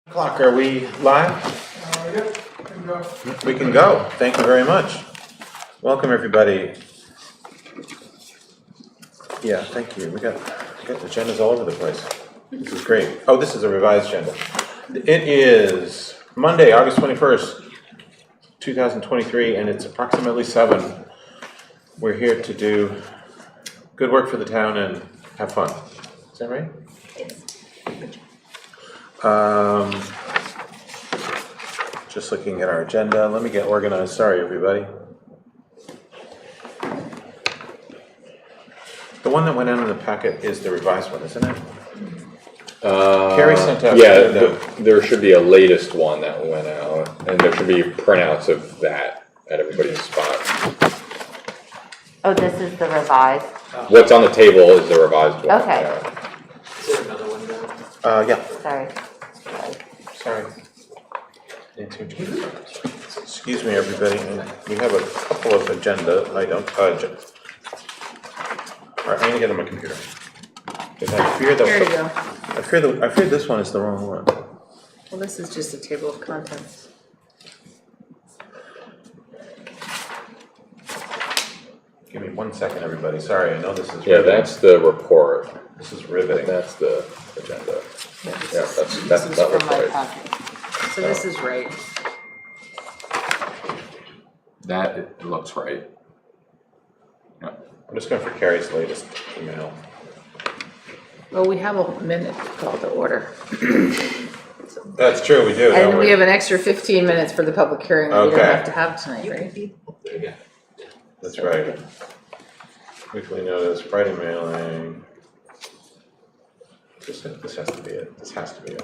O'clock. Are we live? Yep, can go. We can go. Thank you very much. Welcome, everybody. Yeah, thank you. We got agendas all over the place. This is great. Oh, this is a revised agenda. It is Monday, August 21st, 2023, and it's approximately 7. We're here to do good work for the town and have fun. Is that right? Just looking at our agenda. Let me get organized. Sorry, everybody. The one that went out in the packet is the revised one, isn't it? Carrie sent out. Yeah, there should be a latest one that went out, and there should be printouts of that at everybody's spot. Oh, this is the revised? What's on the table is the revised one. Okay. Yeah. Is there another one now? Yeah. Sorry. Excuse me, everybody. We have a couple of agenda items. All right, I'm gonna get on my computer. I fear that. There you go. I fear this one is the wrong one. Well, this is just a table of contents. Give me 1 second, everybody. Sorry, I know this is. Yeah, riveting. that's the report. This is riveting. That's the agenda. Yeah, that is looks From my right. packet. So this is right. That looks right. I'm just going for Carrie's latest email. Well, we have a minute to call to order. That's true, we do. And we have an extra 15 minutes for the public hearing that we don't Okay. have to have tonight, right? That's right. Weekly notice, Friday mailing. This has to be it. This has to be it.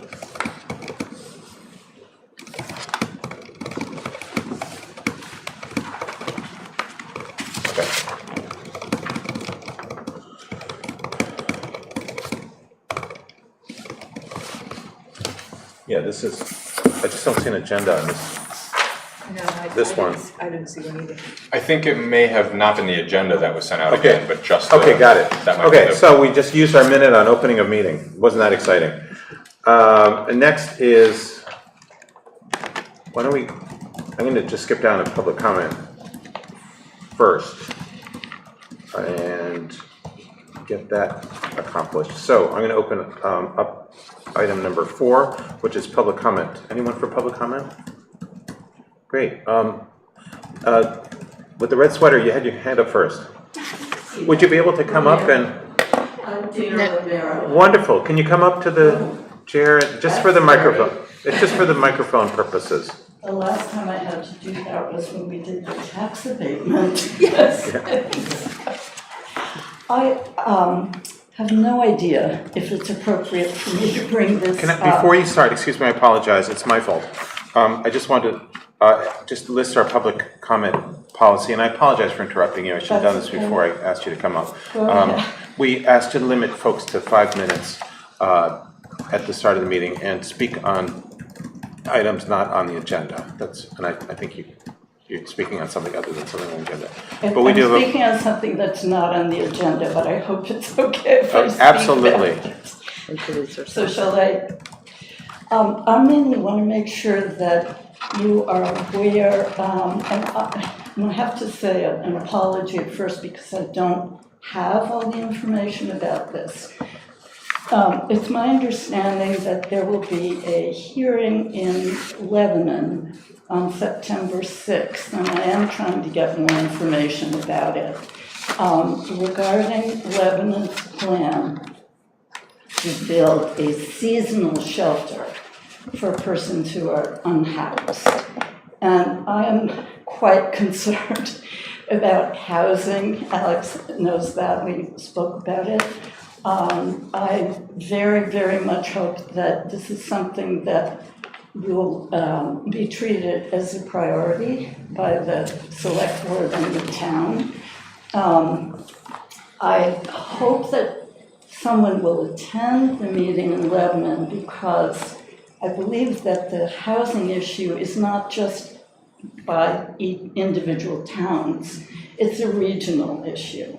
Okay. Yeah, this is, I just don't see an agenda on this. This one. I didn't see one either. I think it may have not been the agenda that was sent out Okay. again, but just Okay, got it. That might be Okay, the- so we just used our minute on opening of meeting. Wasn't that exciting? And next is, why don't we, I'm going to just skip down to public comment first and get that accomplished. So I'm going to open up item number 4, which is public comment. Anyone for public comment? Great. With the red sweater, you had your hand up first. Would you be able to come up and? Wonderful. Can you come up to the chair just for the microphone? It's just for the microphone purposes. The last time I had to do that was when we did the tax abatement. Yes. I have no idea if it's appropriate for me to bring this up. Before you start, excuse me, I apologize. It's my fault. I just wanted to just list our public comment policy, and I apologize for interrupting you. I should have done this before I asked you to come up. We asked to limit folks to 5 minutes at the start of the meeting and speak on items not on the agenda. And I think you're speaking on something other than something on the agenda. But we do. I'm speaking on something that's not on the agenda, but I hope it's okay if I speak absolutely. about it. So shall I? I mainly want to make sure that you are aware, and I have to say an apology at first because I don't have all the information about this. It's my understanding that there will be a hearing in Lebanon on September 6th, and I am trying to get more information about it, regarding Lebanon's plan to build a seasonal shelter for persons who are unhoused. And I am quite concerned about housing. Alex knows that, we spoke about it. I very, very much hope that this is something that will be treated as a priority by the select board and the town. I hope that someone will attend the meeting in Lebanon because I believe that the housing issue is not just by individual towns, it's a regional issue.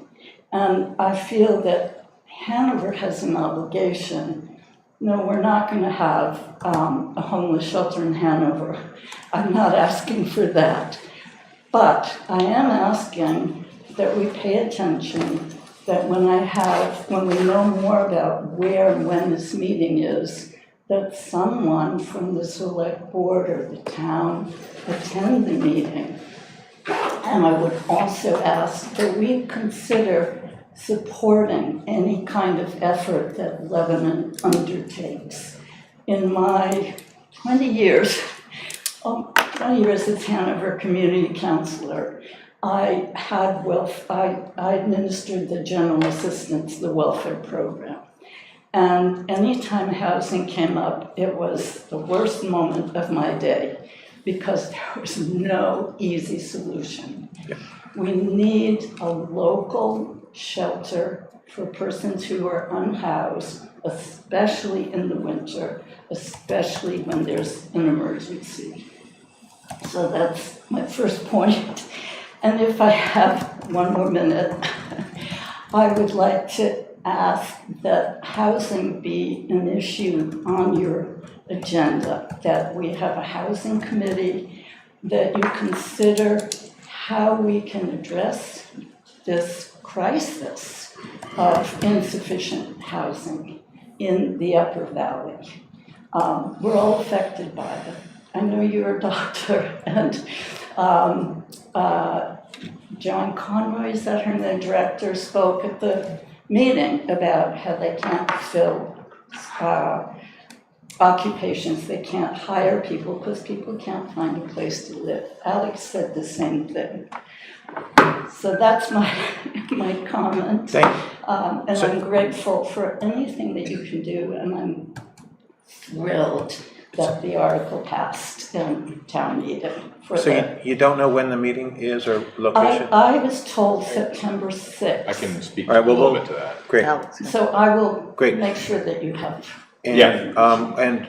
And I feel that Hanover has an obligation no, we're not going to have a homeless shelter in Hanover. I'm not asking for that. But I am asking that we pay attention, that when we know more about where and when this meeting is, that someone from the select board or the town attend the meeting. And I would also ask that we consider supporting any kind of effort that Lebanon undertakes. In my 20 years as Hanover Community Councilor, I administered the general assistance, the welfare program. And anytime housing came up, it was the worst moment of my day because there was no easy solution. Yeah. We need a local shelter for persons who are unhoused, especially in the winter, especially when there's an emergency. So that's my first point. And if I have one more minute, I would like to ask that housing be an issue on your agenda, that we have a housing committee, that you consider how we can address this crisis of insufficient housing in the Upper Valley. We're all affected by it. I know you're a doctor, and John Conroy, is that her name, director, spoke at the meeting about how they can't fill occupations, they can't hire people because people can't find a place to live. Alex said the same thing. So that's my comment. And I'm grateful for anything that you can do, and I'm thrilled that the article passed in town meeting. So you don't know when the meeting is or location? I was told September 6th. I can speak All right, a well, little bit to that. Great. So I will Great. make sure that you have. And, and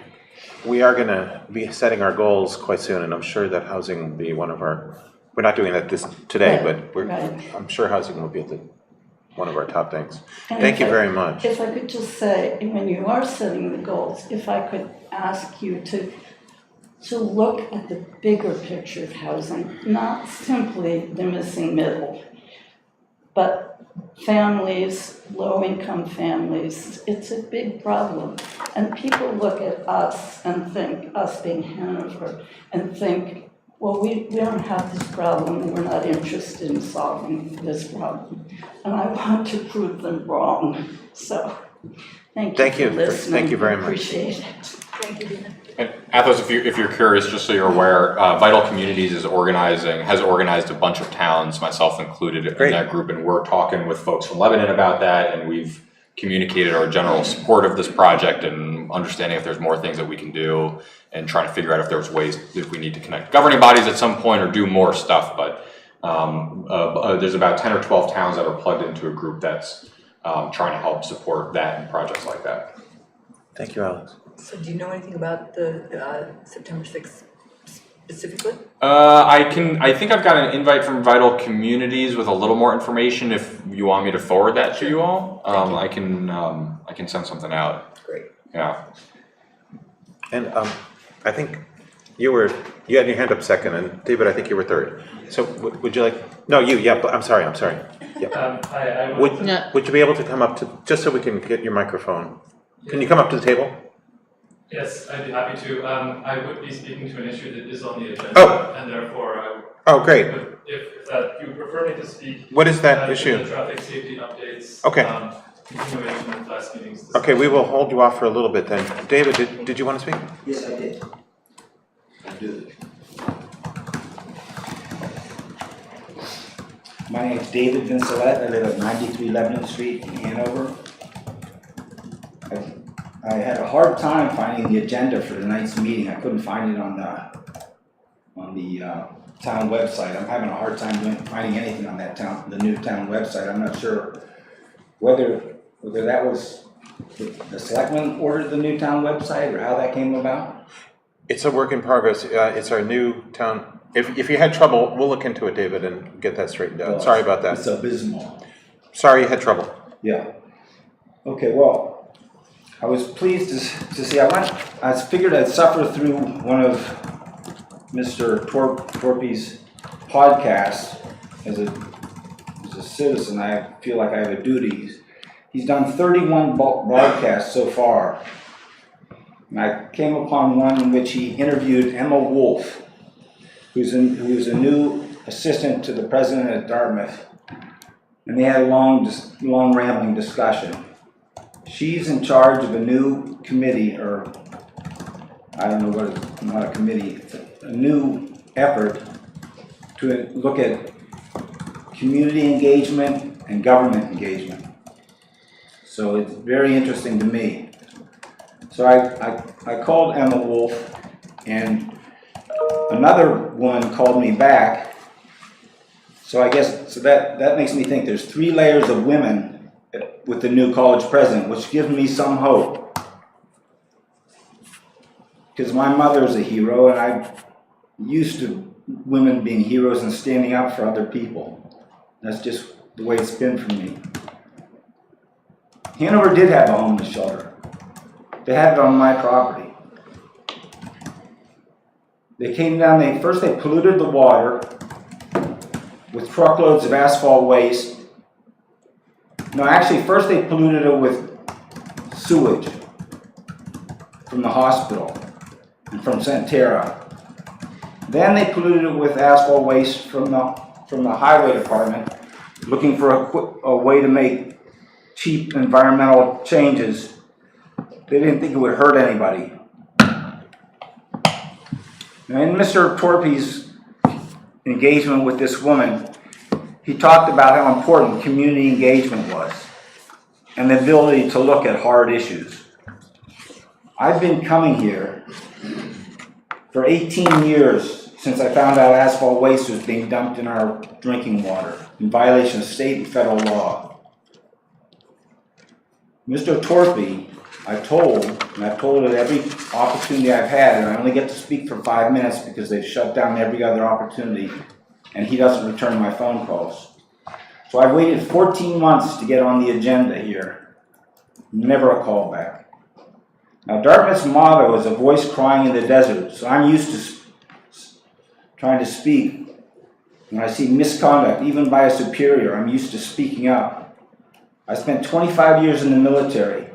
we are going to be setting our goals quite soon, and I'm sure that housing will be one of our, we're not doing that today, Right, but right. I'm sure housing will be one of our top things. And Thank you very much. If I could just say, when you are setting the goals, if I could ask you to look at the bigger picture of housing, not simply the missing middle, but families, low-income families, it's a big problem. And people look at us and think, us being Hanover, and think, well, we don't have this problem and we're not interested in solving this problem. And I want to prove them wrong. So, thank you for listening. Thank you very much. Appreciate it. Thank you, Dina. And Athos, if you're curious, just so you're aware, Vital Communities has organized a bunch of towns, myself included, in that group, and we're talking with folks from Lebanon about that, and we've communicated our general support of this project and understanding if there's more things that we can do, and trying to figure out if there's ways if we need to connect governing bodies at some point or do more stuff. But there's about 10 or 12 towns that are plugged into a group that's trying to help support that and projects like that. Thank you, Alex. So do you know anything about the September 6th specifically? I think I've got an invite from Vital Communities with a little more information if you want me to forward that to you all. I can send something out. Great. Yeah. And I think you had your hand up second, and David, I think you were third. So would you like, no, you, yeah, I'm sorry. Yeah. Would you be able to come up to, just so we can get your microphone? Can you come up to the table? Yes, I'd be happy to. I would be speaking to an issue that is on the agenda, and therefore great. If you prefer me to speak. What is that issue? The traffic safety updates. Okay. Continuation of last meeting's. Okay, we will hold you off for a little bit then. David, did you want to speak? Yes, I did. I do. My name is David Vincelette. I live at 93 Lebanon Street in Hanover. I had a hard time finding the agenda for tonight's meeting. I couldn't find it on the town website. I'm having a hard time finding anything on the new town website. I'm not sure whether that was the selectmen ordered the new town website or how that came about. It's a work in progress. It's our new town. If you had trouble, we'll look into it, David, and get that straightened out. Well, sorry about that. It's abysmal. Sorry you had trouble. Yeah. Okay, well, I was pleased to see, I figured I'd suffer through one of Mr. Torpy's podcasts as a citizen. I feel like I have a duty. He's done 31 broadcasts so far. And I came upon one in which he interviewed Emma Wolf, who's a new assistant to the president at Dartmouth. And they had a long rambling discussion. She's in charge of a new committee, or I don't know what it's, not a committee, a new effort to look at community engagement and government engagement. So it's very interesting to me. So I called Emma Wolf, and another woman called me back. So I guess, so that makes me think there's 3 layers of women with the new college president, which gives me some hope. Because my mother's a hero, and I'm used to women being heroes and standing up for other people. That's just the way it's been for me. Hanover did have a homeless shelter. They had it on my property. They came down, first they polluted the water with truckloads of asphalt waste. No, actually, first they polluted it with sewage from the hospital and from Centera. Then they polluted it with asphalt waste from the highway department, looking for a way to make cheap environmental changes. They didn't think it would hurt anybody. Now, in Mr. Torpy's engagement with this woman, he talked about how important community engagement was and the ability to look at hard issues. I've been coming here for 18 years since I found out asphalt waste was being dumped in our drinking water in violation of state and federal law. Mr. Torpy, I've told it every opportunity I've had, and I only get to speak for 5 minutes because they've shut down every other opportunity, and he doesn't return my phone calls. So I've waited 14 months to get on the agenda here. Never a call back. Now, Dartmouth's motto is a voice crying in the desert, so I'm used to trying to speak. When I see misconduct, even by a superior, I'm used to speaking up. I spent 25 years in the military,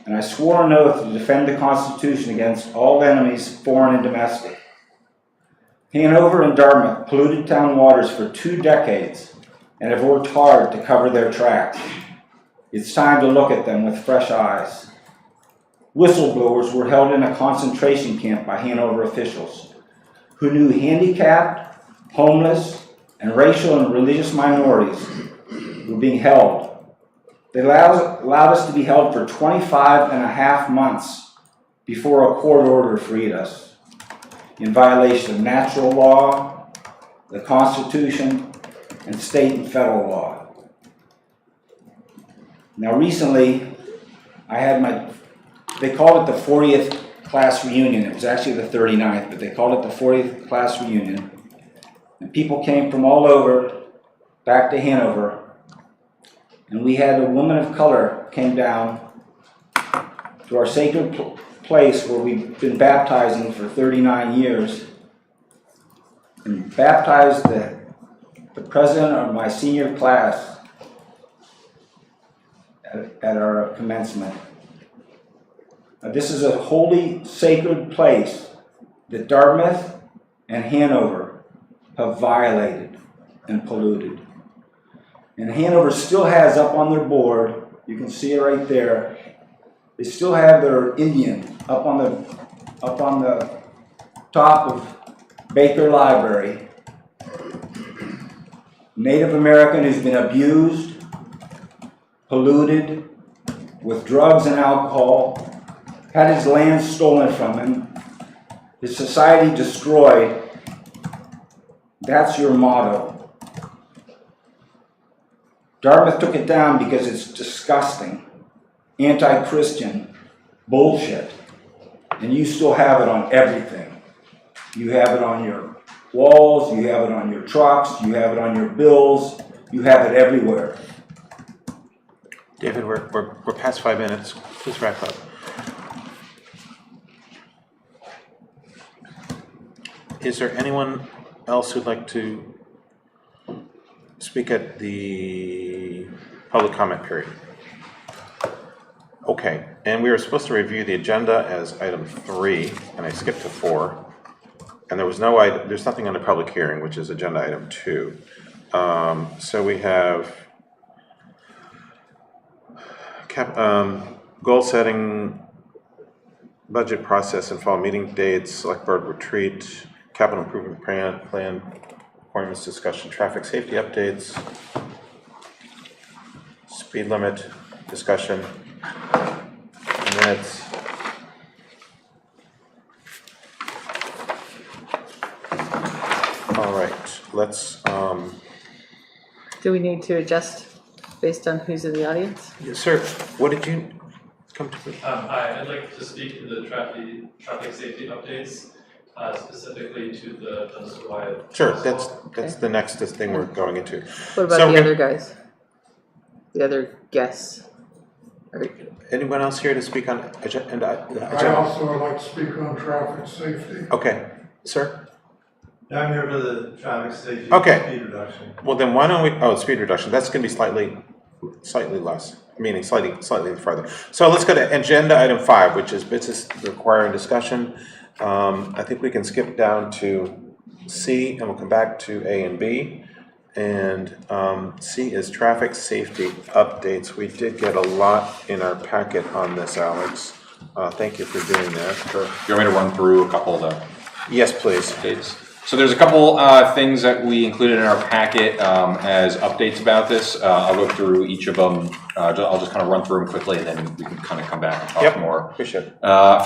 and I swore an oath to defend the Constitution against all enemies, foreign and domestic. Hanover and Dartmouth polluted town waters for 2 decades and have worked hard to cover their tracks. It's time to look at them with fresh eyes. Whistleblowers were held in a concentration camp by Hanover officials who knew handicapped, homeless, and racial and religious minorities were being held. They allowed us to be held for 25.5 months before a court order freed us, in violation of natural law, the Constitution, and state and federal law. Now recently, I had they called it the 40th class reunion. It was actually the 39th, but they called it the 40th class reunion. And people came from all over back to Hanover. And we had a woman of color came down to our sacred place where we've been baptizing for 39 years and baptized the president of my senior class at our commencement. Now, this is a holy, sacred place that Dartmouth and Hanover have violated and polluted. And Hanover still has up on their board, you can see it right there, they still have their Indian up on the top of Baker Library. Native American who's been abused, polluted with drugs and alcohol, had his land stolen from him, his society destroyed. That's your motto. Dartmouth took it down because it's disgusting, anti-Christian bullshit, and you still have it on everything. You have it on your walls, you have it on your trucks, you have it on your bills, you have it everywhere. David, we're past 5 minutes. Please wrap up. Is there anyone else who'd like to speak at the public comment period? Okay, and we were supposed to review the agenda as item 3, and I skipped to 4. And there's nothing on the public hearing, which is agenda item 2. So we have goal setting, budget process and fall meeting dates, select board retreat, capital improvement plan, appointments discussion, traffic safety updates, speed limit discussion, minutes. All right, let's, Do we need to adjust based on who's in the audience? yes, sir, what did you come to? Hi, I'd like to speak to the traffic safety updates, specifically to the dumpster wide. Sure, that's the next thing we're going into. What about So the other guys? The other guests? Anyone else here to speak on agenda? I also would like to speak on traffic safety. Okay, sir? I'm here for the traffic safety Okay. speed reduction. Well, then why don't we, speed reduction, that's gonna be slightly less, meaning slightly farther. So let's go to agenda item 5, which is business requiring discussion. I think we can skip down to C and we'll come back to A and B. And C is traffic safety updates. We did get a lot in our packet on this, Alex. Thank you for doing that. Sure. You want me to run through a couple of the Yes, please. updates? So there's a couple things that we included in our packet as updates about this. I'll go through each of them. I'll just kind of run through them quickly, and then we can kind of come back and talk more. Appreciate it.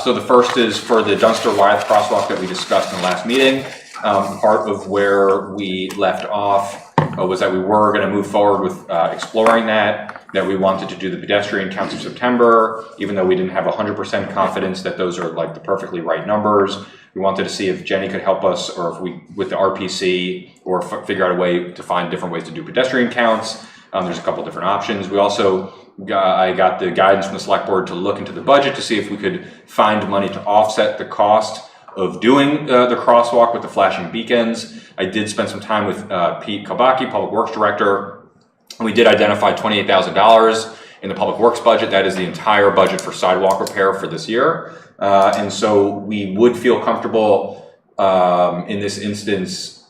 So the first is for the dumpster wide crosswalk that we discussed in the last meeting. Part of where we left off was that we were going to move forward with exploring that we wanted to do the pedestrian counts in September, even though we didn't have 100% confidence that those are like the perfectly right numbers. We wanted to see if Jenny could help us, or if we, with the RPC, or figure out a way to find different ways to do pedestrian counts. There's a couple different options. We also, I got the guidance from the select board to look into the budget to see if we could find money to offset the cost of doing the crosswalk with the flashing beacons. I did spend some time with Pete Kabaki, Public Works Director. We did identify $28,000 in the Public Works budget. That is the entire budget for sidewalk repair for this year. And so we would feel comfortable in this instance,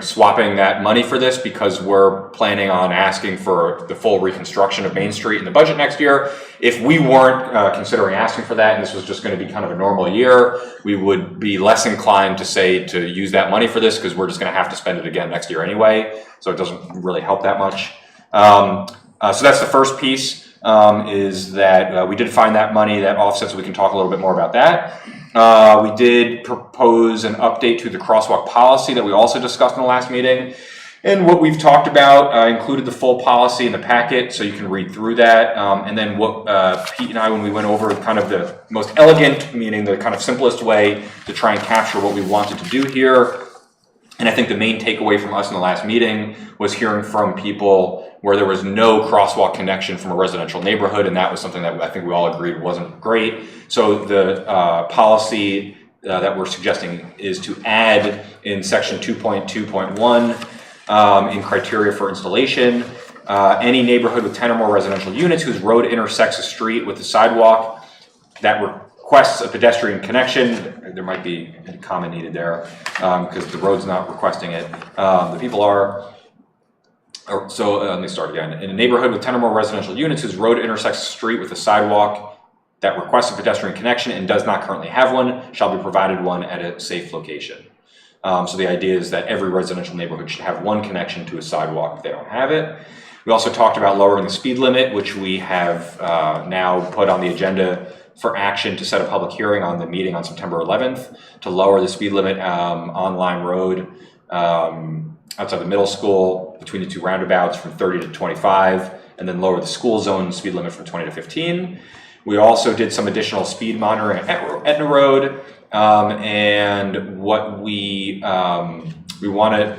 swapping that money for this, because we're planning on asking for the full reconstruction of Main Street in the budget next year. If we weren't considering asking for that, and this was just going to be kind of a normal year, we would be less inclined to say to use that money for this, because we're just going to have to spend it again next year anyway. So it doesn't really help that much. So that's the first piece, is that we did find that money that offsets, so we can talk a little bit more about that. We did propose an update to the crosswalk policy that we also discussed in the last meeting. And what we've talked about included the full policy in the packet, so you can read through that. And then what Pete and I, when we went over kind of the most elegant, meaning the kind of simplest way to try and capture what we wanted to do here. And I think the main takeaway from us in the last meeting was hearing from people where there was no crosswalk connection from a residential neighborhood, and that was something that I think we all agreed wasn't great. So the policy that we're suggesting is to add in section 2.2.1 in criteria for installation, any neighborhood with 10 or more residential units whose road intersects a street with a sidewalk that requests a pedestrian connection. There might be a comment needed there because the road's not requesting it. The people are. So let me start again. In a neighborhood with 10 or more residential units whose road intersects a street with a sidewalk that requests a pedestrian connection and does not currently have one, shall be provided one at a safe location. So the idea is that every residential neighborhood should have one connection to a sidewalk if they don't have it. We also talked about lowering the speed limit, which we have now put on the agenda for action to set a public hearing on the meeting on September 11th to lower the speed limit on Lyme Road outside the middle school between the two roundabouts from 30 to 25, and then lower the school zone speed limit from 20 to 15. We also did some additional speed monitoring at Etna Road, and what we wanted,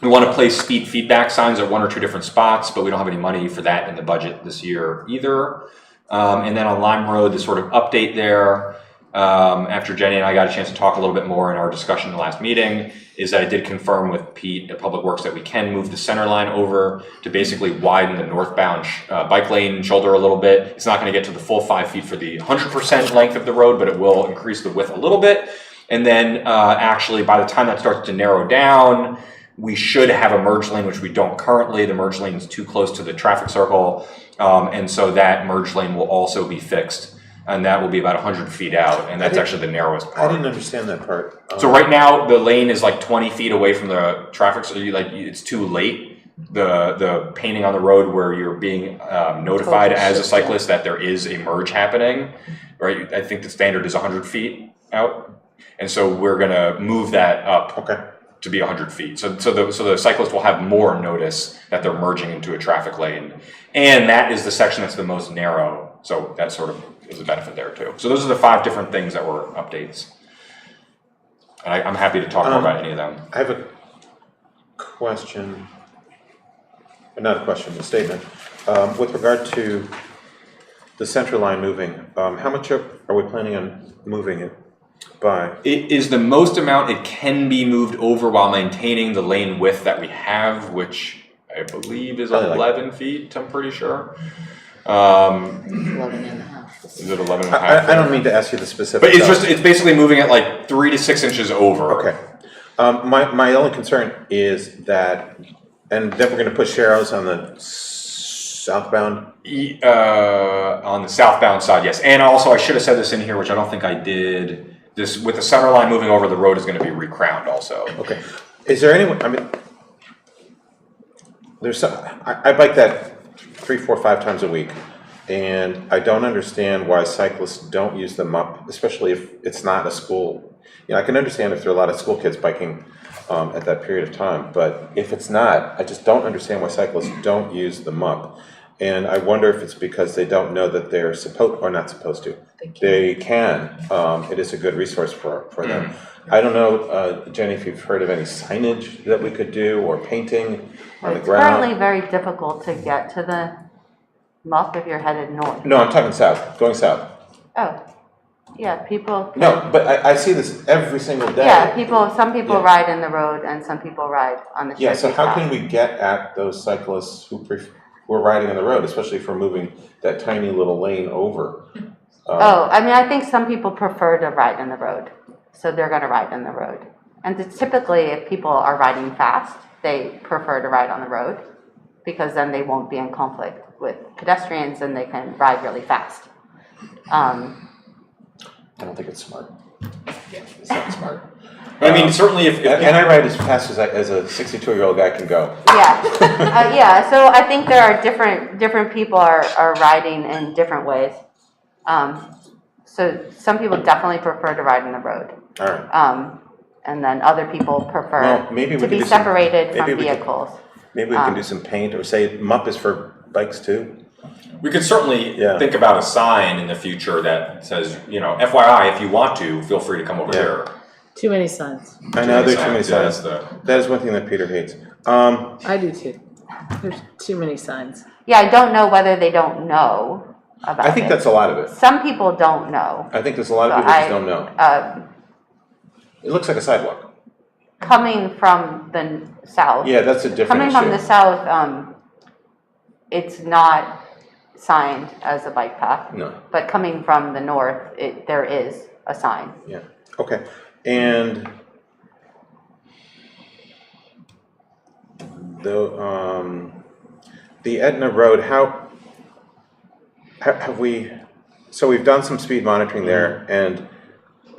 We want to place speed feedback signs at 1 or 2 different spots, but we don't have any money for that in the budget this year either. And then on Lyme Road, the sort of update there, after Jenny and I got a chance to talk a little bit more in our discussion in the last meeting, is that I did confirm with Pete at Public Works that we can move the center line over to basically widen the northbound bike lane shoulder a little bit. It's not going to get to the full 5 feet for the 100% length of the road, but it will increase the width a little bit. And then actually by the time that starts to narrow down, we should have a merge lane, which we don't currently. The merge lane is too close to the traffic circle. And so that merge lane will also be fixed. And that will be about 100 feet out. And that's actually the narrowest part. I didn't understand that part. So right now, the lane is like 20 feet away from the traffic. So it's too late. The painting on the road where you're being notified as a cyclist that there is a merge happening, right? I think the standard is 100 feet out. And so we're going to move that up to be 100 feet. So the cyclist will have more notice that they're merging into a traffic lane. And that is the section that's the most narrow. So that sort of is a benefit there too. So those are the 5 different things that were updates. And I'm happy to talk more about any of them. I have a question, not a question, a statement. With regard to the center line moving, how much are we planning on moving it by? It is the most amount it can be moved over while maintaining the lane width that we have, which I believe is 11 feet, I'm pretty sure. 11 and a half. Is it 11 and a half? I don't mean to ask you the specific. But it's basically moving it like 3 to 6 inches over. Okay. My only concern is that, and then we're going to put sharrows on the southbound. On the southbound side, yes. And also, I should have said this in here, which I don't think I did. This with the center line moving over, the road is going to be recrowned also. Okay. Is there anyone? I mean, there's some. I bike that 3, 4, 5 times a week. And I don't understand why cyclists don't use them up, especially if it's not a school. You know, I can understand if there are a lot of school kids biking at that period of time, but if it's not, I just don't understand why cyclists don't use them up. And I wonder if it's because they don't know that they're supposed or not supposed to. They can. It is a good resource for them. I don't know, Jenny, if you've heard of any signage that we could do or painting on the ground. It's currently very difficult to get to the muff if you're headed north. No, I'm talking south, going south. Oh, yeah, people. No, but I see this every single day. Yeah, some people ride in the road and some people ride on the street. Yeah, so how can we get at those cyclists who are riding on the road, especially if we're moving that tiny little lane over? I mean, I think some people prefer to ride in the road, so they're going to ride in the road. And typically, if people are riding fast, they prefer to ride on the road because then they won't be in conflict with pedestrians and they can ride really fast. I don't think it's smart. Yeah, it's not smart. I mean, certainly if and I ride as fast as a 62-year-old guy can go. Yeah, so I think there are different people are riding in different ways. So some people definitely prefer to ride in the road. All right. And then other people prefer to be separated from vehicles. Maybe we can do some paint or say MUP is for bikes too. We could certainly think about a sign in the future that says, you know, FYI, if you want to, feel free to come over here. Too many signs. I know there's too many signs. That is one thing that Peter hates. I do too. There's too many signs. Yeah, I don't know whether they don't know about it. I think that's a lot of it. Some people don't know. I think there's a lot of people who just don't know. It looks like a sidewalk. Coming from the south. Yeah, that's a different Coming issue. from the south, it's not signed as a bike path. No. But coming from the north, there is a sign. Yeah, okay. And the Etna Road, how have we, so we've done some speed monitoring there, and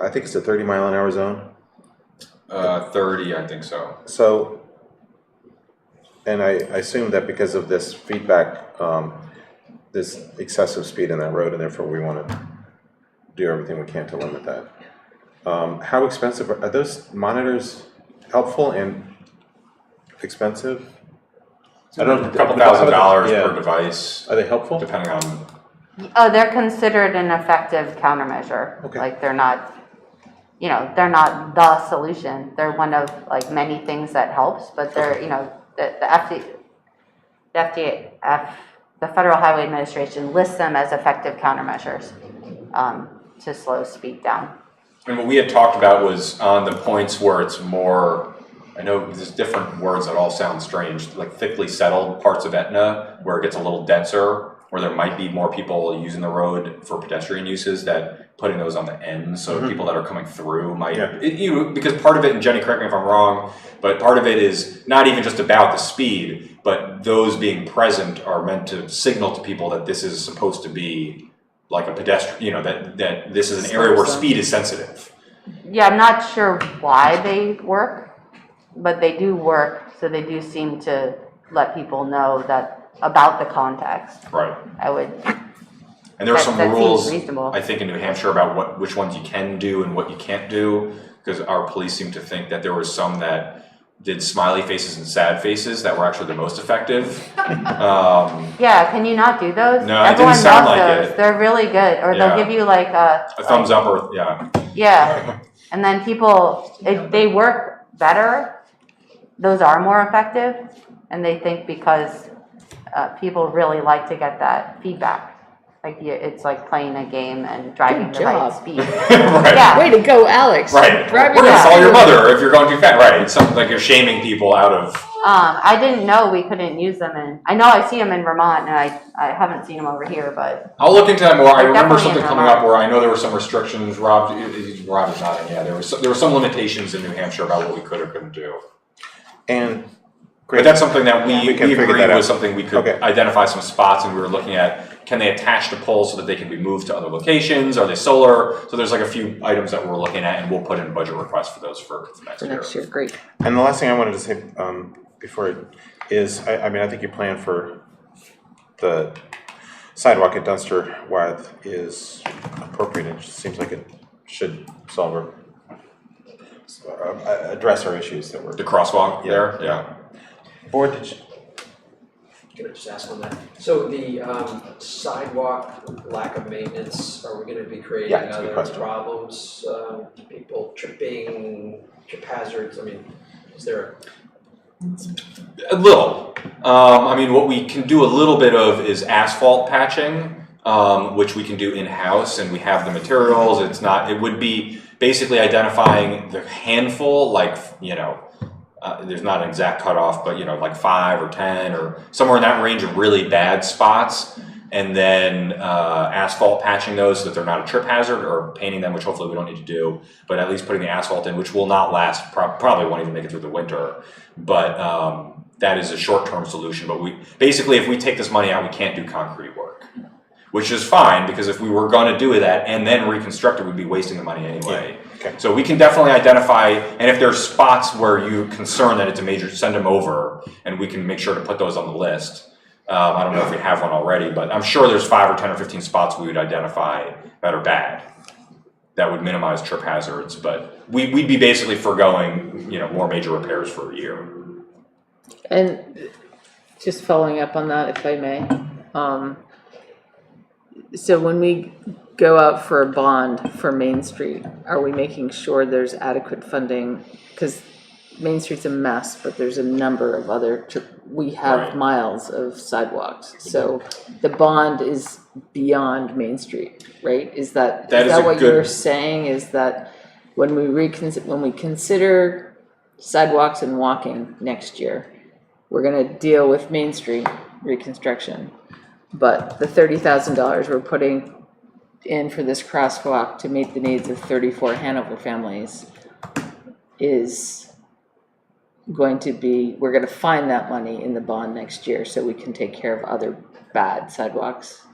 I think it's a 30-mile-an-hour zone? 30, I think so. So, and I assume that because of this feedback, this excessive speed in that road, and therefore we want to do everything we can to limit that. How expensive are those monitors? Helpful and expensive? I don't know, a couple $1,000 per device. Are they helpful? Depending on. Oh, they're considered an effective countermeasure. Okay. Like they're not you know, they're not the solution. They're one of like many things that helps, but they're, you know, the Federal Highway Administration lists them as effective countermeasures to slow speed down. And what we had talked about was on the points where it's more, I know there's different words that all sound strange, like thickly settled parts of Etna, where it gets a little denser, where there might be more people using the road for pedestrian uses, that putting those on the ends, so people that are coming through might, because part of it, and Jenny, correct me if I'm wrong, but part of it is not even just about the speed, but those being present are meant to signal to people that this is supposed to be like a pedestrian, you know, that this is an area where speed is sensitive. Yeah, I'm not sure why they work, but they do work, so they do seem to let people know that about the context. Right. I would. And there are some rules, reasonable. I think, in New Hampshire about which ones you can do and what you can't do, because our police seem to think that there were some that did smiley faces and sad faces that were actually the most effective. Yeah, can you not do those? No, it Everyone didn't sound loves like those. it. They're really good, or they'll Yeah. give you like a thumbs up or, yeah. Yeah, and then people, they work better. Those are more effective, and they think because people really like to get that feedback. Like it's like playing a game and driving the right speed. Right. Yeah. Way to go, Alex. Right. Driving We're gonna the call your speed. mother if you're going too fast. Right. It's something like you're shaming people out of. I didn't know we couldn't use them in. I know I see them in Vermont, and I haven't seen them over here, but. I'll look into that more. I They're remember definitely something in coming Vermont. up where I know there were some restrictions. Rob is not in. Yeah, there were some limitations in New Hampshire about what we could or couldn't do. And But that's something that we can figure agreed that out. was something we could identify some spots, and we were looking at, can they attach to poles so that they can be moved to other locations? Are they solar? So there's like a few items that we're looking at, and we'll put in a budget request for those for next year. Great. And the last thing I wanted to say before is, I mean, I think your plan for the sidewalk at Dunster Wythe is appropriate. It just seems like it should solve or address our issues that were. The crosswalk there, yeah. Board, did you? Can I just ask on that? So the sidewalk lack of maintenance, are we going to be creating Yeah, it's a good other question. problems? People tripping, trip hazards? I mean, is there A little. I mean, what we can do a little bit of is asphalt patching, which we can do in-house, and we have the materials. It would be basically identifying the handful, like, you know, there's not an exact cutoff, but, you know, like 5 or 10 or somewhere in that range of really bad spots, and then asphalt patching those so that they're not a trip hazard, or painting them, which hopefully we don't need to do, but at least putting the asphalt in, which will not last, probably won't even make it through the winter. But that is a short-term solution. But basically, if we take this money out, we can't do concrete work, which is fine, because if we were going to do that and then reconstruct it, we'd be wasting the money anyway. Yeah. Okay. So we can definitely identify, and if there's spots where you're concerned that it's a major, send them over, and we can make sure to put those on the list. I don't know if we have one already, but I'm sure there's 5 or 10 or 15 spots we would identify that are bad, that would minimize trip hazards. But we'd be basically foregoing, you know, more major repairs for a year. And just following up on that, if I may. So when we go out for a bond for Main Street, are we making sure there's adequate funding? Because Main Street's a mess, but there's a number of other, we have Right. miles of sidewalks. So the bond is beyond Main Street, right? Is that what you're saying? Is that when we consider sidewalks and walking next year, we're gonna deal with Main Street reconstruction, but the $30,000 we're putting in for this crosswalk to meet the needs of 34 Hanover families is going to be, we're going to find that money in the bond next year so we can take care of other bad sidewalks.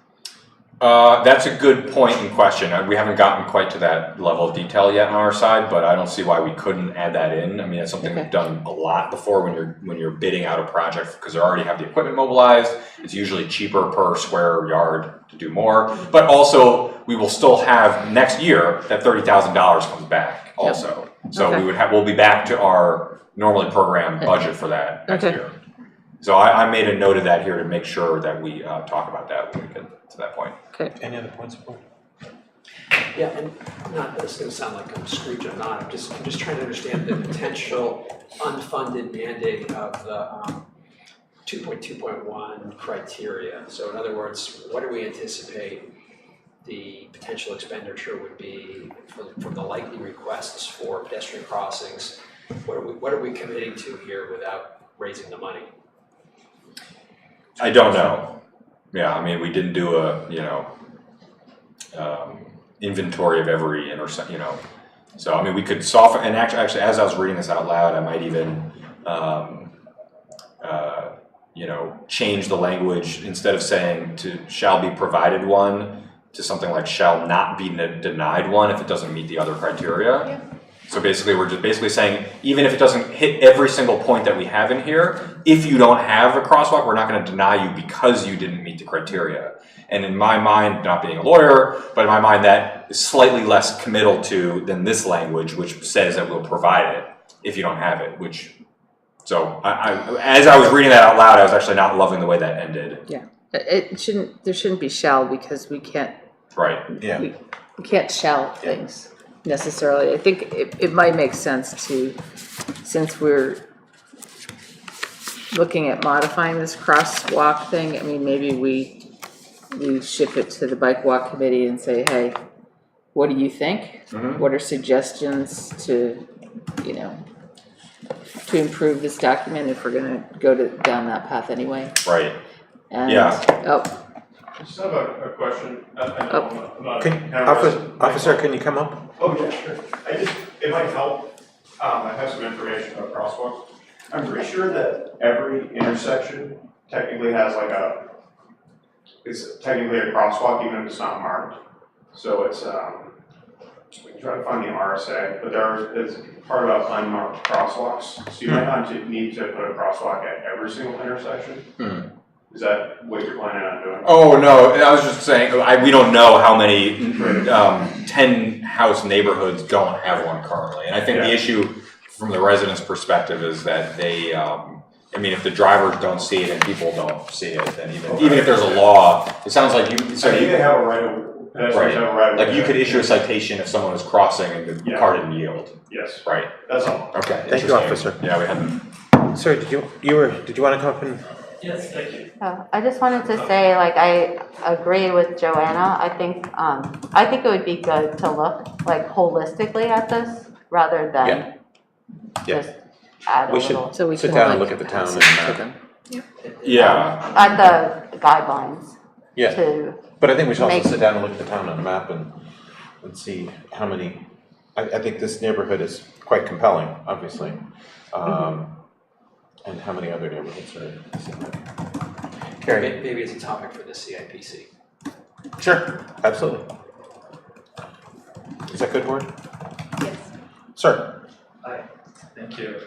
That's a good point in question. We haven't gotten quite to that level of detail yet on our side, but I don't see why we couldn't add that in. I mean, that's something we've done a lot before when you're bidding out a project, because they already have the equipment mobilized. It's usually cheaper per square yard to do more, but also we will still have next year that $30,000 comes back also. So we'll be back to our normally programmed budget for that next year. So I made a note of that here to make sure that we talk about that when we get to that point. Okay. Any other points of order? Yeah, and not, this is gonna sound like I'm screeching or not, I'm just trying to understand the potential unfunded mandate of the 2.2.1 criteria. So in other words, what do we anticipate the potential expenditure would be from the likely requests for pedestrian crossings? What are we committing to here without raising the money? I don't know. Yeah, I mean, we didn't do a, inventory of every intersection, So, I mean, we could soften, and actually, as I was reading this out loud, I might even, change the language instead of saying to shall be provided one to something like shall not be denied one if it doesn't meet the other criteria. Yeah. So basically, we're just basically saying, even if it doesn't hit every single point that we have in here, if you don't have a crosswalk, we're not going to deny you because you didn't meet the criteria. And in my mind, not being a lawyer, but in my mind, that is slightly less committal to than this language, which says that we'll provide it if you don't have it, so as I was reading that out loud, I was actually not loving the way that ended. Yeah, there shouldn't be shall, because we can't. Right, yeah. We can't shall things necessarily. I think it might make sense to, since we're looking at modifying this crosswalk thing, I mean, maybe we ship it to the bike walk committee and say, hey, what do you think? Mm-hmm. What are suggestions to improve this document if we're going to go down that path anyway? Right. And, yeah. I just have a question. Officer, can you come up? Oh, yeah, sure. It might help. I have some information about crosswalks. I'm pretty sure that every intersection technically has it's technically a crosswalk even if it's not marked. So it's, we can try to find the RSA, but there is part about unmarked crosswalks. So you might not need to put a crosswalk at every single intersection. Is that what you're planning on doing? Oh, no, I was just saying, we don't know how many 10-house neighborhoods don't have one currently. And I think the issue from the residents' perspective is that they, if the drivers don't see it and people don't see it, then even if there's a law, it sounds like you. So you can have a right of right. Like you could issue a citation if someone was crossing and the car didn't yield. Yes. Right. That's all. Okay. Thank you, officer. Yeah, we haven't. Sir, did you want to come up and? Yes, thank you. I just wanted to say, I agree with Joanna. I think it would be good to look holistically at this rather than just add we a little. So we sit down and look at the town and map. Yeah. At the guidelines. Yeah. But I think we should also sit down and look at the town on a map and see how many. I think this neighborhood is quite compelling, obviously. And how many other neighborhoods are similar? Carrie? Maybe it's a topic for the CIPC. Sure, absolutely. Is that good, Ward? Yes. Sir? Hi, thank you.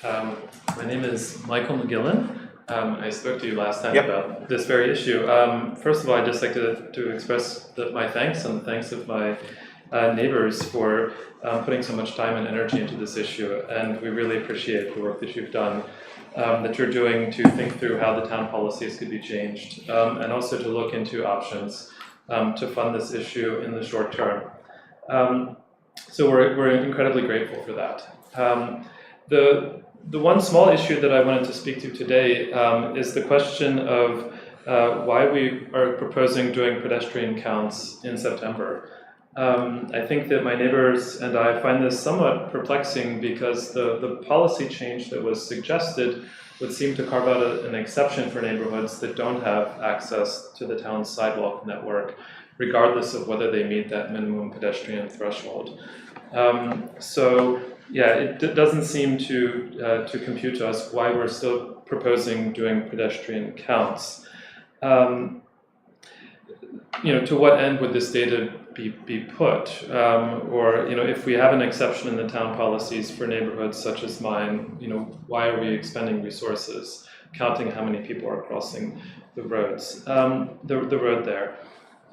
My name is Michael McGillen. I spoke to you last time about this very issue. First of all, I'd just like to express my thanks and the thanks of my neighbors for putting so much time and energy into this issue, and we really appreciate the work that you've done, that you're doing to think through how the town policies could be changed, and also to look into options to fund this issue in the short term. So we're incredibly grateful for that. The one small issue that I wanted to speak to today is the question of why we are proposing doing pedestrian counts in September. I think that my neighbors and I find this somewhat perplexing because the policy change that was suggested would seem to carve out an exception for neighborhoods that don't have access to the town's sidewalk network, regardless of whether they meet that minimum pedestrian threshold. So yeah, it doesn't seem to compute to us why we're still proposing doing pedestrian counts. To what end would this data be put? Or if we have an exception in the town policies for neighborhoods such as mine, why are we expending resources, counting how many people are crossing the roads, the road there?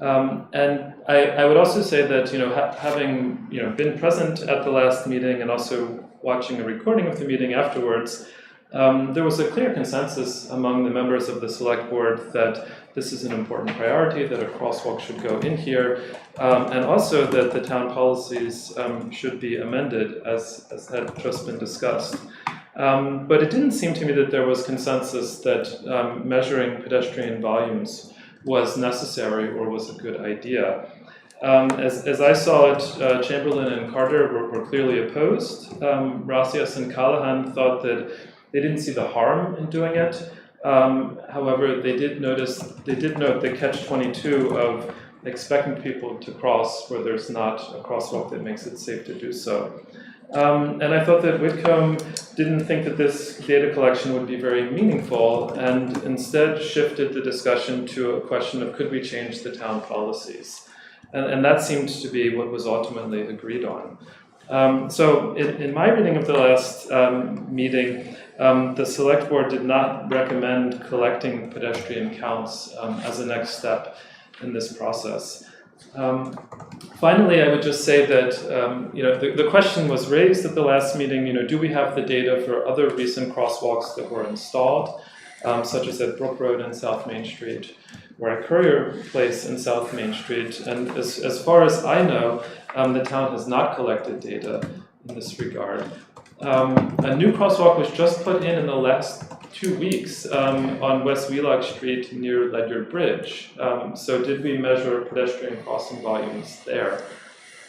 And I would also say that having been present at the last meeting and also watching a recording of the meeting afterwards, There was a clear consensus among the members of the select board that this is an important priority, that a crosswalk should go in here, and also that the town policies should be amended as had just been discussed. But it didn't seem to me that there was consensus that measuring pedestrian volumes was necessary or was a good idea. As I saw it, Chamberlain and Carter were clearly opposed. Racias and Callahan thought that they didn't see the harm in doing it. However, they did note the catch-22 of expecting people to cross where there's not a crosswalk that makes it safe to do so. And I thought that Whitcomb didn't think that this data collection would be very meaningful, and instead shifted the discussion to a question of could we change the town policies? And that seemed to be what was ultimately agreed on. So in my reading of the last meeting, the select board did not recommend collecting pedestrian counts as a next step in this process. Finally, I would just say that the question was raised at the last meeting. Do we have the data for other recent crosswalks that were installed, such as at Brook Road and South Main Street, or at Courier Place and South Main Street? And as far as I know, the town has not collected data in this regard. A new crosswalk was just put in the last 2 weeks on West Wheelock Street near Ledyard Bridge. So did we measure pedestrian crossing volumes there?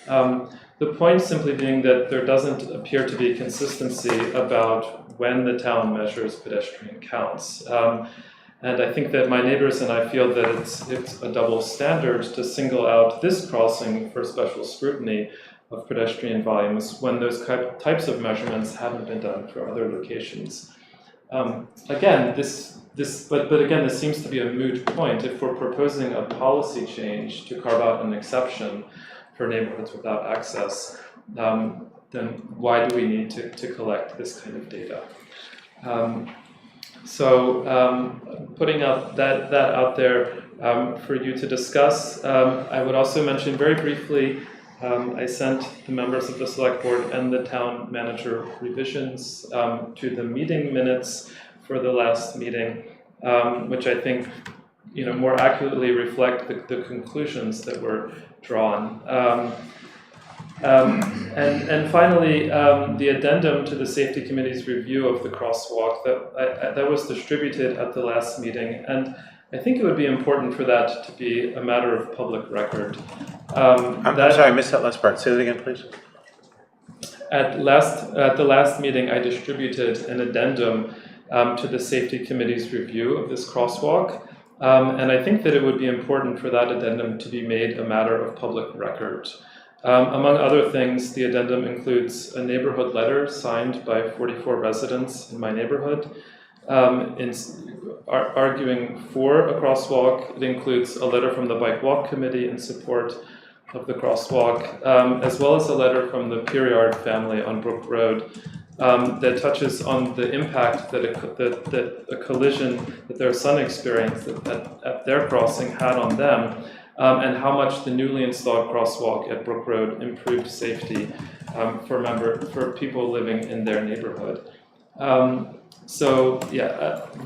The point simply being that there doesn't appear to be consistency about when the town measures pedestrian counts. And I think that my neighbors and I feel that it's a double standard to single out this crossing for special scrutiny of pedestrian volumes when those types of measurements haven't been done for other locations. Again, this seems to be a moot point. If we're proposing a policy change to carve out an exception for neighborhoods without access, then why do we need to collect this kind of data? Putting out that out there for you to discuss, I would also mention very briefly, I sent the members of the select board and the town manager revisions to the meeting minutes for the last meeting, which I think more accurately reflect the conclusions that were drawn. And finally, the addendum to the safety committee's review of the crosswalk that was distributed at the last meeting, and I think it would be important for that to be a matter of public record. I'm sorry, I missed that last part. Say that again, please. At the last meeting, I distributed an addendum to the safety committee's review of this crosswalk, and I think that it would be important for that addendum to be made a matter of public record. Among other things, the addendum includes a neighborhood letter signed by 44 residents in my neighborhood, arguing for a crosswalk. It includes a letter from the Bike Walk Committee in support of the crosswalk, as well as a letter from the Peeryard family on Brook Road that touches on the impact that a collision that their son experienced at their crossing had on them, and how much the newly installed crosswalk at Brook Road improved safety for people living in their neighborhood.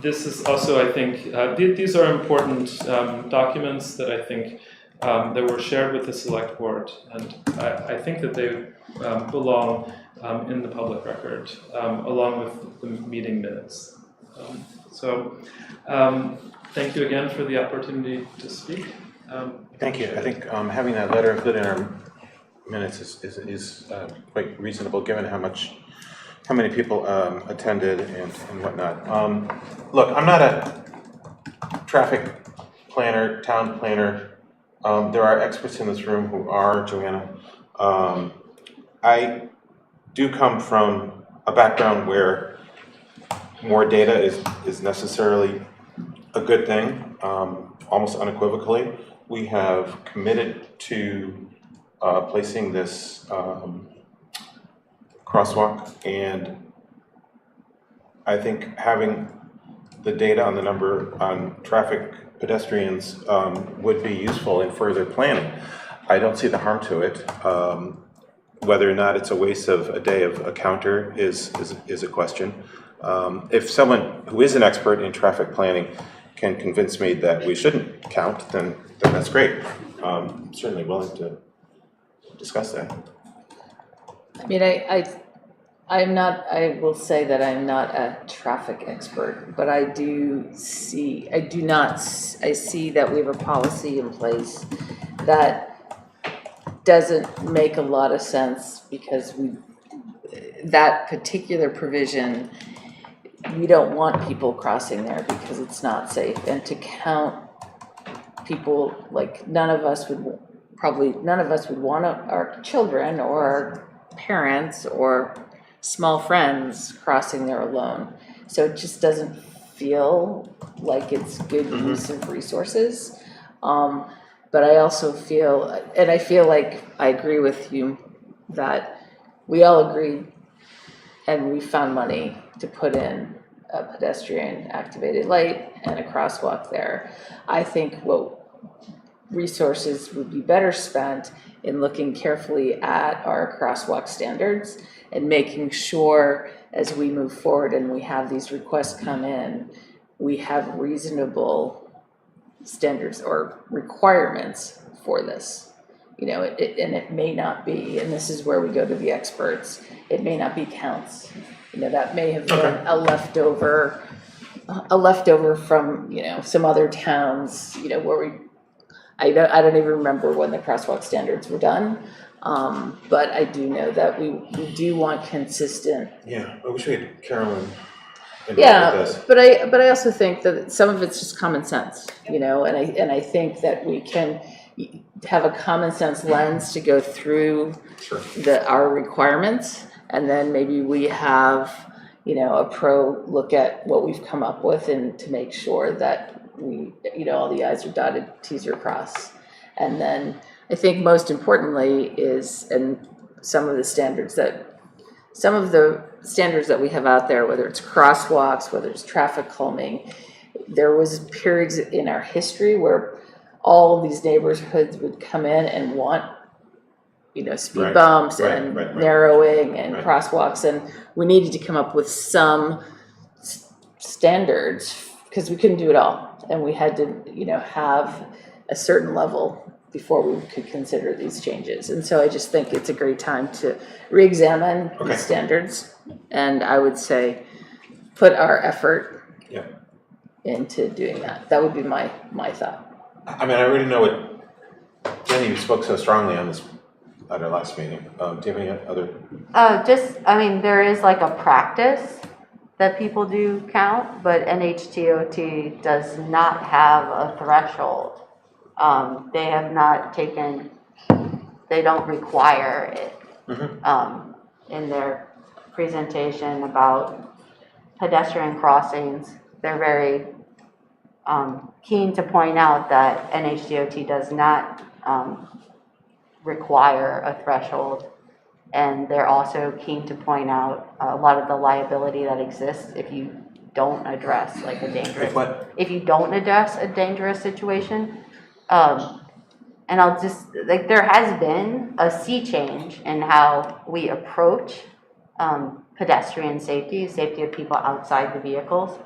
This is also, I think, these are important documents that I think that were shared with the select board, and I think that they belong in the public record, along with the meeting minutes. Thank you again for the opportunity to speak. Thank you. I think having that letter included in our minutes is quite reasonable, given how many people attended and whatnot. Look, I'm not a traffic planner, town planner. There are experts in this room who are, Joanna. I do come from a background where more data is necessarily a good thing, almost unequivocally. We have committed to placing this crosswalk, and I think having the data on the number on traffic pedestrians would be useful in further planning. I don't see the harm to it. Whether or not it's a waste of a day of a counter is a question. If someone who is an expert in traffic planning can convince me that we shouldn't count, then that's great. I'm certainly willing to discuss that. I mean, I will say that I'm not a traffic expert, but I see that we have a policy in place that doesn't make a lot of sense because that particular provision, we don't want people crossing there because it's not safe. And to count people, like none of us would want our children or our parents or small friends crossing there alone. So it just doesn't feel like it's good use of resources. But I also feel, and I feel like I agree with you that we all agreed and we found money to put in a pedestrian activated light and a crosswalk there. I think what resources would be better spent in looking carefully at our crosswalk standards and making sure as we move forward and we have these requests come in, we have reasonable standards or requirements for this. And it may not be, and this is where we go to the experts, it may not be counts. That may have been a leftover from, some other towns, where I don't even remember when the crosswalk standards were done. But I do know that we do want consistent. Yeah, I wish we had Carolyn. Yeah, but I also think that some of it's just common sense, and I think that we can have a common sense lens to go through our requirements, and then maybe we have a pro look at what we've come up with and to make sure that we all the I's are dotted, T's are crossed. And then I think most importantly is, and some of the standards that we have out there, whether it's crosswalks, whether it's traffic calming, there was periods in our history where all these neighborhoods would come in and want, speed bumps and narrowing and crosswalks, and we needed to come up with some standards because we couldn't do it all, and we had to, have a certain level before we could consider these changes. And so I just think it's a great time to re-examine the standards, and I would say put our effort into doing that. That would be my thought. I mean, I already know what Jenny, you spoke so strongly on this at our last meeting. Do you have any other? There is like a practice that people do count, but NHTOT does not have a threshold. They have not they don't require it in their presentation about pedestrian crossings. They're very keen to point out that NHTOT does not require a threshold, and they're also keen to point out a lot of the liability that exists if you don't address a dangerous situation. And I'll just, there has been a sea change in how we approach pedestrian safety of people outside the vehicles,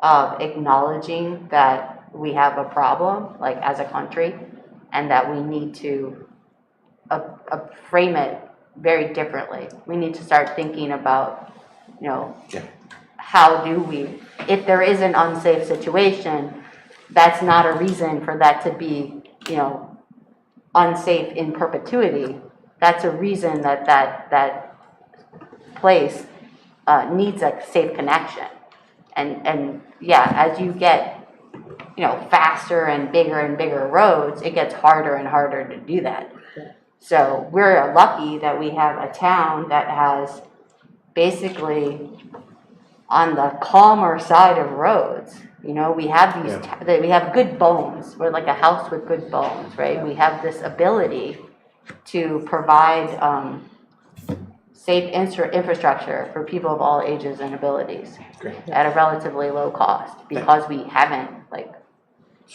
acknowledging that we have a problem, as a country, and that we need to frame it very differently. We need to start thinking about, how do we, if there is an unsafe situation, that's not a reason for that to be, unsafe in perpetuity. That's a reason that place needs a safe connection. And as you get, faster and bigger roads, it gets harder and harder to do that. So we're lucky that we have a town that has basically on the calmer side of roads. We have we have good bones. We're like a house with good bones, right? We have this ability to provide safe infrastructure for people of all ages and abilities at a relatively low cost because we haven't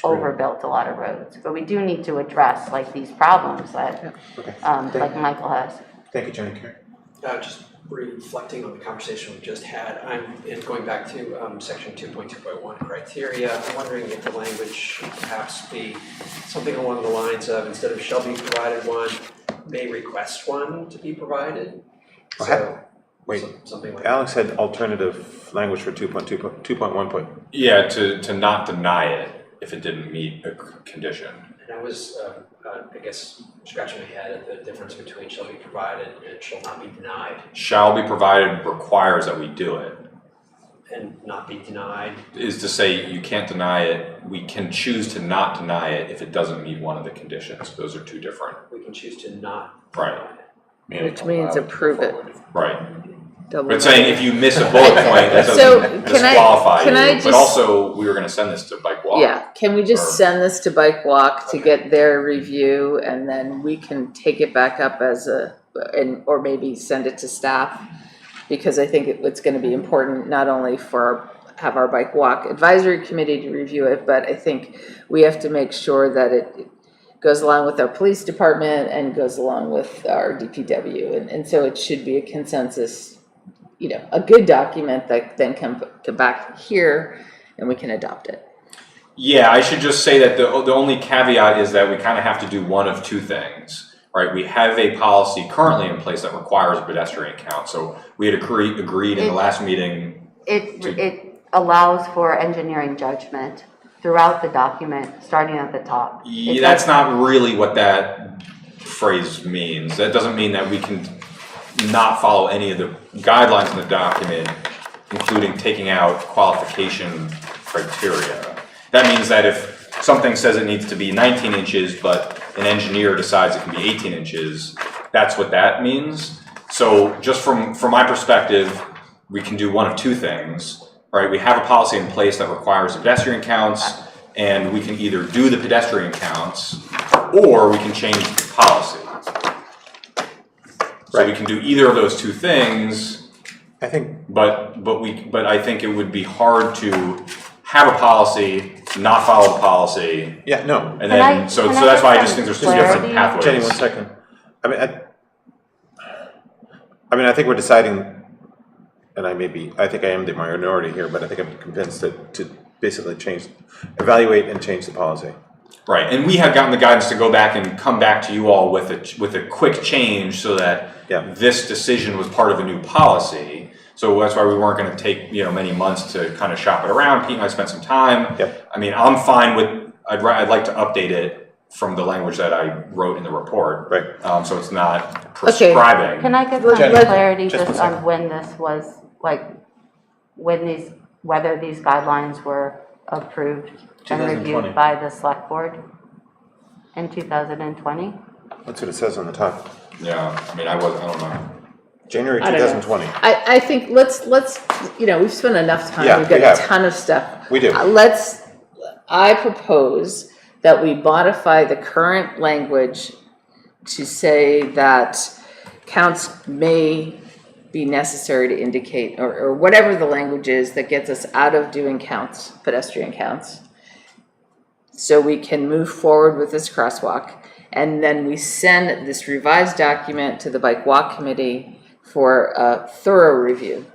overbuilt a lot of roads. But we do need to address these problems that like Michael has. Thank you, Jenny. Just reflecting on the conversation we just had, and going back to section 2.2.1 criteria, I'm wondering if the language should perhaps be something along the lines of, instead of shall be provided one, may request one to be provided. So, Wait, something like Alex had alternative language for 2.1. Yeah, to not deny it if it didn't meet a condition. And I was, I guess, scratching my head at the difference between shall be provided and shall not be denied. Shall be provided requires that we do it. And not be denied. Is to say you can't deny it. We can choose to not deny it if it doesn't meet one of the conditions. Those are two different. We can choose to not. Right. Which means approve it. Right. Double But saying if you miss a bullet point, that So, doesn't can I disqualify you. just- But also, we were going to send this to Bike Walk. Yeah, can we just Or- send this to Bike Walk to get their review, and then we can take it back up as or maybe send it to staff? Because I think it's gonna be important, not only have our Bike Walk Advisory Committee to review it, but I think we have to make sure that it goes along with our police department and goes along with our DPW, and so it should be a consensus, a good document that then come back here and we can adopt it. Yeah, I should just say that the only caveat is that we kind of have to do one of two things, right? We have a policy currently in place that requires a pedestrian count. So we had agreed in the last meeting. It allows for engineering judgment throughout the document, starting at the top. Yeah, that's not really what that phrase means. That doesn't mean that we can not follow any of the guidelines in the document, including taking out qualification criteria. That means that if something says it needs to be 19 inches, but an engineer decides it can be 18 inches, that's what that means. So just from my perspective, we can do one of two things, right? We have a policy in place that requires pedestrian counts, and we can either do the pedestrian counts, or we can change the policy. So we can do either of those two things. I think, but I think it would be hard to have a policy, not follow the policy. Yeah, no. And then, so that's why I just think there's two different pathways. Jenny, 1 second. I think we're deciding, and I think I am the minority here, but I think I'm convinced that to basically evaluate and change the policy. Right, and we have gotten the guidance to go back and come back to you all with a quick change so that this decision was part of a new policy. So that's why we weren't going to take many months to kind of shop it around. Pete and I spent some time. Yep. I mean, I'm fine with. I'd like to update it from the language that I wrote in the report. Right. So it's not prescribing. Can I get some clarity just on when this was, whether these guidelines were approved and reviewed by the select board in 2020? That's what it says on the top. Yeah, I mean, I don't know. January 2020. I think let's we've spent enough time. Yeah, We've got we have. a ton of stuff. We do. I propose that we modify the current language to say that counts may be necessary to indicate, or whatever the language is that gets us out of doing counts, pedestrian counts, so we can move forward with this crosswalk, and then we send this revised document to the Bike Walk Committee for a thorough review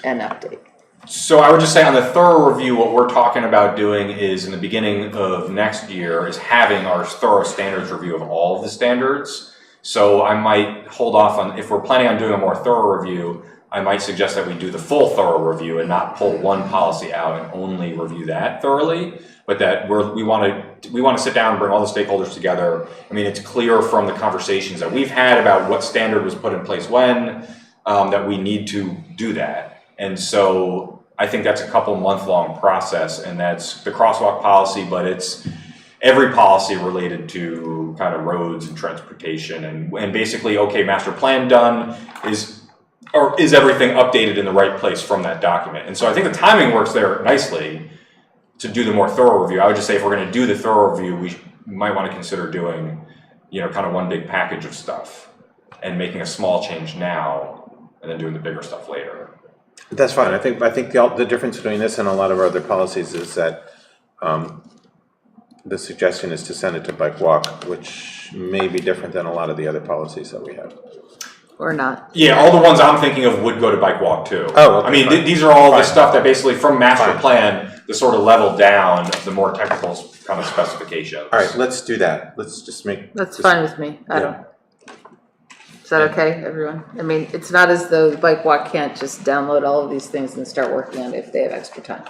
and update. So I would just say on the thorough review, what we're talking about doing is in the beginning of next year is having our thorough standards review of all of the standards. So I might hold off on, if we're planning on doing a more thorough review, I might suggest that we do the full thorough review and not pull one policy out and only review that thoroughly, but that we want to sit down and bring all the stakeholders together. I mean, it's clear from the conversations that we've had about what standard was put in place when, that we need to do that. And so I think that's a couple month-long process, and that's the crosswalk policy, but it's every policy related to kind of roads and transportation, and basically, okay, master plan done, is everything updated in the right place from that document? And so I think the timing works there nicely to do the more thorough review. I would just say if we're going to do the thorough review, we might want to consider doing, kind of one big package of stuff and making a small change now and then doing the bigger stuff later. That's fine. I think the difference between this and a lot of our other policies is that the suggestion is to send it to Bike Walk, which may be different than a lot of the other policies that we have. or not? Yeah, all the ones I'm thinking of would go to bike walk too. Oh, okay, I mean, fine. these are all the Fine. stuff that basically from master Fine. plan, the sort of level down of the more technical kind of specifications. All right, let's do that. Let's just make. That's just- fine with me, I don't. Is that okay, everyone? I mean, it's not as though the bike walk can't just download all of these things and start working on it if they have extra time.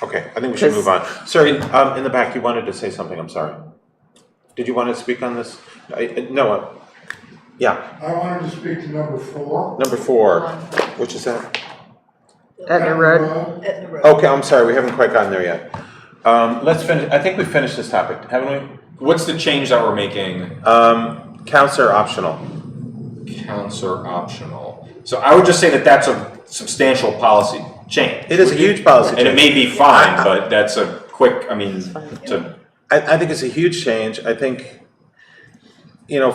Okay, I think we should move on. Sorry, in the back, you wanted to say something, I'm sorry. Did you want to speak on this? No, yeah, I wanted to speak to number 4. number 4, which is that? Etna Road? Etna Road. Okay, I'm sorry, we haven't quite gotten there yet. Let's finish, I think we finished this topic, haven't we? What's the change that we're making? Counselor optional. Counselor optional. So I would just say that that's a substantial policy change. It is a huge policy And it change. may be fine, but that's a quick, I mean, to, I think it's a huge change. I think,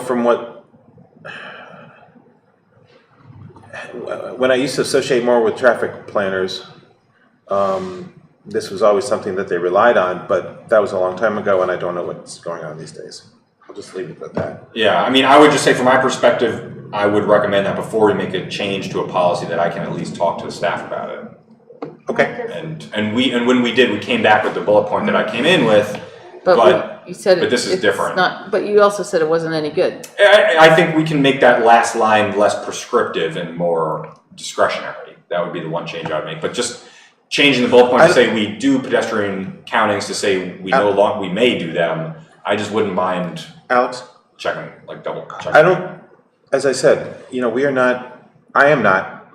from when I used to associate more with traffic planners, this was always something that they relied on, but that was a long time ago and I don't know what's going on these days. I'll just leave it at that. yeah, I mean, I would just say from my perspective, I would recommend that before we make a change to a policy that I can at least talk to the staff about it. Okay. And when we did, we came back with the bullet point that I came in with, but You said but this is it's different. not, but you also said it wasn't any good. I think we can make that last line less prescriptive and more discretionary. That would be the one change I would make. But just changing the bullet point to say we do pedestrian countings to say we may do them. I just wouldn't mind Alex? checking, like double checking. I don't, as I said, I am not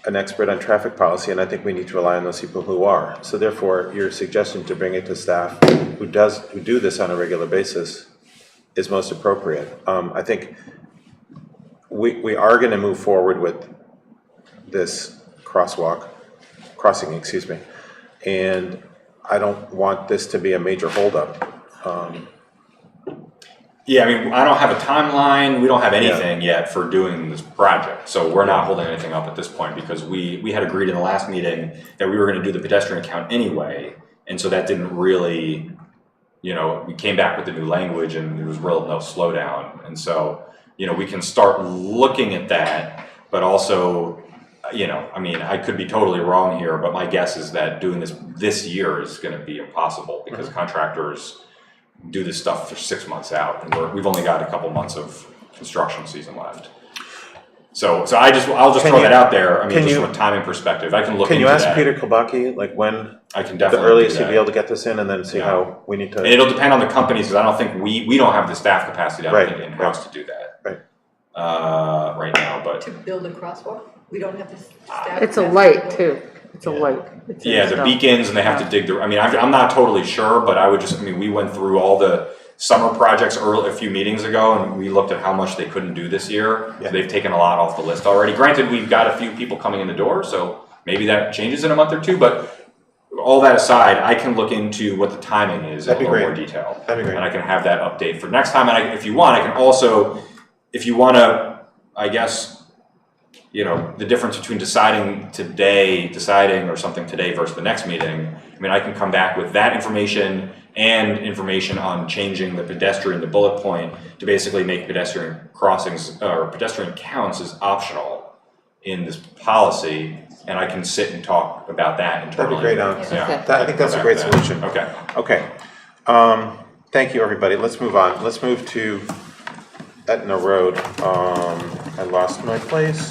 an expert on traffic policy, and I think we need to rely on those people who are. So therefore, your suggestion to bring it to staff who do this on a regular basis is most appropriate. I think we are going to move forward with this crossing, and I don't want this to be a major holdup. Yeah, I mean, I don't have a timeline, we don't have anything yet for doing this project, so we're not holding anything up at this point because we had agreed in the last meeting that we were gonna do the pedestrian count anyway, and so that didn't really, we came back with the new language and there was real no slowdown, and so, we can start looking at that, but also, I mean, I could be totally wrong here, but my guess is that doing this year is gonna be impossible because contractors do this stuff for 6 months out, and we've only got a couple months of construction season left. So I'll just throw that out there. I mean, just from a timing perspective, I can look into that. Can you ask Peter Kilbaki, like when I can the definitely earliest do you'd that. be able to get this in, and then see how we need to. And it'll depend on the companies, because I don't think we don't have the staff capacity, I don't Right, think, in-house to do that. Right. Right now, but To build a crosswalk? We don't have the staff. It's a capacity light to- too, it's a light. It's yeah, the installed. beacons, and they have to dig the, I mean, I'm not totally sure, but we went through all the summer projects a few meetings ago, and we looked at how much they couldn't do this year. Yeah. They've taken a lot off the list already. Granted, we've got a few people coming in the door, so maybe that changes in a month or two, but all that aside, I can look into what the timing is in a That'd be little more great. detail. That'd be great. And I can have that update for next time, and if you want, I can also, if you wanna, I guess, the difference between deciding or something today versus the next meeting, I mean, I can come back with that information and information on changing the bullet point to basically make pedestrian crossings or pedestrian counts as optional in this policy, and I can sit and talk about that internally. That'd be great, Alex. Yeah. Okay. I think that's a great solution. Okay. Okay. Thank you, everybody. Let's move on. Let's move to Etna Road. I lost my place.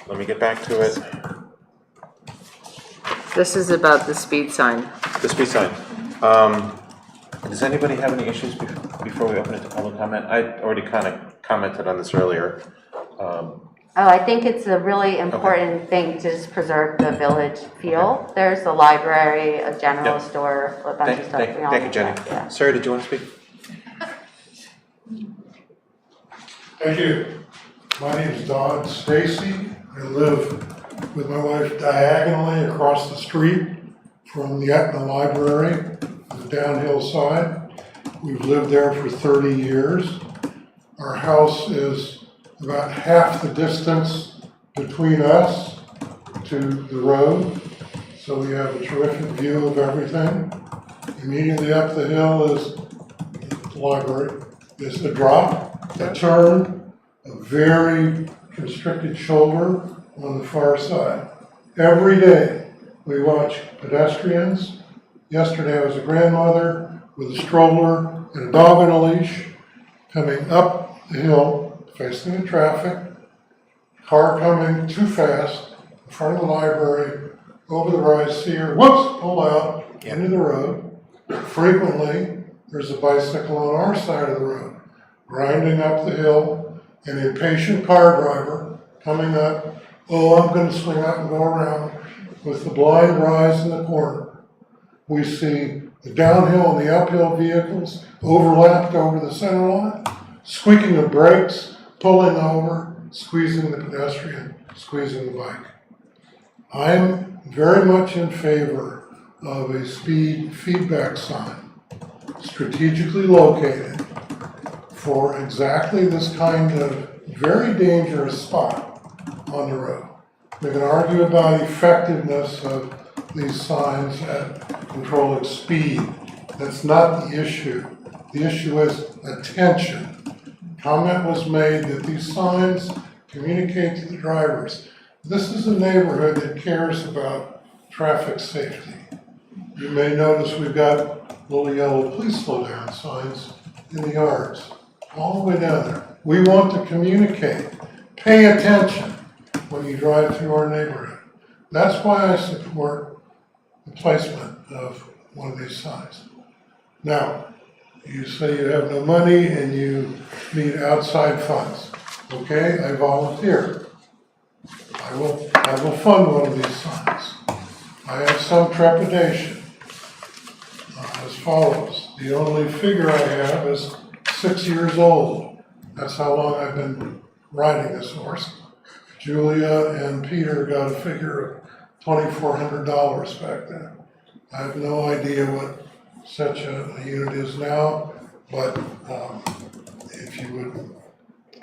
Let me get back to it. This is about the speed sign. The speed sign. Does anybody have any issues before we open it to public comment? I already kind of commented on this earlier. I think it's a really important thing to just preserve the village feel. There's a library, a general store, a bunch of stuff. We all Thank you, need Jenny. that, yeah. Sarah, did you want to speak? Thank you. My name is Don Stacy. I live with my wife diagonally across the street from the Etna Library, on the downhill side. We've lived there for 30 years. Our house is about half the distance between us to the road, so we have a terrific view of everything. Immediately up the hill is the library. There's a drop, a turn, a very constricted shoulder on the far side. Every day, we watch pedestrians. Yesterday, I was a grandmother with a stroller and a dog on a leash coming up the hill, facing the traffic, car coming too fast in front of the library, over the rise, see her, whoops, pull out into the road. Frequently, there's a bicycle on our side of the road, grinding up the hill, an impatient car driver coming up, oh, I'm gonna swing out and go around, with the blind rise in the corner. We see the downhill and the uphill vehicles overlapped over the center line, squeaking of brakes, pulling over, squeezing the pedestrian, squeezing the bike. I'm very much in favor of a speed feedback sign strategically located for exactly this kind of very dangerous spot on the road. We can argue about effectiveness of these signs at controlling speed. That's not the issue. The issue is attention. Comment was made that these signs communicate to the drivers. This is a neighborhood that cares about traffic safety. You may notice we've got little yellow please slow down signs in the yards, all the way down there. We want to communicate. Pay attention when you drive through our neighborhood. That's why I support the placement of one of these signs. Now, you say you have no money and you need outside funds. Okay, I volunteer. I will fund one of these signs. I have some trepidation as follows. The only figure I have is 6 years old. That's how long I've been riding this horse. Julia and Peter got a figure of $2,400 back then. I have no idea what such a unit is now, but if you would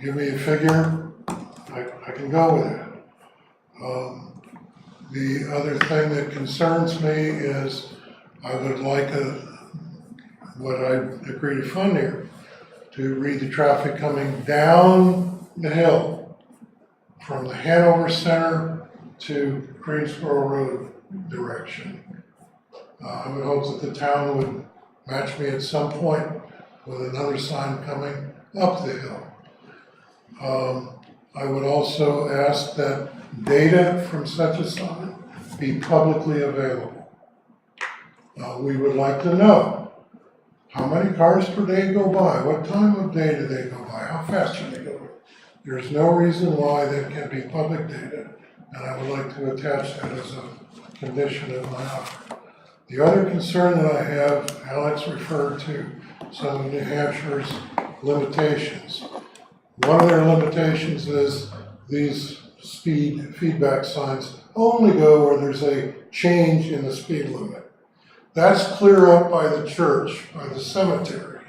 give me a figure, I can go with it. The other thing that concerns me is I would like what I agree to fund here, to read the traffic coming down the hill from the Hanover Center to Greensboro Road direction. I would hope that the town would match me at some point with another sign coming up the hill. I would also ask that data from such a sign be publicly available. We would like to know how many cars per day go by, what time of day do they go by, how fast do they go by. There's no reason why that can't be public data, and I would like to attach that as a condition of my offer. The other concern that I have, Alex referred to some of New Hampshire's limitations. One of their limitations is these speed feedback signs only go where there's a change in the speed limit. That's clear up by the church, by the cemetery.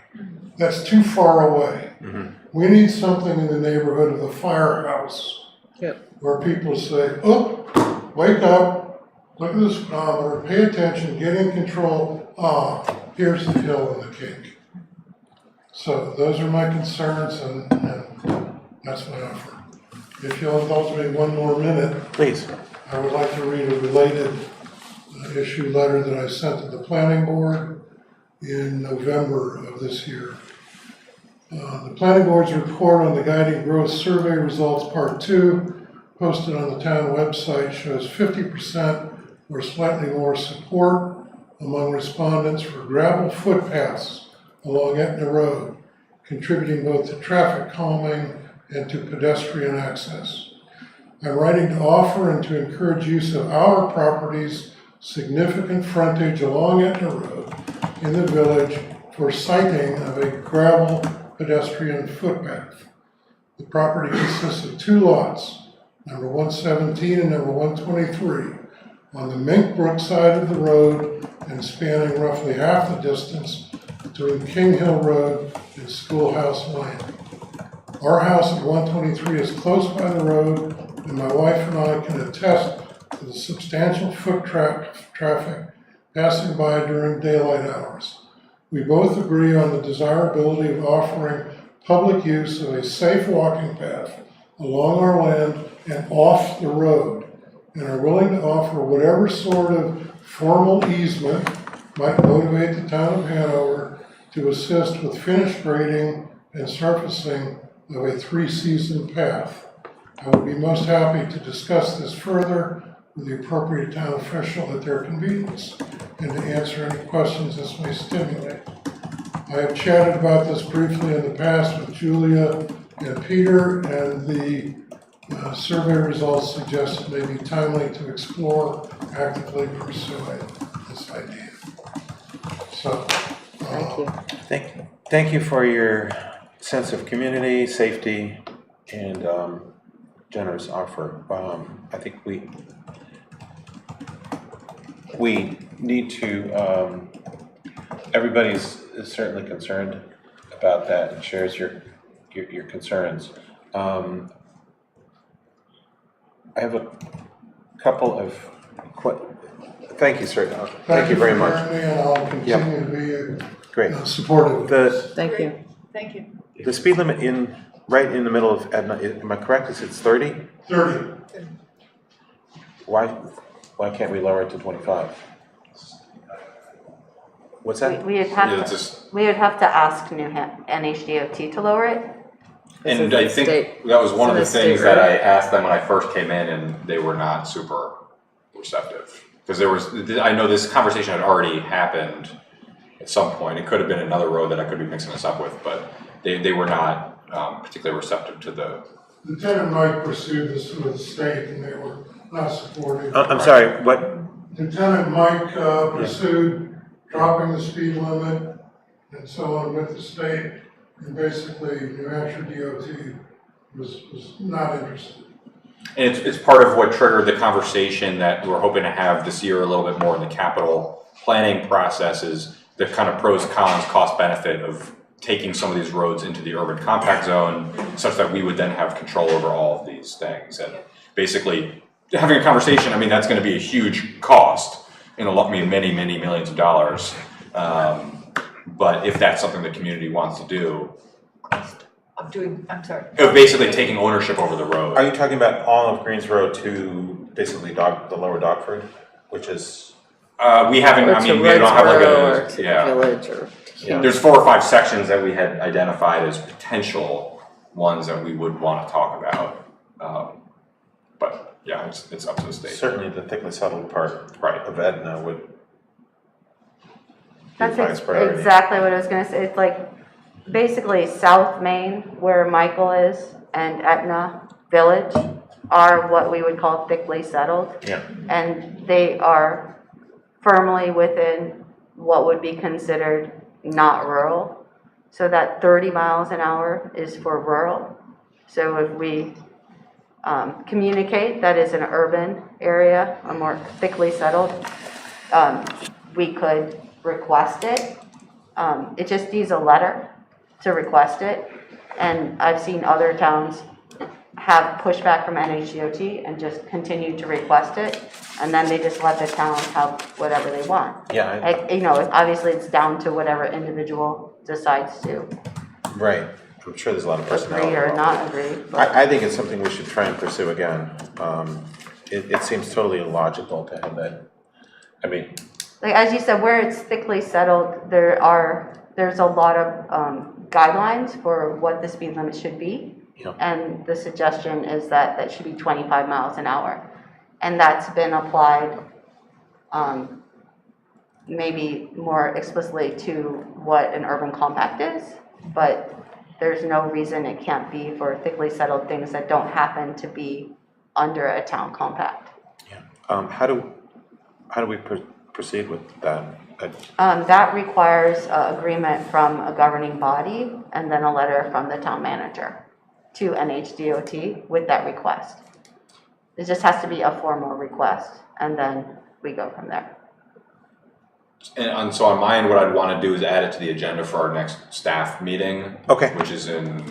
That's too far away. Mm-hmm. We need something in the neighborhood of the firehouse. Yep. Where people say, oh, wake up, look at the speedometer, pay attention, get in control. Here's the hill and the cake. So those are my concerns, and that's my offer. If you'll indulge me one more minute. Please. I would like to read a related issue letter that I sent to the planning board in November of this year. The planning board's report on the guiding growth survey results part 2, posted on the town website, shows 50% or slightly more support among respondents for gravel footpaths along Etna Road, contributing both to traffic calming and to pedestrian access. I'm writing to offer and to encourage use of our property's significant frontage along Etna Road in the village for siting of a gravel pedestrian footpath. The property consists of 2 lots, number 117 and number 123, on the Mink Brook side of the road and spanning roughly half the distance between King Hill Road and Schoolhouse Lane. Our house at 123 is close by the road, and my wife and I can attest to the substantial foot traffic passing by during daylight hours. We both agree on the desirability of offering public use of a safe walking path along our land and off the road, and are willing to offer whatever sort of formal easement might motivate the town of Hanover to assist with finished grading and surfacing of a three-season path. I would be most happy to discuss this further with the appropriate town official at their convenience and to answer any questions this may stimulate. I have chatted about this briefly in the past with Julia and Peter, and the survey results suggest it may be timely to explore actively pursuing this idea. So, Thank you. Thank you for your sense of community, safety, and generous offer. I think we need to, everybody's is certainly concerned about that and shares your concerns. I have a couple of thank you, sir. Thank you very much. And I'll continue to be great. Supportive of this. Thank you. Thank you. The speed limit right in the middle of Edna, am I correct? Is it's 30? 30. Why can't we lower it to 25? What's that? We would have to ask NHDOT to lower it. And I think that was one of the things that I asked them when I first came in, and they were not super receptive. Because I know this conversation had already happened at some point. It could have been another road that I could be mixing this up with, but they were not particularly receptive to the. Lieutenant Mike pursued this with the state, and they were not supportive. I'm sorry, what? Lieutenant Mike pursued dropping the speed limit and so on with the state, and basically New Hampshire DOT was not interested. And it's part of what triggered the conversation that we're hoping to have this year a little bit more in the capital planning process, is the kind of pros, cons, cost benefit of taking some of these roads into the urban compact zone such that we would then have control over all of these things. And basically having a conversation, I mean, that's going to be a huge cost in many millions of dollars. But if that's something the community wants to do, I'm sorry. of basically taking ownership over the road. Are you talking about all of Greens Road to basically the lower Dogford, which is? We haven't, I mean, we don't have like a, village or. Yeah. There's 4 or 5 sections that we had identified as potential ones that we would want to talk about. But yeah, it's up to the state. Certainly the thickly settled part of Edna would. That's exactly what I was gonna say. It's like basically South Main, where Michael is, and Etna Village are what we would call thickly settled. Yeah. And they are firmly within what would be considered not rural. So that 30 miles an hour is for rural. So if we communicate that is an urban area, a more thickly settled, we could request it. It just needs a letter to request it. And I've seen other towns have pushback from NHDOT and just continue to request it. And then they just let the town have whatever they want. Yeah. Obviously it's down to whatever individual decides to. Right. I'm sure there's a lot of personality. Agree or not agree. I think it's something we should try and pursue again. It seems totally illogical to have that. I mean, like as you said, where it's thickly settled, there's a lot of guidelines for what the speed limit should be. Yeah. And the suggestion is that that should be 25 miles an hour. And that's been applied maybe more explicitly to what an urban compact is, but there's no reason it can't be for thickly settled things that don't happen to be under a town compact. Yeah. How do we proceed with that? That requires agreement from a governing body and then a letter from the town manager to NHDOT with that request. It just has to be a formal request, and then we go from there. And so on my end, what I'd want to do is add it to the agenda for our next staff meeting. Okay. Which is in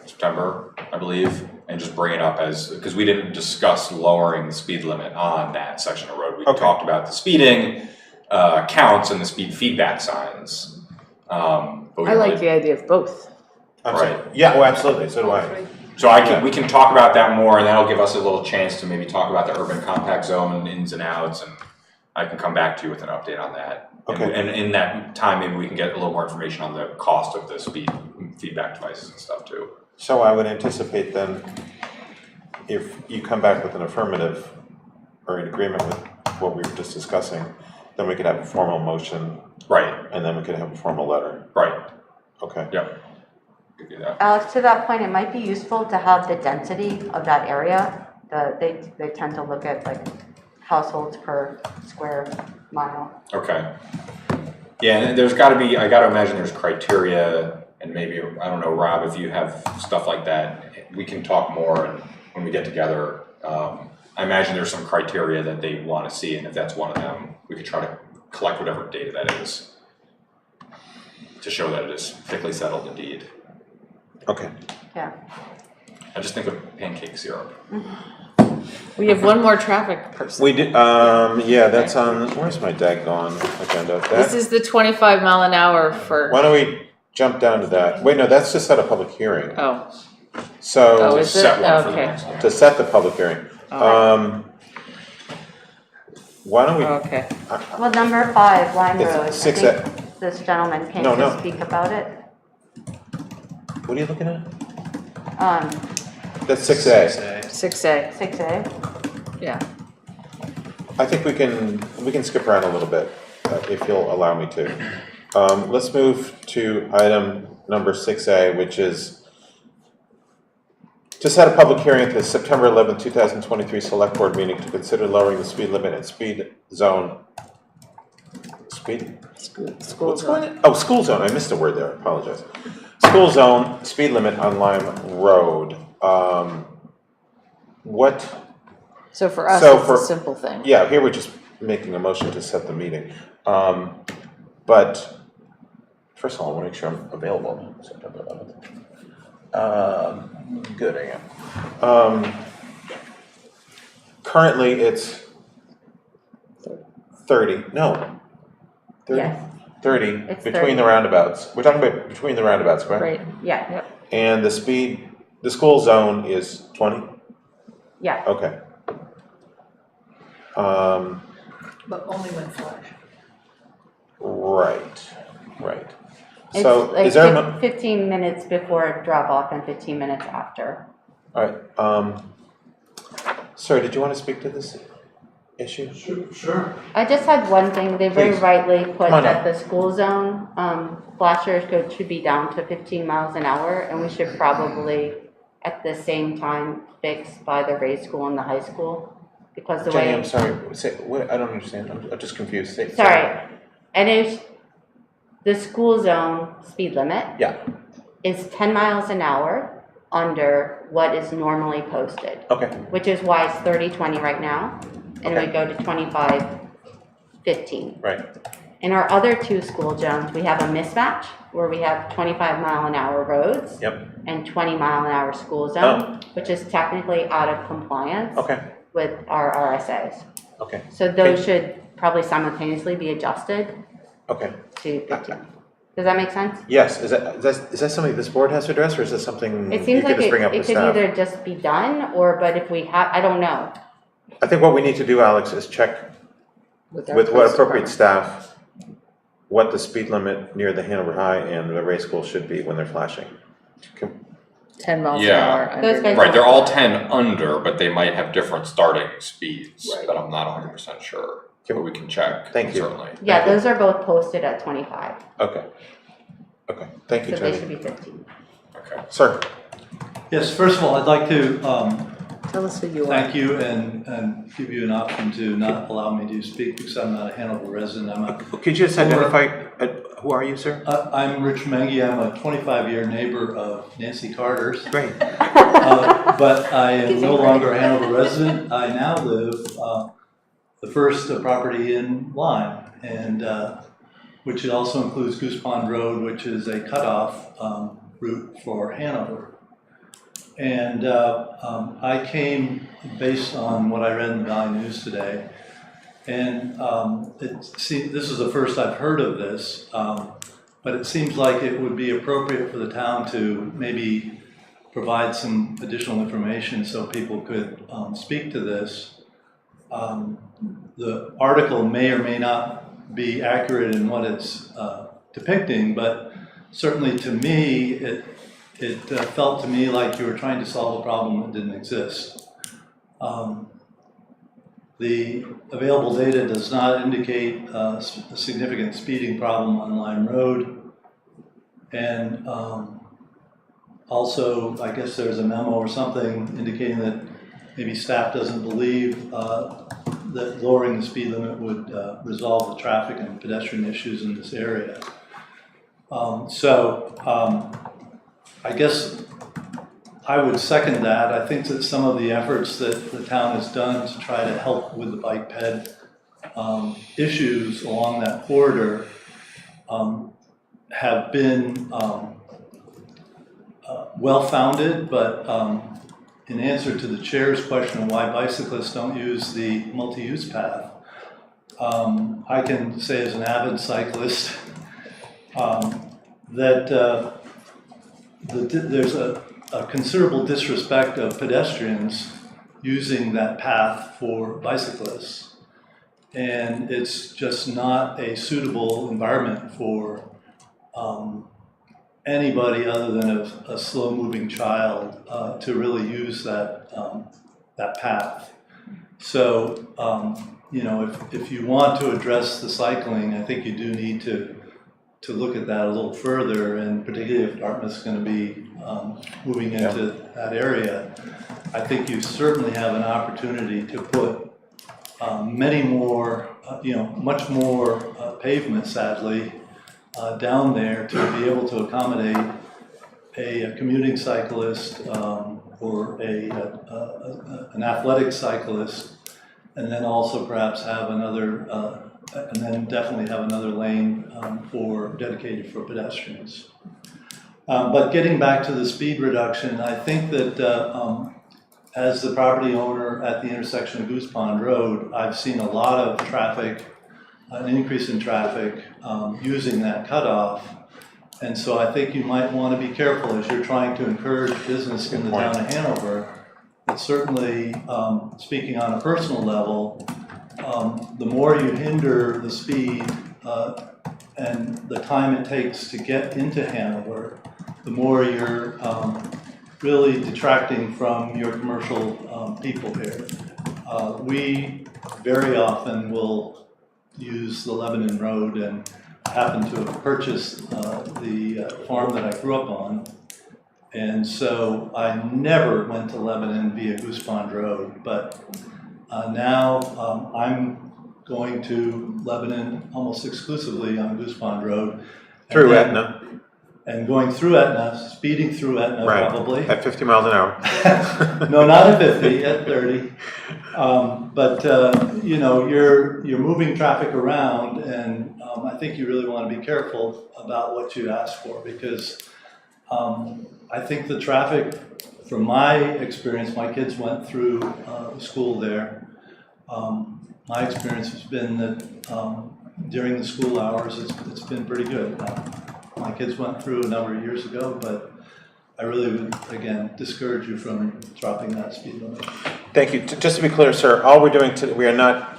September, I believe, and just bring it up because we didn't discuss lowering the speed limit on that section of road. We talked about the speeding counts and the speed feedback signs. I like the idea of both. I'm sorry. Yeah, well, absolutely, so do I. So we can talk about that more, and that'll give us a little chance to maybe talk about the urban compact zone ins and outs, and I can come back to you with an update on that. Okay. And in that time, maybe we can get a little more information on the cost of the speed feedback devices and stuff too. So I would anticipate then, if you come back with an affirmative or an agreement with what we were just discussing, then we could have a formal motion. Right. And then we could have a formal letter. Right. Okay. Yep. Could do that. Alex, to that point, it might be useful to have the density of that area. They tend to look at like households per square mile. Okay. Yeah, and there's got to be, I got to imagine there's criteria, and maybe, I don't know, Rob, if you have stuff like that, we can talk more and when we get together. I imagine there's some criteria that they want to see, and if that's one of them, we could try to collect whatever data that is to show that it is thickly settled indeed. Okay. Yeah. I just think of pancake syrup. We have one more traffic person. We did, yeah, that's on, where's my daggone agenda? This is the 25 mile an hour for. Why don't we jump down to that? Wait, no, that's to set a public hearing. Oh. So. Oh, is it? Set one for the Okay. next one. To set the public hearing. Why don't we? Okay. Well, number 5, Lyme It's Road. 6 I think this gentleman came No, to no. speak about it. What are you looking at? That's 6A. 6A. 6A. Yeah. I think we can skip around a little bit, if you'll allow me to. Let's move to item number 6A, which is to set a public hearing at the September 11th, 2023 Select Board meeting to consider lowering the speed limit and speed zone. Speed? School What's zone. going on? Oh, school zone. I missed a word there. I apologize. School zone, speed limit on Lyme Road. What? So for us, So it's for- a simple thing. Yeah, here we're just making a motion to set the meeting. But first of all, I want to make sure I'm available September 11th. Good, I am. Currently, it's 30, no. 30? Yes. 30, It's between 30. the roundabouts. We're talking about between the roundabouts, correct? Right. Yeah. And the school zone is 20? Yeah. Okay. But only when flash. Right. It's So like is there a, 15 minutes before drop off and 15 minutes after. all right, sir, did you want to speak to this issue? Sure. I just had one thing. They very Please. rightly put Come on that up. the school zone flashers should be down to 15 miles an hour, and we should probably at the same time fix by the grade school and the high school, because the Jenny, way. I'm sorry, I don't understand, I'm just confused. Sorry, and it's the school zone speed limit. Yeah. Is 10 miles an hour under what is normally posted. Okay. Which is why it's 30-20 right now, and Okay. we go to 25-15. Right. In our other 2 school zones, we have a mismatch where we have 25 mile an hour roads. Yep. And 20 mile an hour school zone, which is technically out of compliance. Okay. With our RSAs. Okay. So those should probably simultaneously be adjusted Okay. to 15. Does that make sense? Yes, is that something this board has to address, or is that something It you seems could like just bring up it with could staff? either just be done, but if we have, I don't know. I think what we need to do, Alex, is check With our with what police appropriate department. staff, what the speed limit near the Hanover High and the Ray School should be when they're flashing. 10 miles an Yeah. hour. Those under- guys- Right, they're all 10 under, but they might have different starting speeds, Right. but I'm not 100% sure. But we can check, Thank you. certainly. Yeah, Thank you. those are both posted at 25, Okay. Thank you, so they Jenny. should be 15. Okay. Sir? Yes, first of all, I'd like to Tell us who you are. thank you and give you an option to not allow me to speak because I'm not a Hanover resident. Could you just identify, who are you, sir? I'm Rich Mengy. I'm a 25-year neighbor of Nancy Carter's. Great. But I am no longer a Hanover resident. I now live the first property in Lyme, and which also includes Goose Pond Road, which is a cutoff route for Hanover. And I came based on what I read in the Valley News today, and this is the first I've heard of this. but it seems like it would be appropriate for the town to maybe provide some additional information so people could speak to this. The article may or may not be accurate in what it's depicting, but certainly to me, it felt to me like you were trying to solve a problem that didn't exist. The available data does not indicate a significant speeding problem on Lyme Road. And also, I guess there's a memo or something indicating that maybe staff doesn't believe that lowering the speed limit would resolve the traffic and pedestrian issues in this area. I guess I would second that. I think that some of the efforts that the town has done to try to help with the bike ped issues along that corridor have been well-founded, but in answer to the chair's question of why bicyclists don't use the multi-use path, I can say as an avid cyclist that there's a considerable disrespect of pedestrians using that path for bicyclists. And it's just not a suitable environment for anybody other than a slow-moving child to really use that path. So, you know, if you want to address the cycling, I think you do need to look at that a little further, and particularly if Dartmouth's going to be moving into that area, I think you certainly have an opportunity to put many more, much more pavement, sadly, down there to be able to accommodate a commuting cyclist or an athletic cyclist, and then also perhaps have another, and then definitely have another lane dedicated for pedestrians. But getting back to the speed reduction, I think that as the property owner at the intersection of Goose Pond Road, I've seen a lot of traffic, an increase in traffic using that cutoff. And so I think you might want to be careful as you're trying to encourage business in the town of Hanover. But certainly, speaking on a personal level, the more you hinder the speed and the time it takes to get into Hanover, the more you're really detracting from your commercial people here. We very often will use the Lebanon Road, and happen to have purchased the farm that I grew up on. And so I never went to Lebanon via Goose Pond Road, but now I'm going to Lebanon almost exclusively on Goose Pond Road. Through Etna. And going through Etna, speeding through Etna right. Probably. At 50 miles an hour. No, not at 50, at 30. You know, you're moving traffic around, and I think you really want to be careful about what you ask for, because I think the traffic, from my experience, my kids went through school there. My experience has been that during the school hours, it's been pretty good. My kids went through a number of years ago, but I really would, again, discourage you from dropping that speed limit. Thank you. Just to be clear, sir, all we're doing today, we are not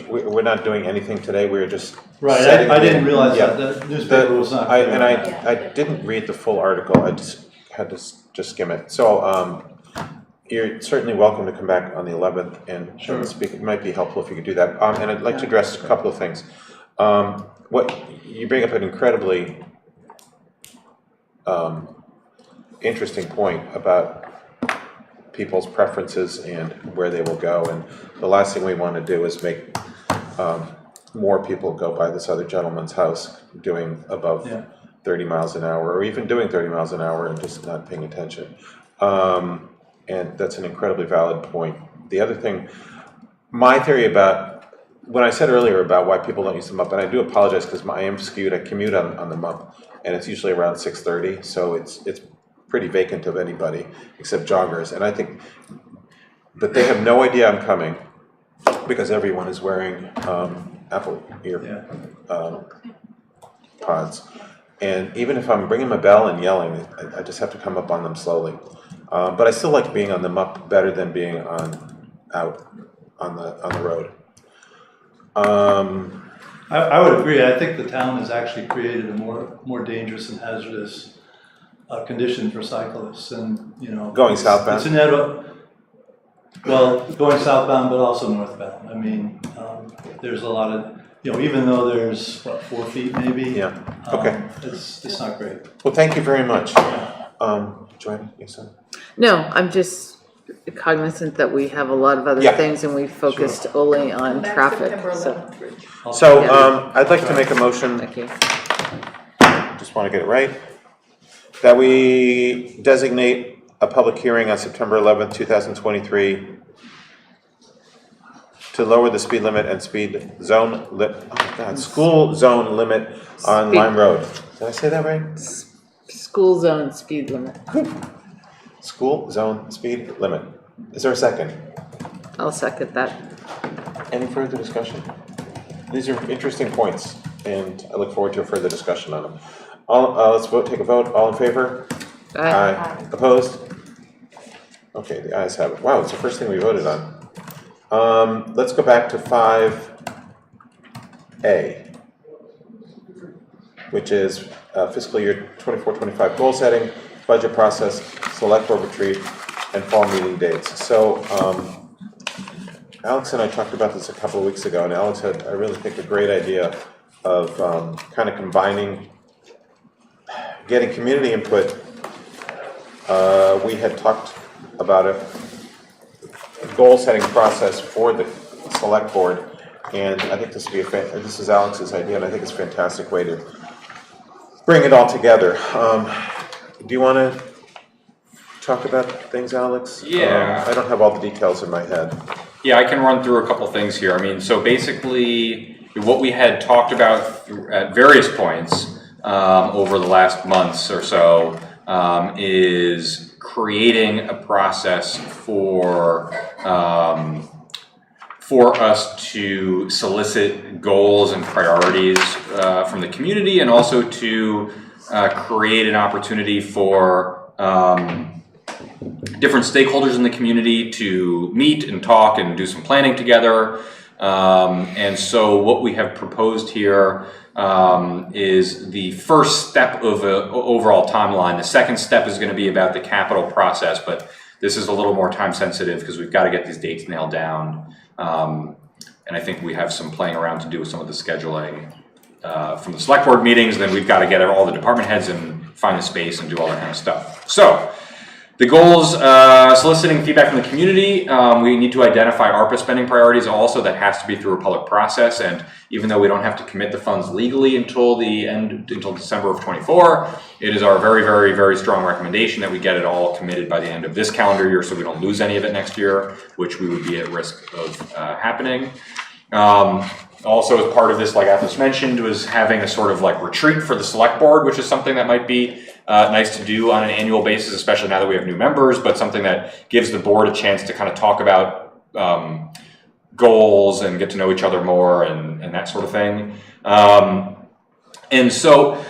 we're not doing anything today. We're just right. I didn't realize that the newspaper was not clear. I didn't read the full article. I just had to just skim it. So you're certainly welcome to come back on the 11th and speak. It might be helpful if you could do that. And I'd like to address a couple of things. What you bring up an incredibly interesting point about people's preferences and where they will go, and the last thing we want to do is make more people go by this other gentleman's house doing above 30 miles an hour, or even doing 30 miles an hour and just not paying attention. And that's an incredibly valid point. The other thing, my theory about, when I said earlier about why people don't use the MUP, and I do apologize because I am skewed, I commute on the MUP, and it's usually around 6:30, so it's pretty vacant of anybody except joggers. And I think that they have no idea I'm coming because everyone is wearing Apple ear pods. And even if I'm ringing my bell and yelling, I just have to come up on them slowly. But I still like being on them up better than being out on the road. I would agree. I think the town has actually created a more dangerous and hazardous condition for cyclists, and Going southbound? It's inevitable. Well, going southbound, but also northbound. I mean, there's a lot of even though there's 4 feet maybe. Yeah. Okay. It's not great. Well, thank you very much. Joanna, you said? No, I'm just cognizant that we have a lot of other Yeah. things and we focused only on Back traffic, September so. 11th, Rich. So, I'd like to make a motion, Thank you. just want to get it right, that we designate a public hearing on September 11th, 2023 to lower the speed limit and school zone limit on Lyme Road. Did I say that right? School zone speed limit. School zone speed limit. Is there a second? I'll second that. Any further discussion? These are interesting points, and I look forward to a further discussion on them. Let's take a vote. All in favor? Aye. Opposed? Okay, the ayes have it. Wow, it's the first thing we voted on. Let's go back to 5A, which is fiscal year 24-25 goal setting, budget process, select board retreat, and fall meeting dates. So Alex and I talked about this a couple of weeks ago, and Alex had, I really think, a great idea of kind of combining, getting community input. We had talked about a goal-setting process for the select board, and I think this would be this is Alex's idea, and I think it's a fantastic way to bring it all together. Do you want to talk about things, Alex? Yeah. I don't have all the details in my head. Yeah, I can run through a couple things here. I mean, so basically, what we had talked about at various points over the last months or so is creating a process for us to solicit goals and priorities from the community, and also to create an opportunity for different stakeholders in the community to meet and talk and do some planning together. And so what we have proposed here is the first step of an overall timeline. The second step is going to be about the capital process, but this is a little more time sensitive because we've got to get these dates nailed down. And I think we have some playing around to do with some of the scheduling from the select board meetings. Then we've got to get all the department heads and find the space and do all that kind of stuff. So the goals, soliciting feedback from the community. We need to identify ARPA spending priorities also. That has to be through a public process. And even though we don't have to commit the funds legally until December of 24, it is our very, very, very strong recommendation that we get it all committed by the end of this calendar year so we don't lose any of it next year, which we would be at risk of happening. Also, as part of this, like Athos mentioned, was having a sort of like retreat for the select board, which is something that might be nice to do on an annual basis, especially now that we have new members, but something that gives the board a chance to kind of talk about goals and get to know each other more and that sort of thing. And so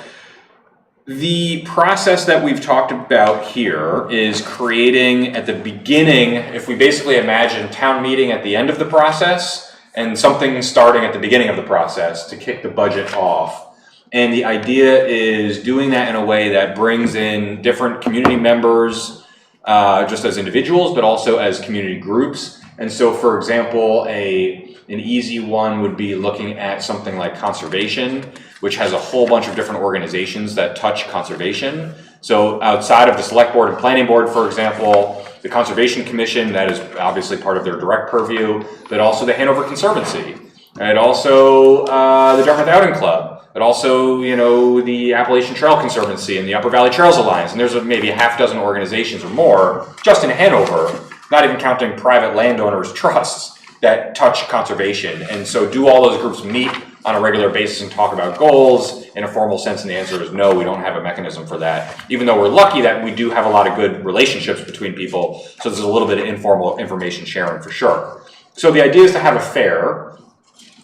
the process that we've talked about here is creating at the beginning, if we basically imagine town meeting at the end of the process and something starting at the beginning of the process to kick the budget off. And the idea is doing that in a way that brings in different community members, just as individuals, but also as community groups. And so, for example, an easy one would be looking at something like conservation, which has a whole bunch of different organizations that touch conservation. So outside of the select board and planning board, for example, the Conservation Commission, that is obviously part of their direct purview, but also the Hanover Conservancy, and also the Dartmouth Outing Club, but also, the Appalachian Trail Conservancy and the Upper Valley Trails Alliance. And there's maybe a half dozen organizations or more just in Hanover, not even counting private landowners' trusts that touch conservation. And so do all those groups meet on a regular basis and talk about goals in a formal sense? And the answer is no, we don't have a mechanism for that, even though we're lucky that we do have a lot of good relationships between people. So there's a little bit of informal information sharing for sure. So the idea is to have a fair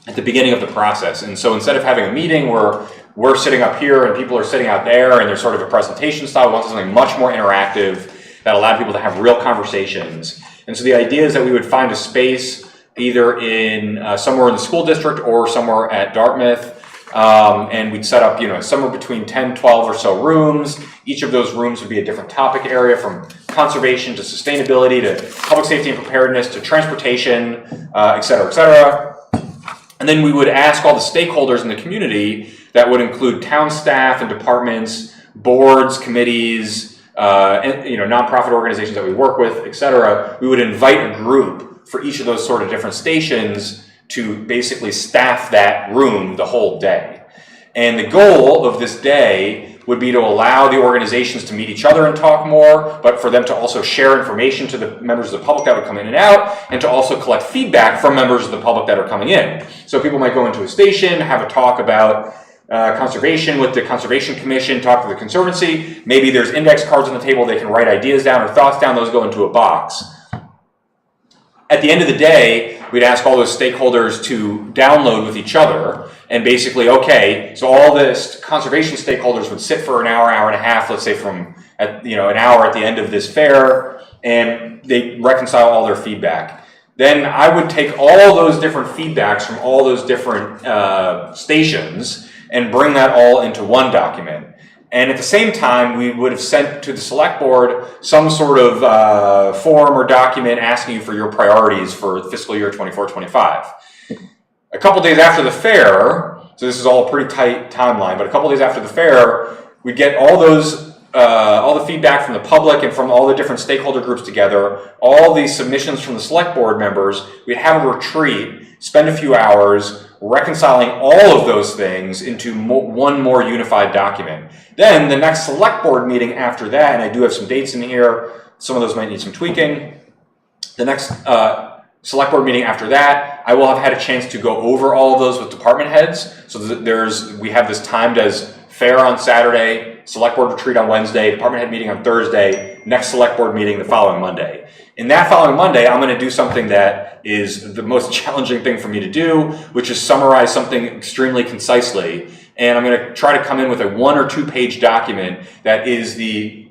at the beginning of the process. And so instead of having a meeting where we're sitting up here and people are sitting out there and there's sort of a presentation style. We want something much more interactive that allowed people to have real conversations. And so the idea is that we would find a space either in somewhere in the school district or somewhere at Dartmouth. And we'd set up, somewhere between 10, 12 or so rooms. Each of those rooms would be a different topic area, from conservation to sustainability to public safety and preparedness to transportation, et cetera, et cetera. And then we would ask all the stakeholders in the community, that would include town staff and departments, boards, committees, and, nonprofit organizations that we work with, et cetera. We would invite a group for each of those sort of different stations to basically staff that room the whole day. And the goal of this day would be to allow the organizations to meet each other and talk more, but for them to also share information to the members of the public that would come in and out, and to also collect feedback from members of the public that are coming in. So people might go into a station, have a talk about conservation with the Conservation Commission, talk to the Conservancy. Maybe there's index cards on the table, they can write ideas down or thoughts down, those go into a box. At the end of the day, we'd ask all those stakeholders to download with each other, and basically, okay, so all the conservation stakeholders would sit for an hour, hour and a half, let's say from an hour at the end of this fair, and they reconcile all their feedback. Then I would take all those different feedbacks from all those different stations and bring that all into one document. And at the same time, we would have sent to the select board some sort of form or document asking you for your priorities for fiscal year 24-25. A couple days after the fair, so this is all a pretty tight timeline, but a couple days after the fair, we'd get all the feedback from the public and from all the different stakeholder groups together, all these submissions from the select board members. We'd have a retreat, spend a few hours reconciling all of those things into one more unified document. Then the next select board meeting after that, and I do have some dates in here, some of those might need some tweaking. The next select board meeting after that, I will have had a chance to go over all of those with department heads. So we have this timed as fair on Saturday, select board retreat on Wednesday, department head meeting on Thursday, next select board meeting the following Monday. In that following Monday, I'm going to do something that is the most challenging thing for me to do, which is summarize something extremely concisely. And I'm going to try to come in with a 1 or 2 page document that is the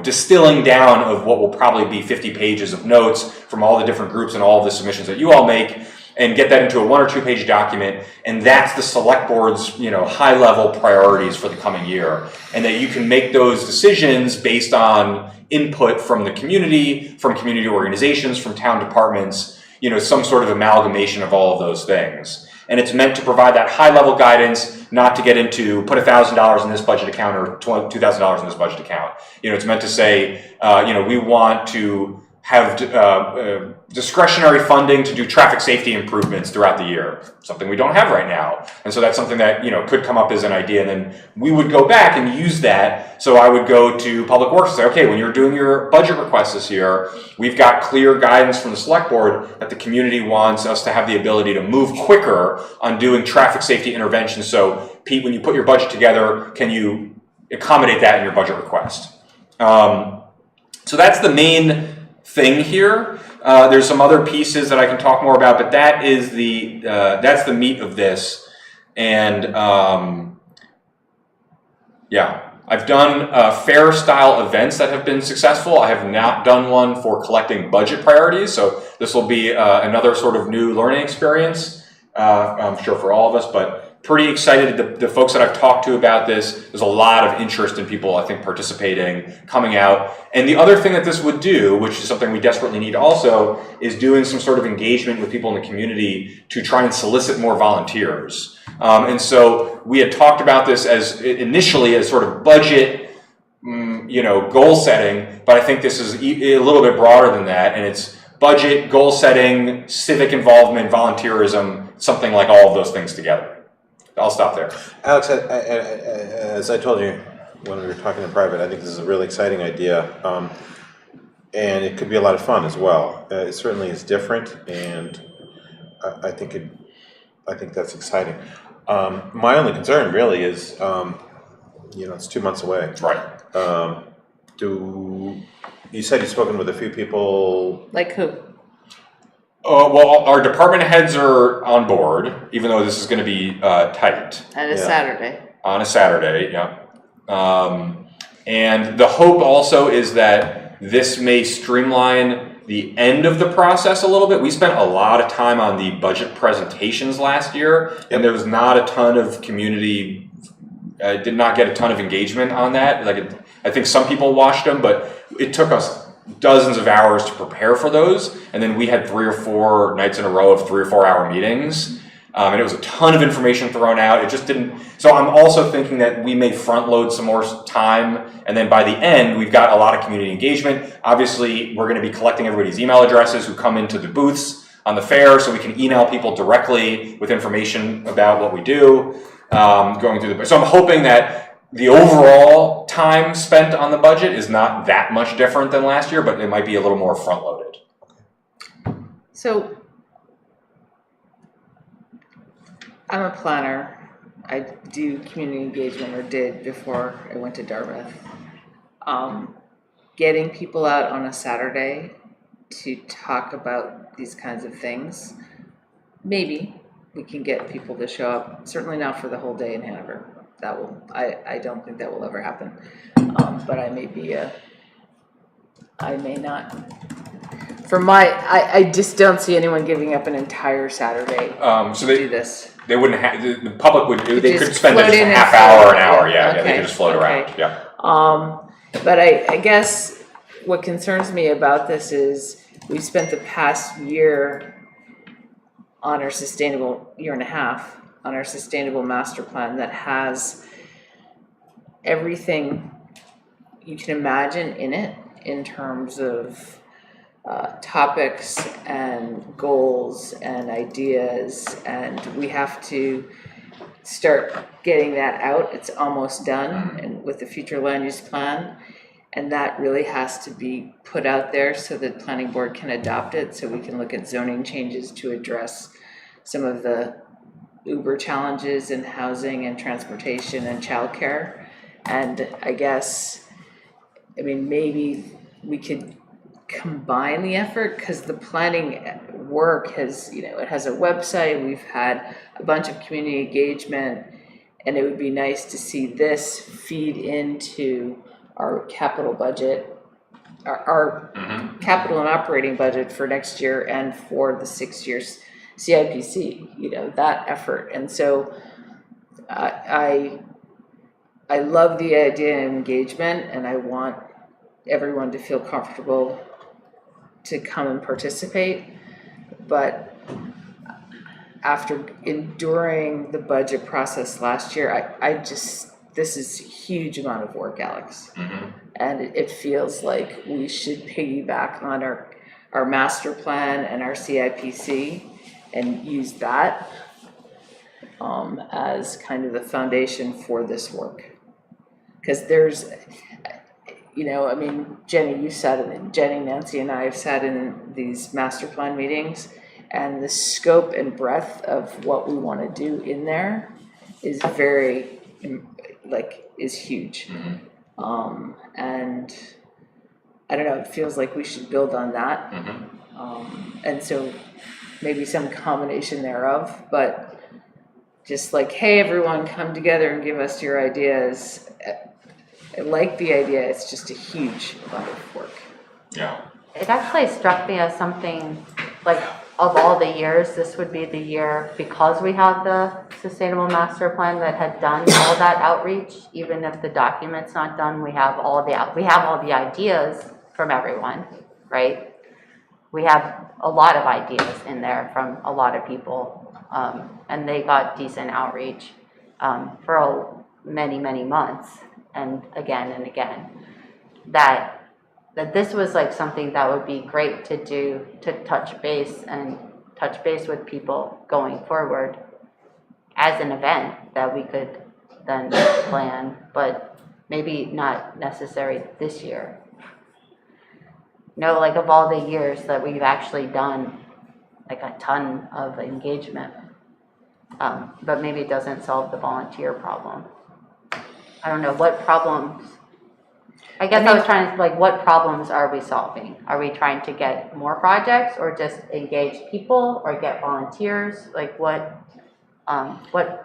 distilling down of what will probably be 50 pages of notes from all the different groups and all of the submissions that you all make, and get that into a 1 or 2 page document. And that's the select board's, high level priorities for the coming year. And that you can make those decisions based on input from the community, from community organizations, from town departments, some sort of amalgamation of all of those things. And it's meant to provide that high level guidance, not to get into put $1,000 in this budget account or $2,000 in this budget account. It's meant to say, we want to have discretionary funding to do traffic safety improvements throughout the year, something we don't have right now. And so that's something that could come up as an idea, and then we would go back and use that. So I would go to Public Works and say, okay, when you're doing your budget requests this year, we've got clear guidance from the select board that the community wants us to have the ability to move quicker on doing traffic safety interventions. So Pete, when you put your budget together, can you accommodate that in your budget request? So that's the main thing here. There's some other pieces that I can talk more about, but that is that's the meat of this. And I've done fair style events that have been successful. I have not done one for collecting budget priorities, so this will be another sort of new learning experience, I'm sure for all of us, but pretty excited. The folks that I've talked to about this, there's a lot of interest in people, I think, participating, coming out. And the other thing that this would do, which is something we desperately need also, is doing some sort of engagement with people in the community to try and solicit more volunteers. And so we had talked about this as initially as sort of budget, goal setting, but I think this is a little bit broader than that, and it's budget, goal setting, civic involvement, volunteerism, something like all of those things together. I'll stop there. Alex, as I told you when we were talking in private, I think this is a really exciting idea, and it could be a lot of fun as well. It certainly is different, and I think that's exciting. My only concern really is, it's 2 months away. Right. You said you've spoken with a few people. Like who? Well, our department heads are on board, even though this is gonna be, tight. And a Saturday. On a Saturday, yeah. And the hope also is that this may streamline the end of the process a little bit. We spent a lot of time on the budget presentations last year, and there was not a ton of community, did not get a ton of engagement on that. I think some people watched them, but it took us dozens of hours to prepare for those. And then we had 3 or 4 nights in a row of 3 or 4 hour meetings. And it was a ton of information thrown out. It just didn't. So I'm also thinking that we may front load some more time. And then by the end, we've got a lot of community engagement. Obviously, we're going to be collecting everybody's email addresses who come into the booths on the fair, so we can email people directly with information about what we do, going through the. So I'm hoping that the overall time spent on the budget is not that much different than last year, but it might be a little more front loaded. So I'm a planner. I do community engagement, or did before I went to Dartmouth. Getting people out on a Saturday to talk about these kinds of things, maybe we can get people to show up. Certainly not for the whole day in Hanover. I don't think that will ever happen. But I may not. I just don't see anyone giving up an entire Saturday to do this. They wouldn't have, the public would, they could just spend float just a in and half float hour, out. an hour, yeah, they Okay, could just float around, okay. yeah. But I guess what concerns me about this is we've spent the past year on our year and a half on our sustainable master plan that has everything you can imagine in it in terms of topics and goals and ideas, and we have to start getting that out. It's almost done, and with the future land use plan, and that really has to be put out there so that planning board can adopt it, so we can look at zoning changes to address some of the uber challenges in housing and transportation and childcare. And I guess, maybe we could combine the effort, because the planning work has, it has a website, we've had a bunch of community engagement, and it would be nice to see this feed into our capital budget, our capital and operating budget for next year and for the 6 years CIPC, that effort. And so I love the idea of engagement, and I want everyone to feel comfortable to come and participate, but after enduring the budget process last year, this is a huge amount of work, Alex. And it feels like we should piggyback on our master plan and our CIPC and use that as kind of the foundation for this work. Because there's, Jenny, Nancy, and I have sat in these master plan meetings, and the scope and breadth of what we want to do in there is is huge. And I don't know, it feels like we should build on that. And so maybe some combination thereof, but just like, hey, everyone, come together and give us your ideas. I like the idea, it's just a huge amount of work. Yeah. It actually struck me as something like, of all the years, this would be the year, because we have the sustainable master plan that had done all that outreach. Even if the document's not done, we have all the ideas from everyone, right? We have a lot of ideas in there from a lot of people, and they got decent outreach for many months, and again, that this was like something that would be great to do, to touch base with people going forward as an event that we could then plan, but maybe not necessary this year. Like of all the years that we've actually done like a ton of engagement, but maybe it doesn't solve the volunteer problem. I don't know what problems. I guess I was trying to, like, what problems are we solving? Are we trying to get more projects or just engage people or get volunteers? Like what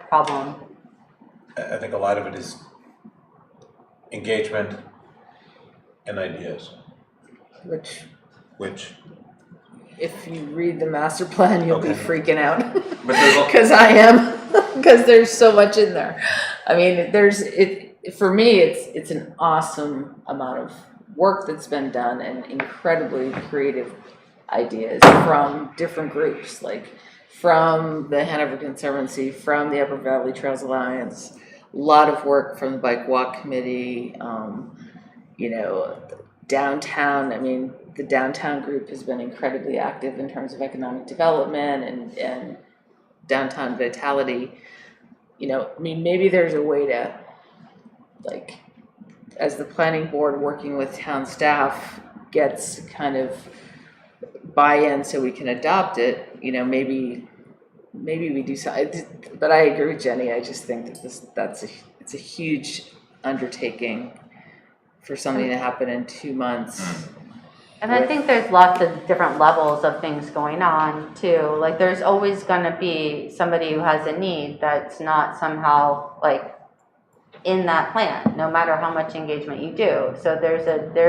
problem? I think a lot of it is engagement and ideas, which If you read the master plan, you'll be Okay. freaking out. But there's al- Because I am, because there's so much in there. I mean, for me, it's an awesome amount of work that's been done and incredibly creative ideas from different groups, like from the Hanover Conservancy, from the Upper Valley Trails Alliance, a lot of work from the Bike Walk Committee, downtown. I mean, the downtown group has been incredibly active in terms of economic development and downtown vitality. Maybe there's a way to, like, as the planning board working with town staff gets kind of buy-in so we can adopt it, maybe we do something. But I agree with Jenny. I just think that it's a huge undertaking for something to happen in 2 months. And I think there's lots of different levels of things going on too. Like there's always gonna be somebody who has a need that's not somehow like in that plan, no matter how much engagement you do. So there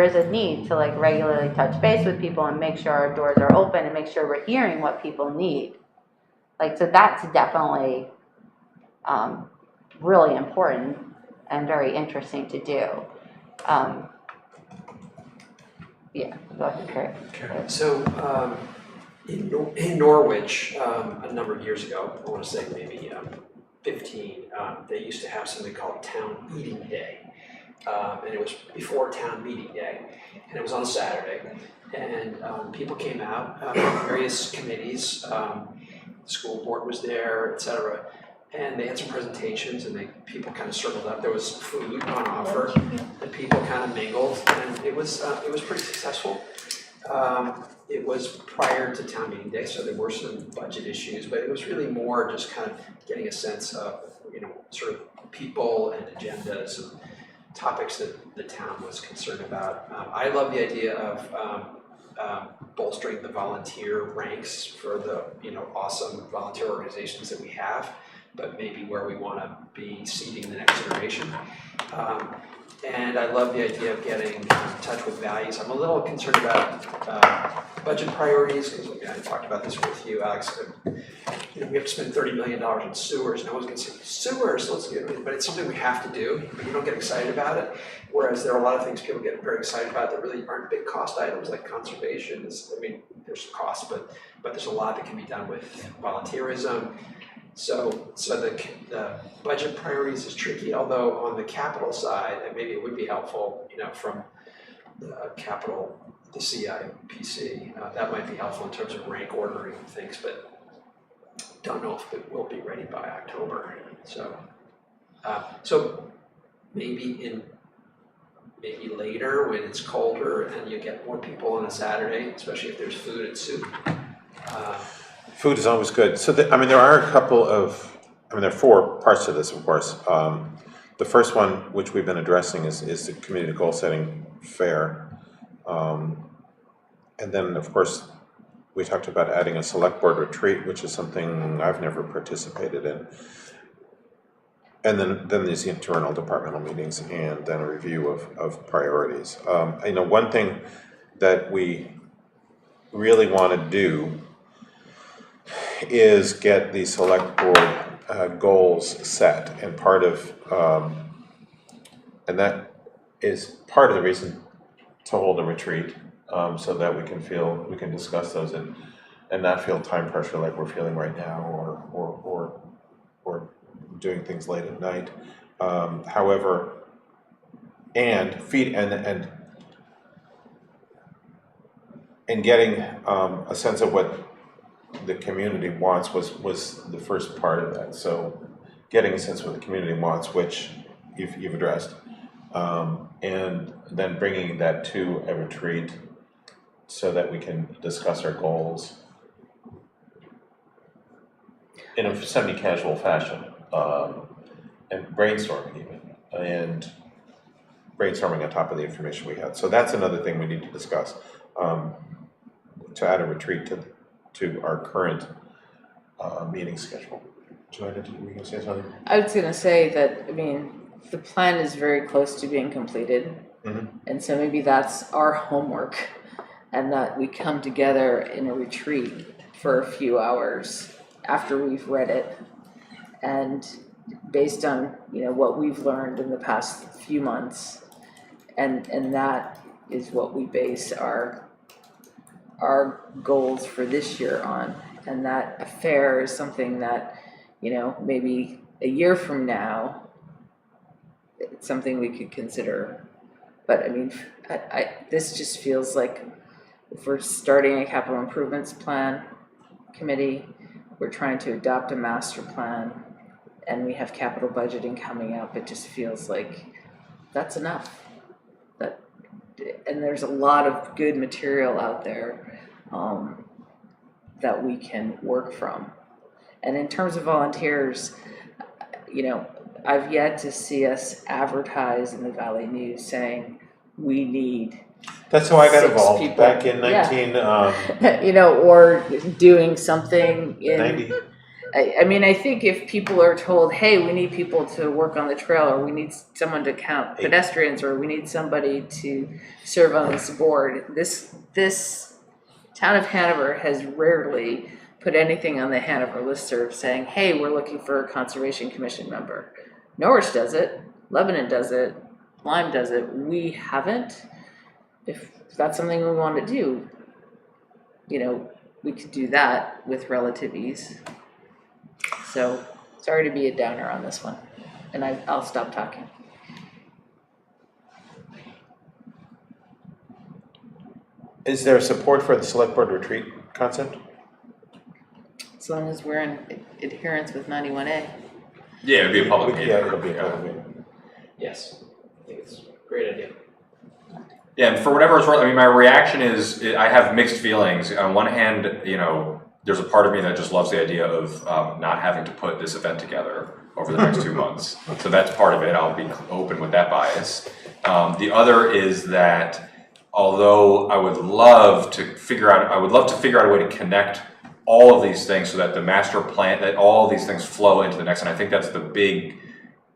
is a need to like regularly touch base with people and make sure our doors are open and make sure we're hearing what people need. Like, so that's definitely really important and very interesting to do. Yeah, go ahead, Kurt. So, in Norwich, a number of years ago, I want to say maybe 15, they used to have something called Town Meeting Day. And it was before Town Meeting Day, and it was on a Saturday. And people came out, various committees, the school board was there, etc. And they had some presentations, and people kind of circled up. There was food on offer, and people kind of mingled, and it was pretty successful. It was prior to town meeting day, so there were some budget issues, but it was really more just kind of getting a sense of, sort of people and agendas and topics that the town was concerned about. I love the idea of bolstering the volunteer ranks for the awesome volunteer organizations that we have, but maybe where we want to be seeding the next generation. And I love the idea of getting in touch with values. I'm a little concerned about budget priorities, because I talked about this with you, Alex. We have to spend $30 million on sewers. No one's going to say, sewers, let's get it. But it's something we have to do, but you don't get excited about it. Whereas there are a lot of things people get very excited about that really aren't big cost items, like conservation. There's costs, but there's a lot that can be done with volunteerism. So the budget priorities is tricky, although on the capital side, and maybe it would be helpful, from the capital, the CIPC, that might be helpful in terms of rank ordering things, but don't know if it will be ready by October. So maybe later when it's colder and you get more people on a Saturday, especially if there's food and soup. food is always good. So there are a couple of, there are 4 parts to this, of course. The first one, which we've been addressing, is the community goal setting fair. And then, of course, we talked about adding a select board retreat, which is something I've never participated in. And then there's the internal departmental meetings and then a review of priorities. One thing that we really want to do is get the select board goals set, and part of and that is part of the reason to hold a retreat, so that we can discuss those and not feel time pressure like we're feeling right now, or doing things late at night. However, and getting a sense of what the community wants was the first part of that. So getting a sense of what the community wants, which you've addressed, and then bringing that to a retreat so that we can discuss our goals in a semi-casual fashion, and brainstorming even. And brainstorming on top of the information we had. So that's another thing we need to discuss, to add a retreat to our current meeting schedule. Joanna, were you going to say something? I was gonna say that, I mean, the plan is very close to being completed. And so maybe that's our homework, and that we come together in a retreat for a few hours after we've read it. And based on, what we've learned in the past few months, and that is what we base our goals for this year on. And that affair is something that, maybe a year from now, it's something we could consider. But I mean, this just feels like if we're starting a capital improvements plan committee, we're trying to adopt a master plan, and we have capital budgeting coming up, it just feels like that's enough. And there's a lot of good material out there that we can work from. And in terms of volunteers, I've yet to see us advertise in the Valley News saying we need. That's how I got 6 involved people. back in 19. Or doing something in. 90. I mean, I think if people are told, hey, we need people to work on the trail, or we need someone to count pedestrians, or we need somebody to serve on this board, this town of Hanover has rarely put anything on the Hanover listserv saying, hey, we're looking for a Conservation Commission member. Norwich does it, Lebanon does it, Lyme does it. We haven't. If that's something we want to do, we could do that with relative ease. So, sorry to be a downer on this one, and I'll stop talking. Is there support for the select board retreat concept? As long as we're in adherence with 91A. Yeah, it'd be a public meeting. Yeah, it'll be a public meeting. Yes, I think it's a great idea. Yeah, and for whatever it's worth, I mean, my reaction is I have mixed feelings. On one hand, there's a part of me that just loves the idea of not having to put this event together over the next 2 months. So that's part of it. I'll be open with that bias. The other is that although I would love to figure out a way to connect all of these things so that the master plan, that all of these things flow into the next, and I think that's the big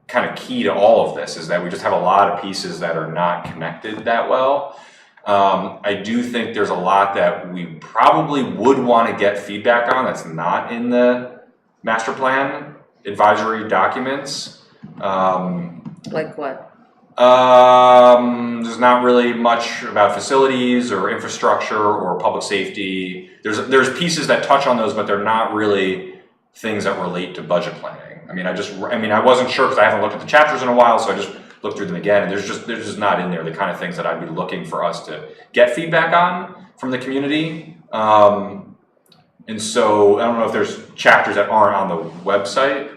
kind of key to all of this, is that we just have a lot of pieces that are not connected that well. I do think there's a lot that we probably would want to get feedback on that's not in the master plan advisory documents. Like what? There's not really much about facilities or infrastructure or public safety. There's pieces that touch on those, but they're not really things that relate to budget planning. I wasn't sure because I haven't looked at the chapters in a while, so I just looked through them again, and there's just not in there the kind of things that I'd be looking for us to get feedback on from the community. And so I don't know if there's chapters that aren't on the website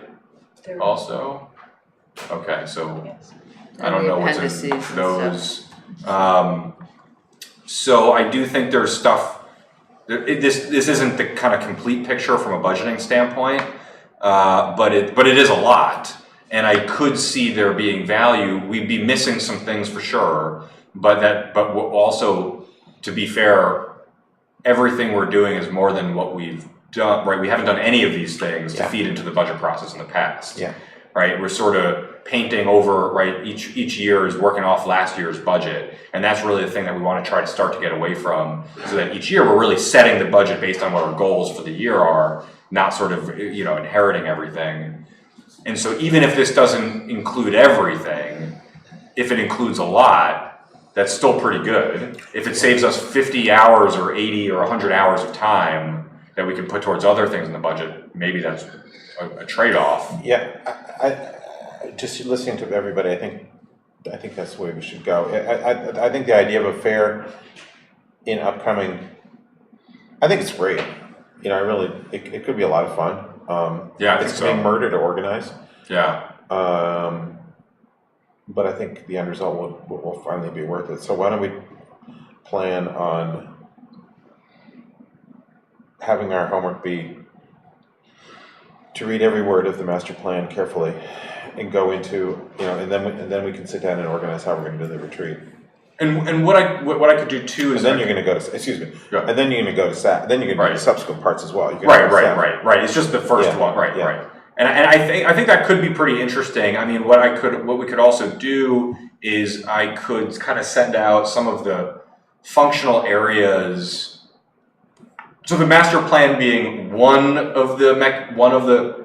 also. Okay, so Yes. I don't know what's in those. So I do think there's stuff. This isn't the kind of complete picture from a budgeting standpoint, but it is a lot. And I could see there being value. We'd be missing some things for sure, but also, to be fair, everything we're doing is more than what we've done, right? We haven't done any of these things to feed into the budget process in the past. Yeah. Right? We're sort of painting over, right? Each year is working off last year's budget. And that's really the thing that we want to try to start to get away from, so that each year we're really setting the budget based on what our goals for the year are, not sort of, inheriting everything. And so even if this doesn't include everything, if it includes a lot, that's still pretty good. If it saves us 50 hours or 80 or 100 hours of time that we can put towards other things in the budget, maybe that's a trade-off. Yeah, I just listening to everybody, I think that's the way we should go. I think the idea of a fair in upcoming, I think it's great. It could be a lot of fun. Yeah, I think it's so. being murder to organize. Yeah. But I think the end result will finally be worth it. So why don't we plan on having our homework be to to read every word of the master plan carefully and go into, and then we can sit down and organize how we're gonna do the retreat. And what I could do too is And then you're gonna go to, excuse me, Yeah. and then you're gonna go to then you're gonna do the subsequent parts as well. You're gonna Right, go to SAP. right. It's just the first Yeah, one, right. yeah. And I think that could be pretty interesting. I mean, what we could also do is I could kind of send out some of the functional areas. So the master plan being one of the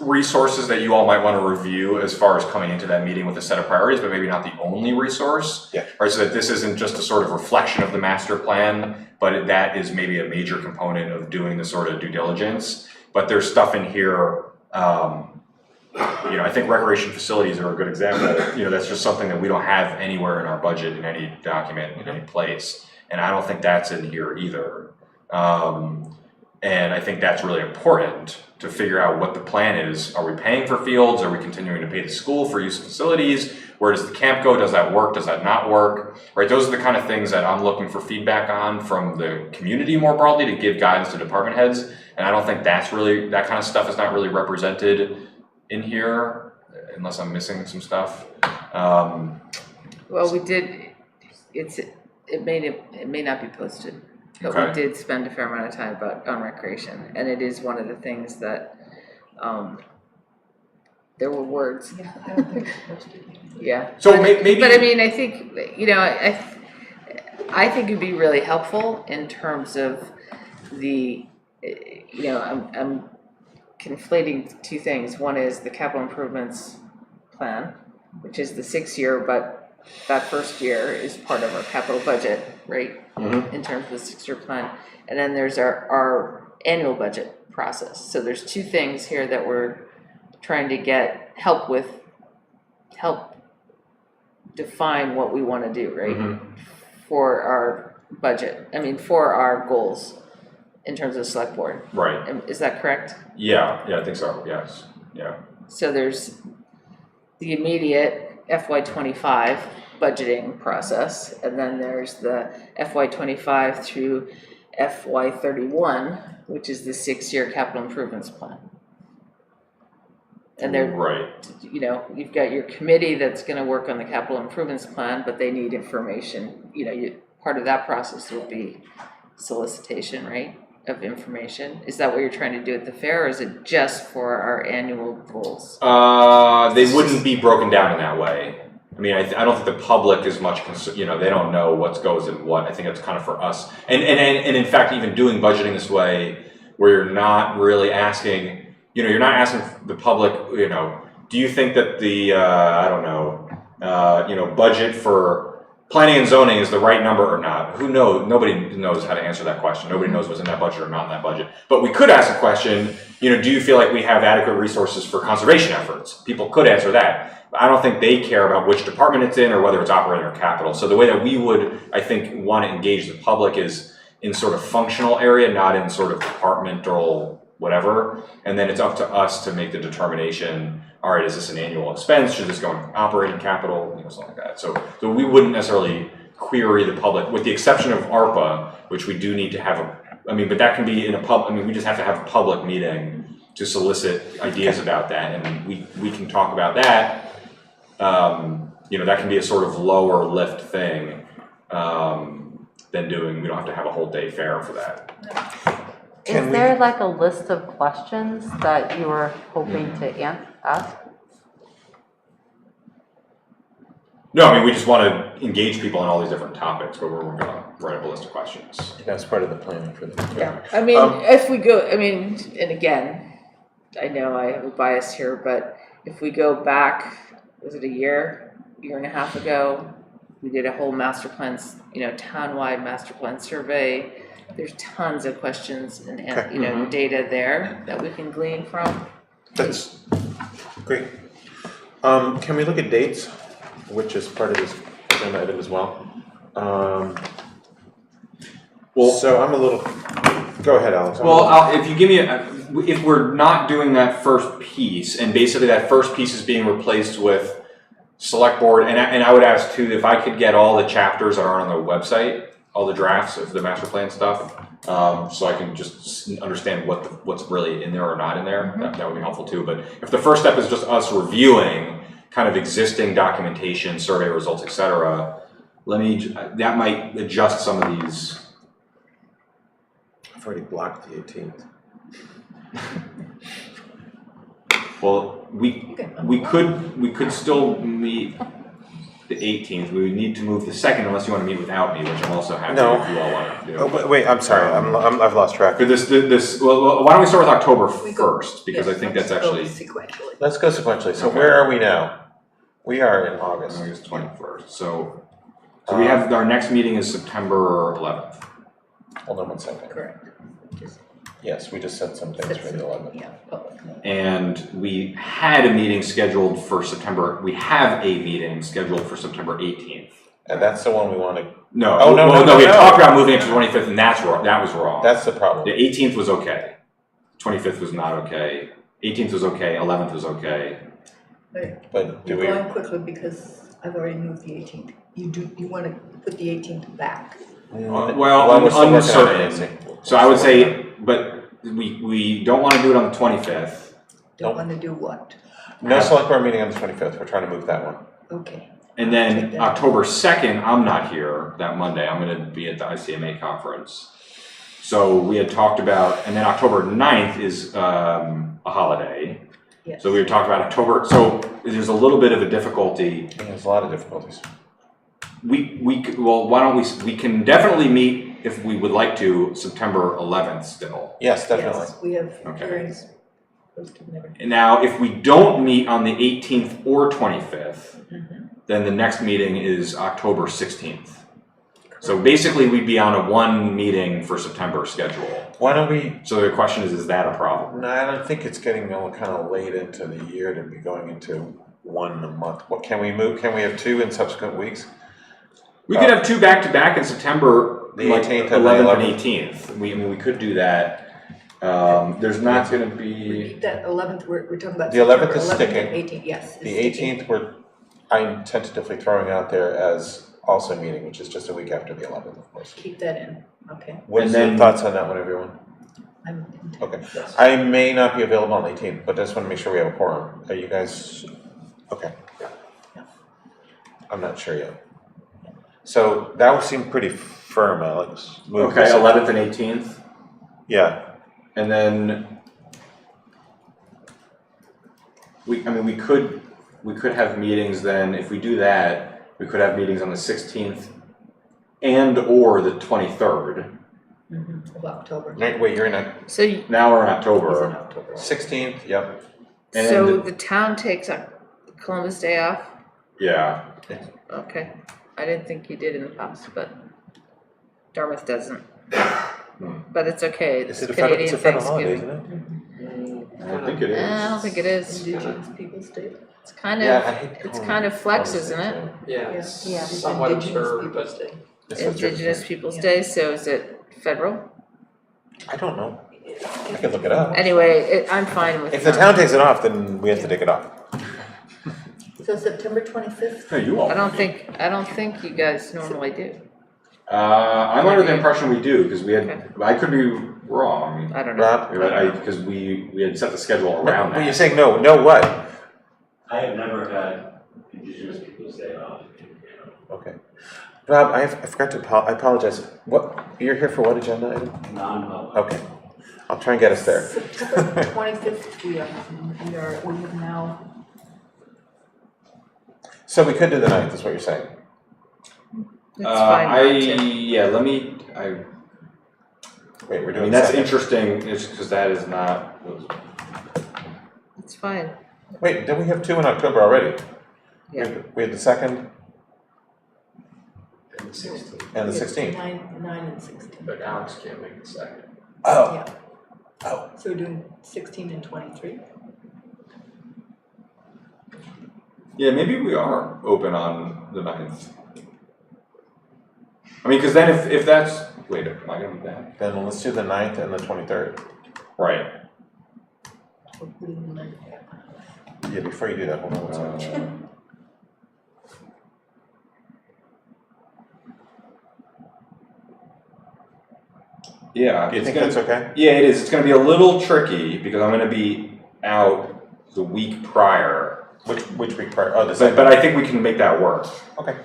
resources that you all might want to review as far as coming into that meeting with a set of priorities, but maybe not the only resource. Yeah. Right, so that this isn't just a sort of reflection of the master plan, but that is maybe a major component of doing the sort of due diligence. But there's stuff in here, I think recreation facilities are a good example. That's just something that we don't have anywhere in our budget in any document in any place. And I don't think that's in here either. And I think that's really important to figure out what the plan is. Are we paying for fields? Are we continuing to pay the school for use of facilities? Where does the camp go? Does that work? Does that not work? Right, those are the kind of things that I'm looking for feedback on from the community more broadly to give guidance to department heads. And I don't think that kind of stuff is not really represented in here, unless I'm missing some stuff. Well, we did, it may not be posted. But Okay. we did spend a fair amount of time on recreation, and it is one of the things that, there were words. I don't think it's posted. Yeah. So but, maybe. But I mean, I think, I think it'd be really helpful in terms of the, I'm conflating two things. One is the capital improvements plan, which is the 6-year, but that first year is part of our capital budget, right? Mm-hmm. In terms of the 6-year plan. And then there's our annual budget process. So there's two things here that we're trying to get help define what we want to do, right? Mm-hmm. For our budget, for our goals in terms of select board. Right. Is that correct? Yeah, I think so, yes, yeah. So there's the immediate FY25 budgeting process, and then there's the FY25 through FY31, which is the 6-year capital improvements plan. And they're, right. You've got your committee that's going to work on the capital improvements plan, but they need information. Part of that process will be solicitation, right, of information. Is that what you're trying to do at the fair, or is it just for our annual goals? They wouldn't be broken down in that way. I mean, I don't think the public is much they don't know what goes in what. I think it's kind of for us. And in fact, even doing budgeting this way, where you're not really asking, you're not asking the public, do you think that the, budget for planning and zoning is the right number or not? Who knows? Nobody knows how to answer that question. Nobody knows what's in that budget or not in that budget. But we could ask a question, do you feel like we have adequate resources for conservation efforts? People could answer that. I don't think they care about which department it's in or whether it's operating or capital. So the way that we would, I think, want to engage the public is in sort of functional area, not in sort of departmental whatever. And then it's up to us to make the determination, all right, is this an annual expense? Should this go in operating capital? Something like that. So we wouldn't necessarily query the public, with the exception of ARPA, which we do need to have but that can be in a we just have to have a public meeting to solicit ideas about that. And we can talk about that. That can be a sort of lower lift thing than doing, we don't have to have a whole day fair for that. Is there like a list of questions that you were hoping to ask? No, we just want to engage people on all these different topics, but we're going to write up a list of questions. That's part of the planning for the. Yeah, if we go, and again, I know I have a bias here, but if we go back, was it a year and a half ago, we did a whole master plans, townwide master plan survey. There's tons of questions and data there that we can glean from. That's great. Can we look at dates, which is part of this agenda item as well? So I'm a little. Go ahead, Alex. If you give me if we're not doing that first piece, and basically that first piece is being replaced with select board, and I would ask too if I could get all the chapters that are on the website, all the drafts of the master plan stuff, so I can just understand what's really in there or not in there. That would be helpful too. But if the first step is just us reviewing kind of existing documentation, survey results, et cetera, that might adjust some of these. I've already blocked the 18th. Well, we could still meet the 18th. We would need to move the 2nd unless you want to meet without me, which I'm also happy if you all want to do. Oh, wait, I'm sorry, I've lost track. But well, why don't we start with October 1st, because I think that's actually. Sequentially. Let's go sequentially. So where are we now? We are in August. August 21st. So we have, our next meeting is September 11th. Hold on one second. Correct. Yes, we just sent some things for the 11th. Yeah, public. And we had a meeting scheduled for September, we have a meeting scheduled for September 18th. And that's the one we want to. No, Oh, no, we had talked about moving it to 25th, and that was wrong. That's the problem. The 18th was okay. 25th was not okay. 18th was okay. 11th was okay. But do You're we? going quickly because I've already moved the 18th. You want to put the 18th back. Well, we're still working on it, uncertain. Nancy. So I would say, but we don't want to do it on the 25th. Don't want to do what? No select board meeting on the 25th. We're trying to move that one. Okay. And then October 2nd, I'm not here that Monday. I'm going to be at the ICMA conference. So we had talked about, and then October 9th is a holiday. Yes. So we were talking about October, so there's a little bit of a difficulty. There's a lot of difficulties. Well, why don't we can definitely meet if we would like to September 11th still. Yes, definitely. Yes, we have Okay. hearings posted and everything. And now, if we don't meet on the 18th or 25th, then the next meeting is October 16th. So basically, we'd be on a one meeting for September schedule. Why don't we? So the question is that a problem? No, I don't think it's getting kind of late into the year to be going into one a month. What can we move? Can we have two in subsequent weeks? We could have two back-to-back in September, The like 18th and the 11th and 11th. 18th. We could do that. There's not going to be... Repeat that 11th, we're talking about The 11th September is 11th sticking. and 18th, yes. The 18th, I'm tentatively throwing out there as also meeting, which is just a week after the 11th, of course. Keep that in, okay. What's And then- your thoughts on that one, everyone? I'm. Okay. I may not be available on the 18th, but I just want to make sure we have a quorum. Are you guys, okay. I'm not sure yet. So that would seem pretty firm, Alex. Move Okay, this- 11th and 18th. Yeah, And then we could have meetings then, if we do that, we could have meetings on the 16th and or the 23rd. Of October. wait, you're in a So, Now we're in He's in October. October. 16th, yep. And so the town takes Columbus Day off? Yeah, Okay. I didn't think you did in the past, but Dartmouth doesn't. But it's okay, it's Canadian Thanksgiving. I think it is. I don't think it is. Indigenous Peoples' Day. It's kind Yeah, of, I hate it's calling kind of flex, Columbus isn't Day, it? too. Yeah, it's Yeah. somewhat Indigenous absurd, Peoples' but Day. It's a Indigenous Thursday. Peoples' Day, so is it federal? I don't know. I can look it up. Anyway, I'm fine with. If the town takes it off, then we have to take it off. So September 25th? Hey, you all. I don't think you guys normally do. I'm under the impression we do, because we Okay. had, I could be wrong. I don't know. Rob? Because we had set the schedule around When you're that. saying no what? I have never had Indigenous Peoples' Day off. Okay. Rob, I forgot to, I apologize. What, you're here for what agenda item? Non-public. Okay. I'll try and get us there. September 25th, we have now. So we could do the 9th, is what you're saying? It's fine not to. Yeah, Wait, we're I doing mean, that's second. interesting, it's because that is not, It's fine. Wait, did we have two in October already? Yeah. We had the 2nd and the 16th. and the 16th. 9 and 16. But Alex can't make the 2nd. Oh. Yeah. Oh. So we're doing 16 and 23? yeah, maybe we are open on the 9th. I mean, because then if that's, wait, am I gonna be back? Then let's do the 9th and the 23rd. Right. We're putting the 9th. Yeah, before you do that, hold on one second. Yeah. Do you it's think gonna- that's okay? Yeah, it is. It's gonna be a little tricky because I'm gonna be out the week prior. Which week prior? Oh, the But, second. but I think we can make that work. Okay.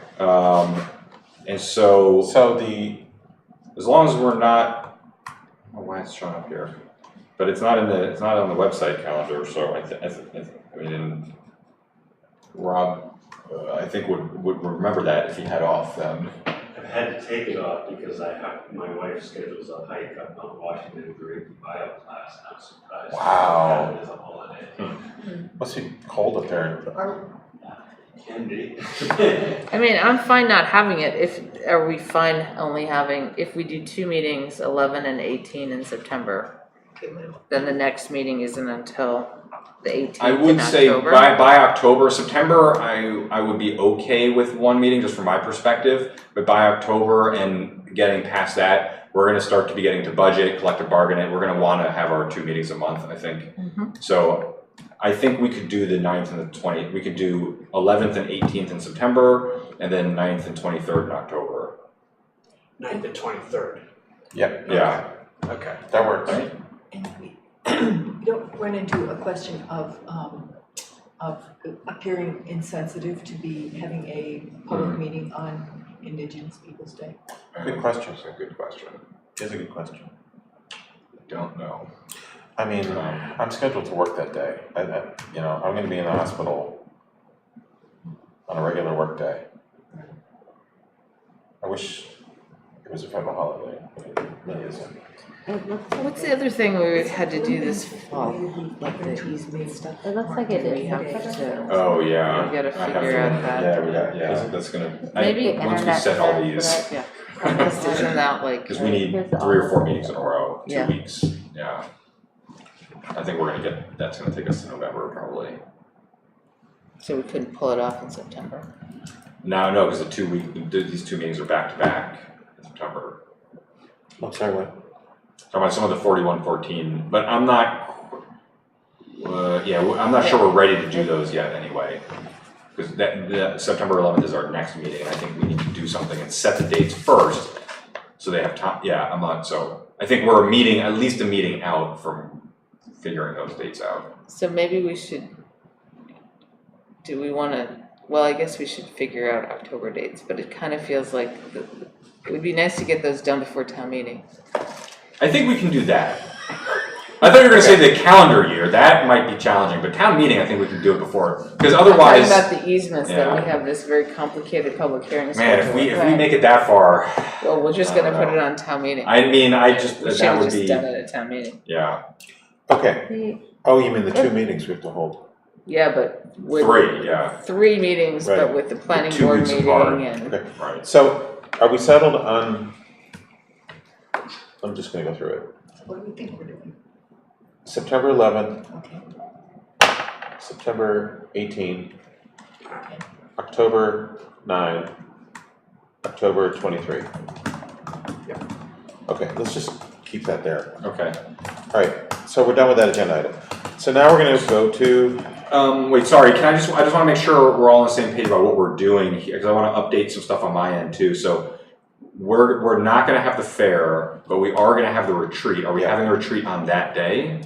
And so, So the, as long as we're not, I don't know why it's showing up here, but it's not on the website calendar, so I mean, Rob, I think would remember that if he had off then. I've had to take it off because my wife schedules a hike up Mount Washington during bio class, and I'm surprised. Wow. It is a holiday. must be cold up there. Can be. I mean, I'm fine not having it. Are we fine only having, if we do 2 meetings, 11 and 18 in September, then the next meeting isn't until the 18th I in would say October? by October, September, I would be okay with one meeting just from my perspective, but by October and getting past that, we're gonna start to be getting to budget, collective bargaining, we're gonna wanna have our 2 meetings a month, I think. So I think we could do the 9th and the 20th, we could do 11th and 18th in September, and then 9th and 23rd in October. 9th and 23rd. Yep. Yeah. Okay. That works. And we don't run into a question of appearing insensitive to be having a public meeting on Indigenous Peoples' Day. Good question. That's a good question. It's a good question. Don't know. I mean, I'm scheduled to work that day. You know, I'm gonna be in the hospital on a regular work day. I wish it was a federal holiday, but it really isn't. What's the other thing we had to do this fall? Like the easement stuff? It looks like it We is. have to, Oh, yeah. We gotta I have figure to- out that. Yeah, we got, yeah, that's gonna, Maybe once we set all these, yeah. This isn't that like, because we need Here's 3 all or the 4 meetings in a row, 2 Yeah. weeks, yeah. I think we're gonna get, that's gonna take us to November probably. so we couldn't pull it off in September. No, because these 2 meetings are back to back in September. I'm sorry, what? Talking about some of the 4114, but I'm not, I'm not sure we're ready to do those yet anyway. Because the September 11th is our next meeting, and I think we need to do something and set the dates first, so they have time, so I think we're at least a meeting out from figuring those dates out. So maybe we should, do we wanna, well, I guess we should figure out October dates, but it kind of feels like it would be nice to get those done before town meeting. I think we can do that. I thought you were gonna say the calendar year, that might be challenging, but town meeting, I think we can do it before, because otherwise. I'm talking about the easements, that Yeah. we have this very complicated public hearing. Man, if schedule. we make it that far, Well, we're just gonna put it on town meeting. I mean, We that should've would just be, done it at town meeting. yeah, Okay. Oh, you mean the 2 meetings we have to hold? Yeah, but with. 3, yeah, 3 meetings, but Right. with the planning 2 board weeks meeting apart. and. Okay. right. So are we settled on, I'm just gonna go through it. What do we think we're doing? September 11th, Okay. September 18th, October 9, October 23. Okay, let's just keep that there. Okay. All right, so we're done with that agenda item. So now we're gonna go to, Wait, sorry, I just wanna make sure we're all on the same page about what we're doing here, because I wanna update some stuff on my end too, so. We're not gonna have the fair, but we are gonna have the retreat. Are we having the retreat on that day?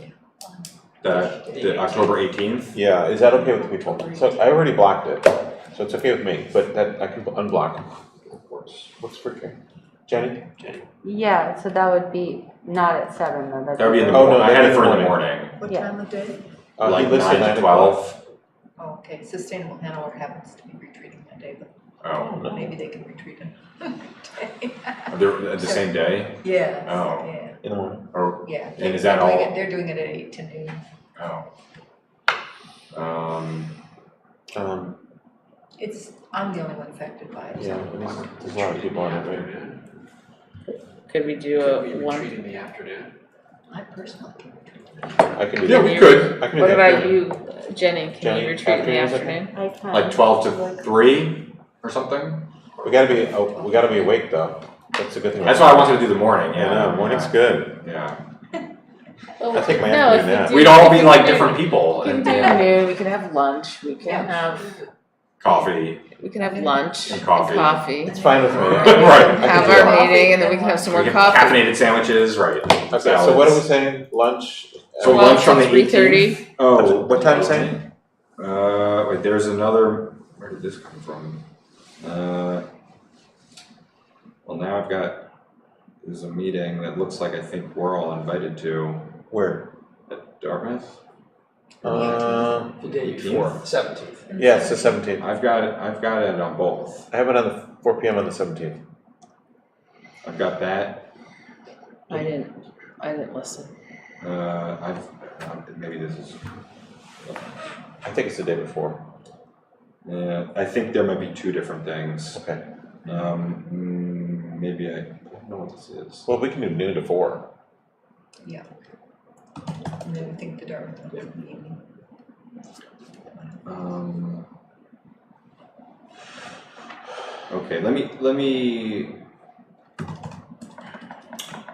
The October 18th? yeah, is that okay with people? So I already blocked it, so it's okay with me, but that, I can unblock it. Of course. What's for Jenny? Yeah, so that would be not at 7 though. That'd That would be in the Oh, no, morning, I that'd had be it for in the morning. morning, What Yeah. time of day? He like listed 9 to 12. Oh, okay, Sustainable Hanover happens to be retreating that day, but Oh, maybe they can retreat in. they're at the same day? Yeah. Oh. Yeah, In the morning. Or, yeah. And is that all? They're doing it at 8 to noon. oh. I'm the only one affected by it. Yeah, so. there's a lot of people on it, right? Could we do Could we a one? retreat in the afternoon? I personally can retreat. I can do Yeah, that. we could. I can do What that. about you, Jenny? Can Jenny, you retreat in the afternoon is okay? afternoon? Like 12 to 3 or something? We gotta be awake though. That's a good thing. That's why I wanted to do the morning, Yeah, yeah. no, morning's good. Yeah. I take my No, afternoon if we nap. do- We'd all we be can like do- different people. We can and do yeah. noon, we can have lunch, we can have coffee. We can have lunch And and coffee. coffee. It's fine with me. Right. Have our meeting and then we can have some more We get coffee. caffeinated sandwiches, right? Okay, so what are we saying? Lunch? So lunch from the 3:30. 18th. Oh, What time is it? Wait, there's another, where did this come from? Well, now I've got, there's a meeting that looks like I think we're all invited to Where? at Dartmouth. The day before, 17th. Yeah, it's the 17th. I've got it on both. I have it on the 4 p.m. on the 17th. I've got that. I didn't listen. Maybe this is, I think it's the day before. yeah, I think there might be two different things. Okay. Maybe I don't know what this is. Well, we can do noon to 4. Yeah. And then I think the Dartmouth one in the evening. Okay, let me.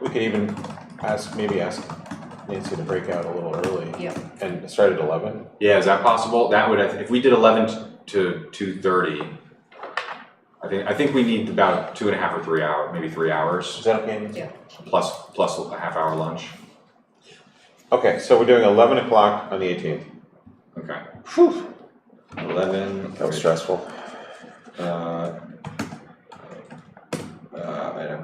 We could even maybe ask Nancy to break out a little early. Yeah. And start at 11. Yeah, is that possible? That would, if we did 11 to 2:30, I think we need about 2.5 or 3 hours, maybe 3 hours. Is that okay? Yeah. Plus a half-hour lunch. Okay, so we're doing 11 o'clock on the 18th. Okay. Whew. 11. That was stressful. I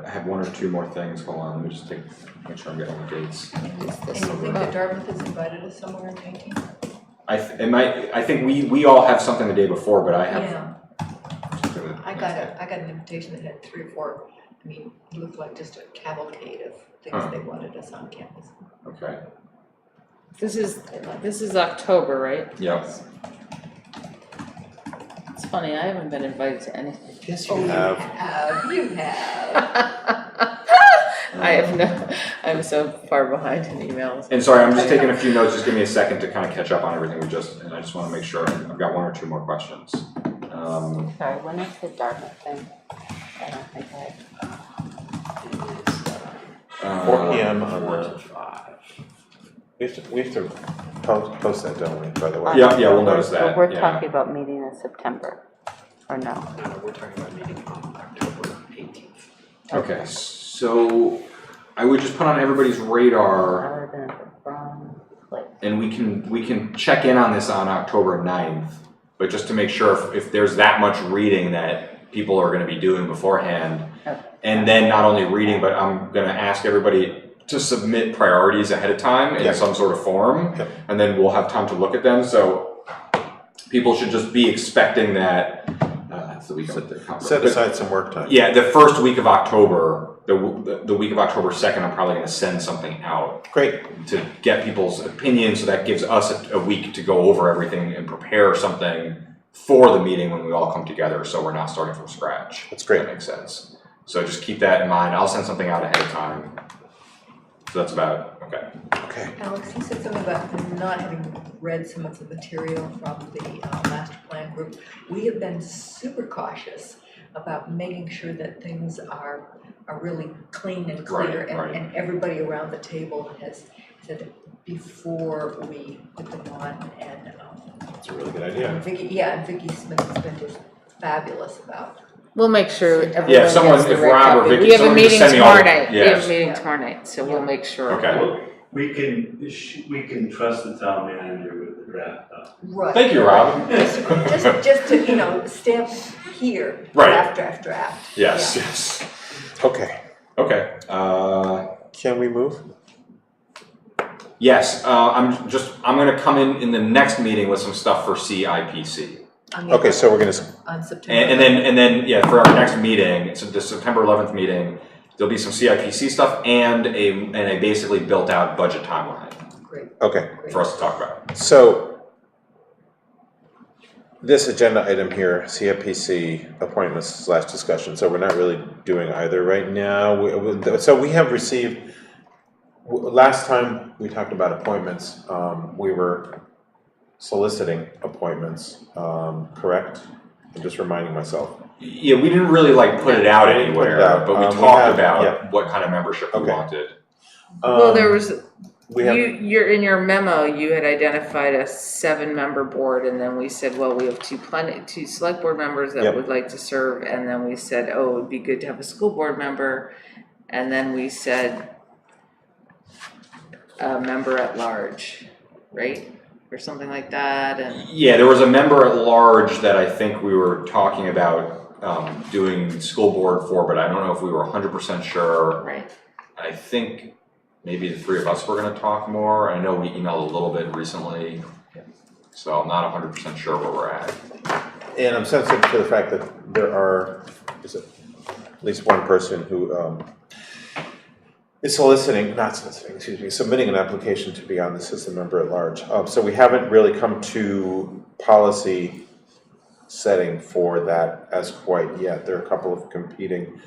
have one or two more things. Hold on, let me just make sure I'm getting the dates. And you think that Dartmouth has invited us somewhere on the 18th? I think we all have something the day before, but I have. Yeah. something that- I got an invitation that had 3 or 4, I mean, it looked like just a cavalcade of things they wanted us on campus. Okay. This is October, right? Yep. It's funny, I haven't been invited to anything. Yes, You have. I'm so far behind in emails. And sorry, I'm just taking a few notes. Just give me a second to kind of catch up on everything and I just want to make sure I've got 1 or 2 more questions. Sorry, when is the Dartmouth thing? I don't think I. 4 p.m. on 4 the. to 5. We have to post that, don't we, by the way? Yeah, we'll notice that. But we're yeah. talking about meeting in September, or no? No, we're talking about meeting on October 18th. Okay, so I would just put on everybody's radar, That would have been at the wrong place. and we can check in on this on October 9th, but just to make sure if there's that much reading that people are going to be doing beforehand, Okay. and then not only reading, but I'm going to ask everybody to submit priorities ahead of time in some sort of form, and then we'll have time to look at them. So people should just be expecting that. That's the week of the conference. Set aside some work time. Yeah, the first week of October, the week of October 2nd, I'm probably going to send something out. Great. To get people's opinions, so that gives us a week to go over everything and prepare something for the meeting when we all come together, so we're not starting from scratch. That's great. That makes sense. So just keep that in mind. I'll send something out ahead of time. So that's about, okay. Okay. Alex, you said something about not having read some of the material from the master plan group. We have been super cautious about making sure that things are really clean and clear, Right. and everybody around the table has said before we put them on, and That's a really good idea. Vicky Smith has been just fabulous about. We'll make sure everyone Yeah, if gets the right Rob or copy. Vicky, We have a someone just meeting send me all tomorrow the- night. We have yes. a meeting tomorrow night, so we'll make sure. Okay. Well, we can trust the town manager with the draft up. Right. Thank you, Rob. Just to, stamp here, Right. draft. Yes, Yeah. yes. Okay. Okay. Can we move? Yes, I'm going to come in the next meeting with some stuff for CIPC. Okay, so we're gonna. On September. And then yeah, for our next meeting, so the September 11th meeting, there'll be some CIPC stuff and a basically built out budget timeline. Great. Okay. For us to talk about. So this agenda item here, CFPC appointments / discussion. So we're not really doing either right now. So we have received. Last time we talked about appointments, we were soliciting appointments, correct? I'm just reminding myself. Yeah, we didn't really put it out We didn't put it anywhere, out. but we We talked have- about yeah. what kind of membership we wanted. Well, there was we have, You're in your memo, you had identified a 7-member board, and then we said, well, we have two select board members that Yep. would like to serve, and then we said, oh, it would be good to have a school board member, and then we said a member at large, right? Or something like that, and Yeah, there was a member at large that I think we were talking about doing school board for, but I don't know if we were 100% sure. right. I think maybe the three of us were gonna talk more. I know we emailed a little bit recently, so I'm not 100% sure where we're at. and I'm sensitive to the fact that there are, is it, at least one person who is submitting an application to be on the system member at large. So we haven't really come to policy setting for that as quite yet. There are a couple of competing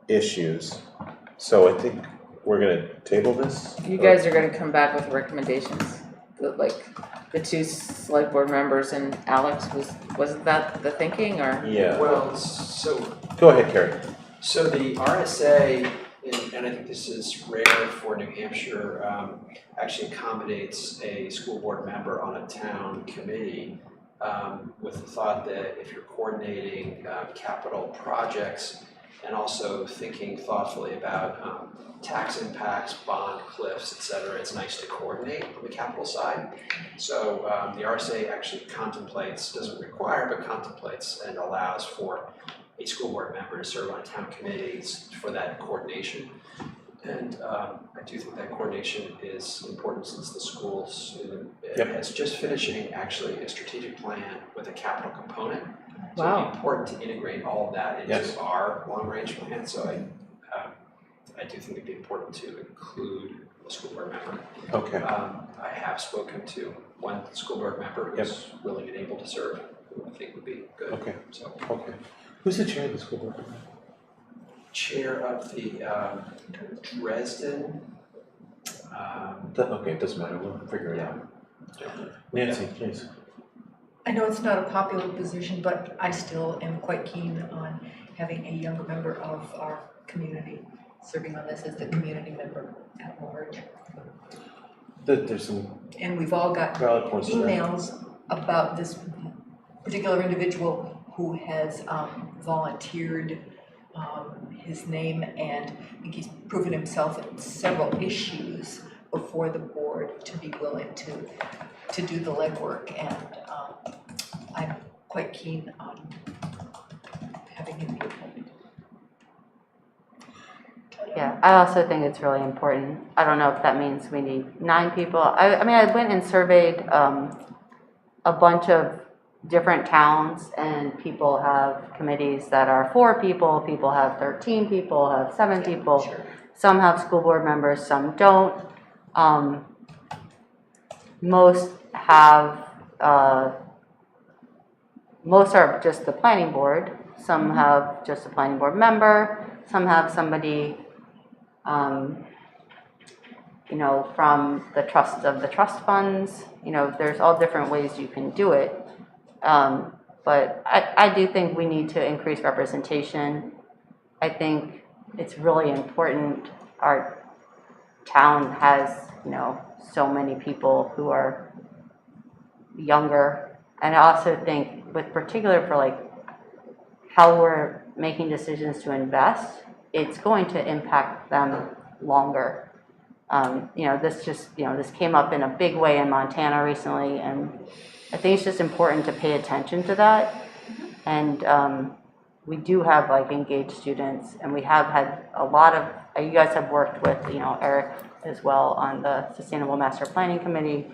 issues. So I think we're gonna table this. You guys are gonna come back with recommendations, like the 2 select board members and Alex, wasn't that the thinking, or? Yeah. Well, so Go ahead, Carrie. So the RSA, and I think this is rare for New Hampshire, actually accommodates a school board member on a town committee with the thought that if you're coordinating capital projects and also thinking thoughtfully about tax impacts, bond cliffs, et cetera, it's nice to coordinate on the capital side. So the RSA actually contemplates, doesn't require, but contemplates and allows for a school board member to serve on town committees for that coordination. And I do think that coordination is important since the schools is just finishing actually a strategic plan with a capital component. So Wow. it'd be important to integrate all of that into our long range plan. So I do think it'd be important to include a school board member. Okay. I have spoken to one school board member who's willing and able to serve, who I think would be good. Okay. So. Okay. Who's the chair of the school board? Chair of the Dresden. Okay, it doesn't matter. We'll figure it out. Nancy, please. I know it's not a popular position, but I still am quite keen on having a younger member of our community serving on this as the community member at large. There's some And we've all got valid points to that. emails about this particular individual who has volunteered his name, and I think he's proven himself in several issues before the board to be willing to do the legwork, and I'm quite keen on having him be appointed. Yeah, I also think it's really important. I don't know if that means we need 9 people. I mean, I went and surveyed a bunch of different towns, and people have committees that are 4 people, people have 13 people, have 7 people. Sure. Some have school board members, some don't. Most have, most are just the planning board. Some have just a planning board member. Some have somebody, you know, from the trust of the trust funds. You know, there's all different ways you can do it. But I do think we need to increase representation. I think it's really important. Our town has, you know, so many people who are younger. And I also think, with particular for like how we're making decisions to invest, it's going to impact them longer. You know, this came up in a big way in Montana recently, and I think it's just important to pay attention to that. And we do have like engaged students, and we have had a lot of, you guys have worked with, you know, Eric as well on the Sustainable Master Planning Committee.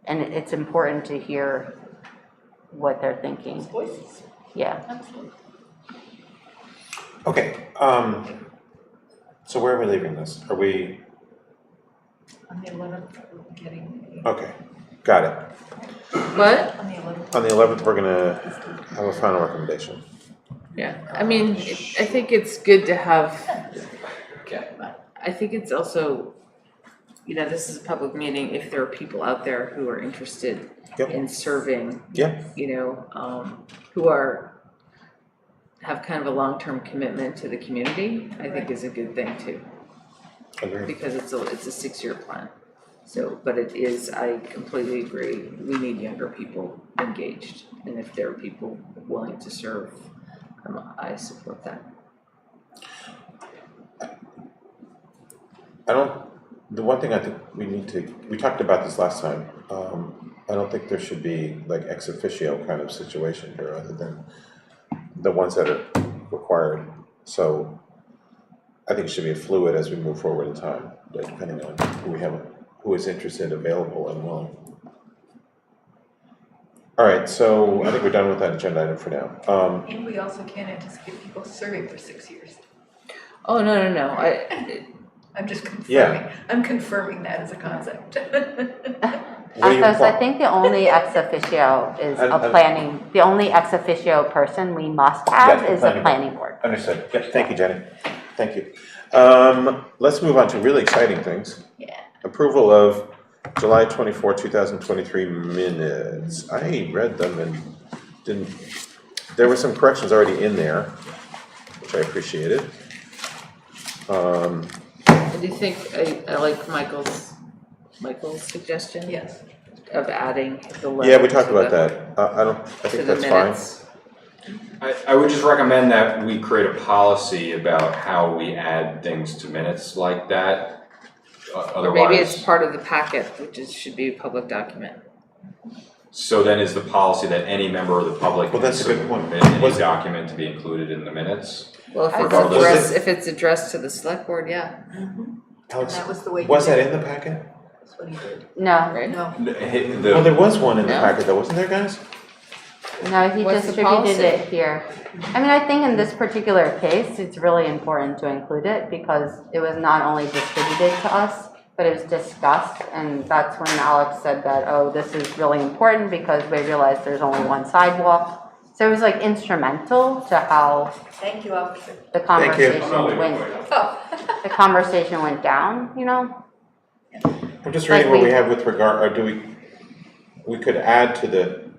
And it's important to hear what they're thinking. Voices. Yeah. Absolutely. Okay, so where are we leaving this? Are we, On the 11th, we're getting. okay, got it. What? On the 11th. On the 11th, we're gonna have a final recommendation. Yeah, I mean, I think it's good to have, Okay. I think it's also, you know, this is a public meeting, if there are people out there who are interested Yep. in serving, Yeah. you know, who are have kind of a long-term commitment to the community, I think is a good thing too. Agreed. Because it's a 6-year plan. So, but it is, I completely agree, we need younger people engaged. And if there are people willing to serve, I support that. The one thing I think we talked about this last time, I don't think there should be like ex officio kind of situation here other than the ones that are required. So I think it should be fluid as we move forward in time, depending on who is interested, available, and willing. All right, so I think we're done with that agenda item for now. And we also can't anticipate people serving for 6 years. Oh, no. I'm just confirming. Yeah. I'm confirming that as a concept. I think the only ex officio is the only ex officio person we must have is a planning board. Understood. Yep, thank you, Jenny. Thank you. Let's move on to really exciting things. Yeah. Approval of July 24, 2023 minutes. I read them and there were some corrections already in there, which I appreciated. Do you think, I like Michael's suggestion? Yes. Of adding the letter. Yeah, we talked about that. I think that's fine. I would just recommend that we create a policy about how we add things to minutes like that. Or maybe it's part of the packet, which should be a public document. So then is the policy that any member of the public Well, that's a good point. submit any document to be included in the minutes? Well, if it's addressed to the select board, yeah. Alex, That was the way. was that in the packet? That's what he did. No, Right? No. Well, there was one in the No. packet though, wasn't there, guys? no, he What's the distributed policy? it here. I mean, I think in this particular case, it's really important to include it because it was not only distributed to us, but it was discussed, and that's when Alex said that, oh, this is really important because we realized there's only one sidewalk. So it was like instrumental to how Thank you, officer. the Thank you. conversation went. Oh. The conversation went down, you know? I'm just reading what we have with regard, or we could add to the,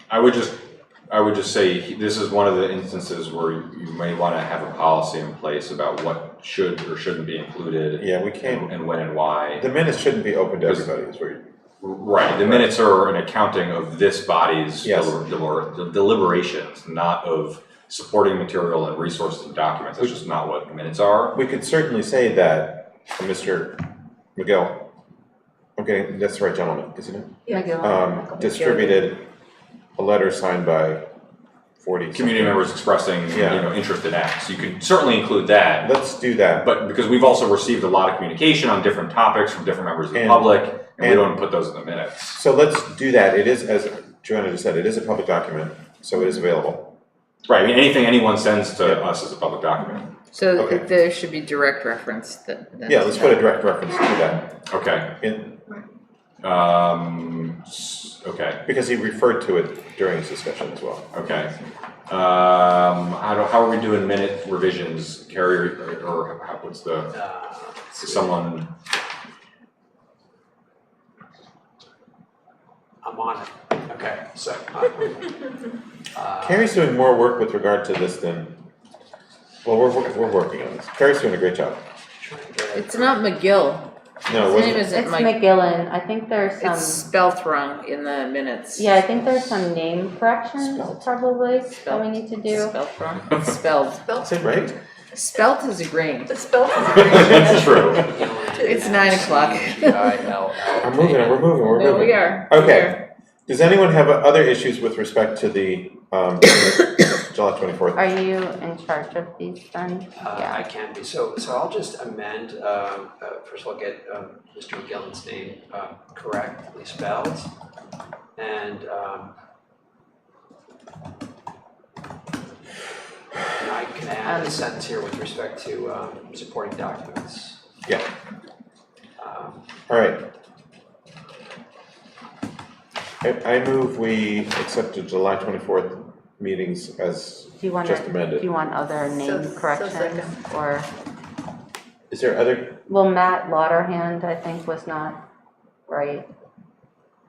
I would just say, this is one of the instances where you may want to have a policy in place about what should or shouldn't be included. Yeah, we can't. And when and why. The minutes shouldn't be open to everybody, is where you. Right, the minutes are an accounting of this body's Yes. deliberations, not of supporting material and resources and documents. That's just not what the minutes are. We could certainly say that, Mr. McGill, okay, that's the right gentleman, isn't it? Yeah. Distributed a letter signed by 40. Community members expressing, Yeah. interest in X. You could certainly include that. Let's do that. But because we've also received a lot of communication on different topics from different members of the public, and we don't put those in the minutes. So let's do that. It is, as Joanna just said, it is a public document, so it is available. Right, I mean, anything anyone sends to us is a public document. So Okay. there should be direct reference that. Yeah, let's put a direct reference to that. Okay. Okay. Because he referred to it during his discussion as well. Okay. How are we doing minute revisions, Carrie, or what's the, someone? I'm on it. Okay, so. Carrie's doing more work with regard to this than, well, we're working on this. Carrie's doing a great job. It's not McGill. No, His name it isn't It's Mike. McGillen. I think there's It's some, spelled wrong in the minutes. yeah, I think there's some name corrections probably that we need to do. Spelled wrong. It's spelled. Is it right? Spelt is a grain. The spell is That's true. It's 9 o'clock. We're moving. No, we are. Okay. Does anyone have other issues with respect to the July 24th? Are you in charge of these then? I can be. So I'll just amend, first of all, get Mr. McGillen's name correctly spelled. And I can add a sentence here with respect to supporting documents. Yeah. All right. I move we accept the July 24th meetings as Do you want just amended. Do you want other name corrections or? Is there other? Well, Matt Lauderhand, I think, was not right.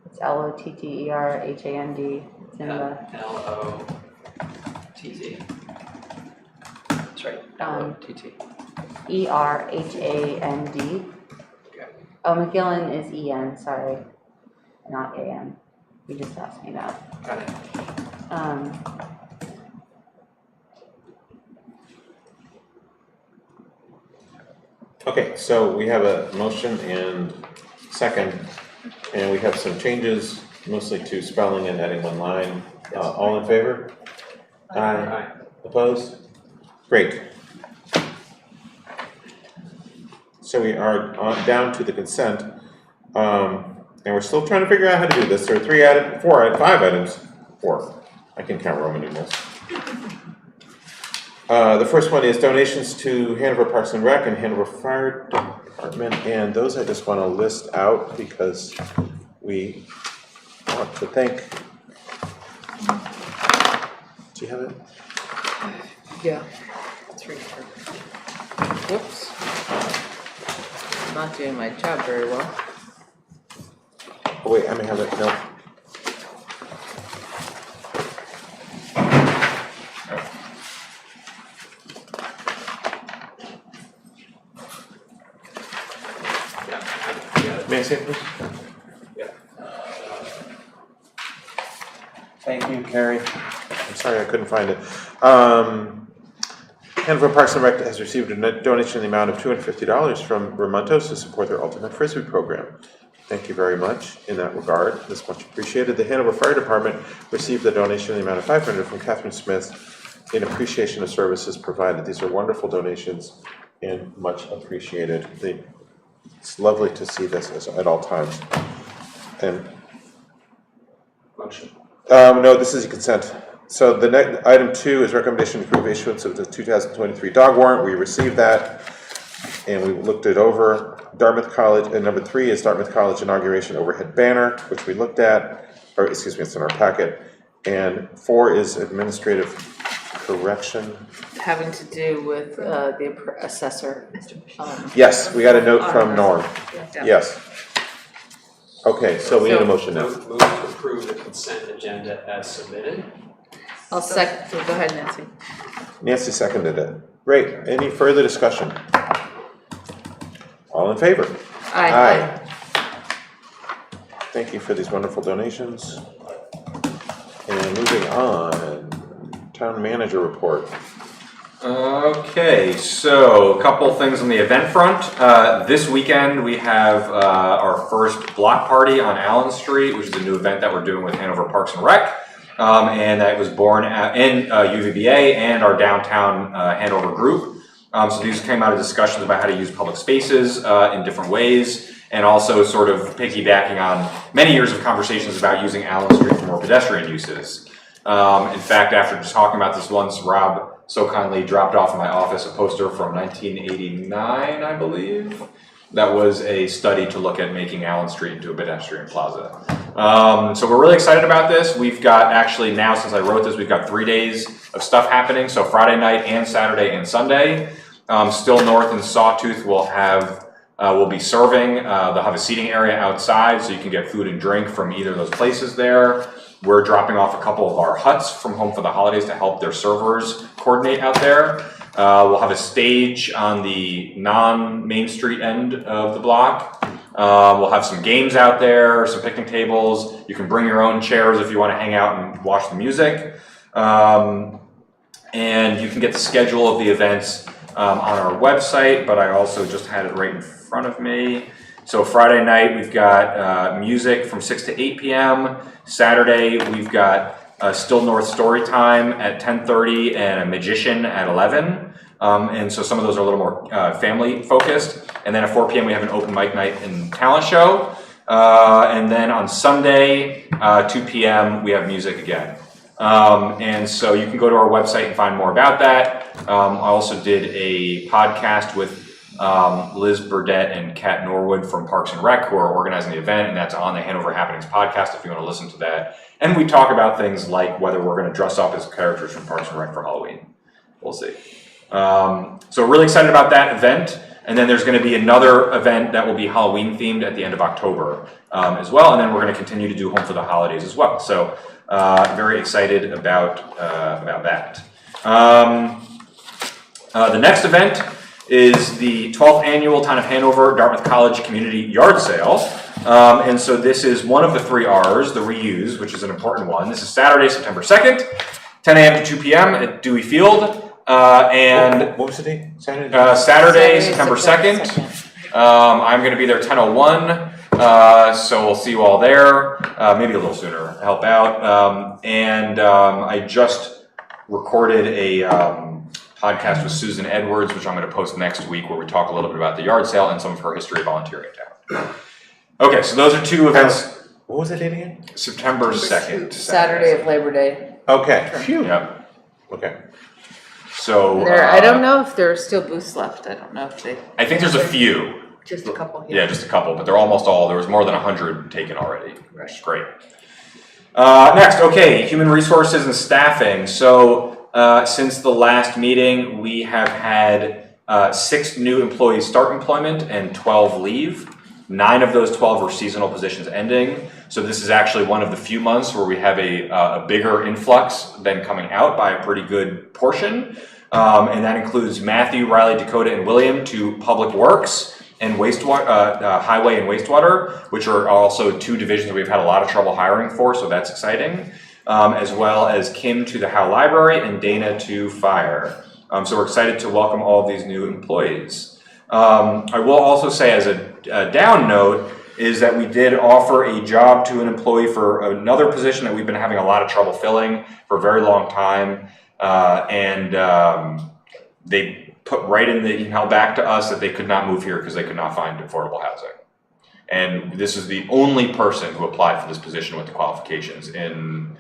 It's Lotterhand. It's in the. TT. That's right, download TT. ERHAND. Okay. Oh, McGillen is EN, sorry, not AN. You just asked me that. Got it. Okay, so we have a motion and second, and we have some changes, mostly to spelling and adding one line. All in favor? Aye. Opposed? Great. So we are down to the consent, and we're still trying to figure out how to do this. There are 5 items. 4. I can count Roman numerals. The first one is donations to Hanover Parks and Rec and Hanover Fire Department, and those I just want to list out because we want to thank. Do you have it? Yeah. It's right here. Whoops. I'm not doing my job very well. Oh wait, I may have it. No. May I say it, please? Yeah. Thank you, Carrie. I'm sorry I couldn't find it. Hanover Parks and Rec has received a donation in the amount of $250 from Ramontos to support their Ultimate Frisbee program. Thank you very much in that regard. This much appreciated. The Hanover Fire Department received a donation in the amount of $500 from Catherine Smith in appreciation of services provided. These are wonderful donations and much appreciated. It's lovely to see this at all times. And Motion. no, this is a consent. So the next item 2 is recommendation to approve issuance of the 2023 dog warrant. We received that and we looked it over. Dartmouth College, and number 3 is Dartmouth College inauguration overhead banner, which we looked at, or excuse me, it's in our packet. And 4 is administrative correction. Having to do with the assessor. Yes, we got a note from Norm. Yeah. Yes. Okay, so we need a motion now. Move to approve the consent agenda as submitted. I'll second. Go ahead, Nancy. Nancy seconded it. Great. Any further discussion? All in favor? Aye. Thank you for these wonderful donations. And moving on, town manager report. Okay, so a couple things on the event front. This weekend we have our first block party on Allen Street, which is a new event that we're doing with Hanover Parks and Rec. And that was born in UVBA and our downtown Hanover group. So these came out of discussions about how to use public spaces in different ways, and also sort of piggybacking on many years of conversations about using Allen Street for more pedestrian uses. In fact, after just talking about this once, Rob so kindly dropped off in my office a poster from 1989, I believe. That was a study to look at making Allen Street into a pedestrian plaza. So we're really excited about this. We've got actually now, since I wrote this, we've got 3 days of stuff happening. So Friday night and Saturday and Sunday. Still North and Sawtooth will be serving. They'll have a seating area outside so you can get food and drink from either of those places there. We're dropping off a couple of our huts from Home for the Holidays to help their servers coordinate out there. We'll have a stage on the non-Main Street end of the block. We'll have some games out there, some picnic tables. You can bring your own chairs if you want to hang out and watch the music. And you can get the schedule of the events on our website, but I also just had it right in front of me. So Friday night, we've got music from 6 to 8 p.m. Saturday, we've got Still North Story Time at 10:30 and a magician at 11. And so some of those are a little more family focused. And then at 4 p.m. we have an open mic night and talent show. And then on Sunday, 2 p.m. we have music again. And so you can go to our website and find more about that. I also did a podcast with Liz Burdett and Kat Norwood from Parks and Rec, who are organizing the event, and that's on the Hanover Happenings podcast if you want to listen to that. And we talk about things like whether we're going to dress up as characters from Parks and Rec for Halloween. We'll see. So really excited about that event. And then there's going to be another event that will be Halloween themed at the end of October as well. And then we're going to continue to do Home for the Holidays as well. So very excited about that. The next event is the 12th annual Town of Hanover Dartmouth College Community Yard Sale. And so this is one of the 3 R's, the reuse, which is an important one. This is Saturday, September 2nd, 10 a.m. to 2 p.m. at Dewey Field. And what was the date? Saturday, September 2nd. I'm going to be there 10:01. So we'll see you all there, maybe a little sooner, help out. I just recorded a podcast with Susan Edwards, which I'm going to post next week, where we talk a little bit about the yard sale and some of her history of volunteering in town. Okay, so those are 2 events. What was the date again? September 2nd. Saturday of Labor Day. Okay. Phew. Yep. Okay. So I don't know if there are still booths left. I don't know if they. I think there's a few. Just a couple. Yeah, just a couple, but they're almost all. There was more than 100 taken already, which is great. Next, okay, human resources and staffing. So since the last meeting, we have had 6 new employees start employment and 12 leave. 9 of those 12 were seasonal positions ending. So this is actually one of the few months where we have a bigger influx than coming out by a pretty good portion. And that includes Matthew, Riley, Dakota, and William to Public Works and wastewater, highway and wastewater, which are also 2 divisions that we've had a lot of trouble hiring for, so that's exciting. As well as Kim to the Howe Library and Dana to Fire. So we're excited to welcome all of these new employees. I will also say, as a down note, is that we did offer a job to an employee for another position that we've been having a lot of trouble filling for a very long time. They put right in the email back to us that they could not move here because they could not find affordable housing. And this is the only person who applied for this position with the qualifications in,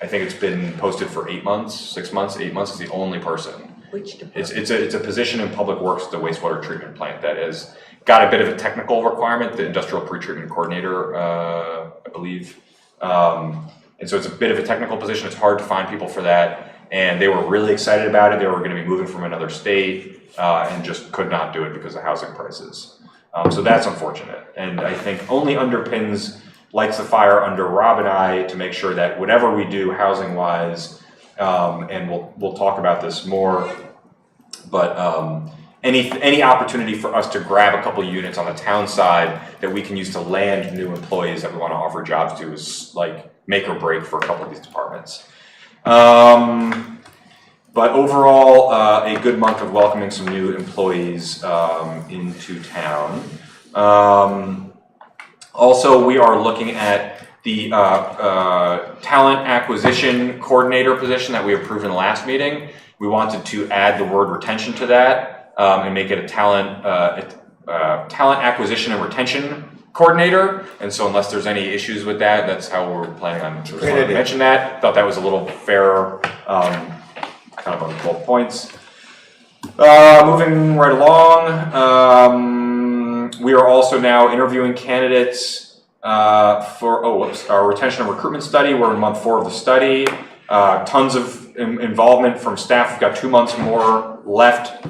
I think it's been posted for 8 months, 6 months, 8 months. Is the only person. Which department? It's a position in Public Works at the wastewater treatment plant that has got a bit of a technical requirement, the industrial pretreatment coordinator, I believe. And so it's a bit of a technical position. It's hard to find people for that. And they were really excited about it. They were going to be moving from another state and just could not do it because of housing prices. So that's unfortunate. And I think only underpins, lights the fire under Rob and I to make sure that whatever we do housing wise, and we'll talk about this more, but any opportunity for us to grab a couple units on the town side that we can use to land new employees that we want to offer jobs to is like make or break for a couple of these departments. But overall, a good month of welcoming some new employees into town. Also, we are looking at the talent acquisition coordinator position that we approved in the last meeting. We wanted to add the word retention to that and make it a talent acquisition and retention coordinator. And so unless there's any issues with that, that's how we're planning on mention that. Thought that was a little fairer, kind of on both points. Moving right along, we are also now interviewing candidates for our retention and recruitment study. We're in month 4 of the study. Tons of involvement from staff. We've got 2 months more left.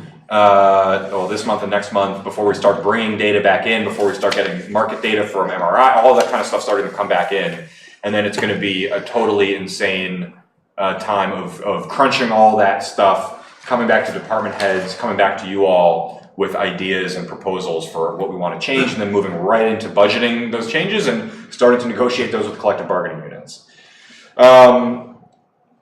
This month and next month before we start bringing data back in, before we start getting market data from MRI, all that kind of stuff starting to come back in. And then it's going to be a totally insane time of crunching all that stuff, coming back to department heads, coming back to you all with ideas and proposals for what we want to change, and then moving right into budgeting those changes and starting to negotiate those with collective bargaining units.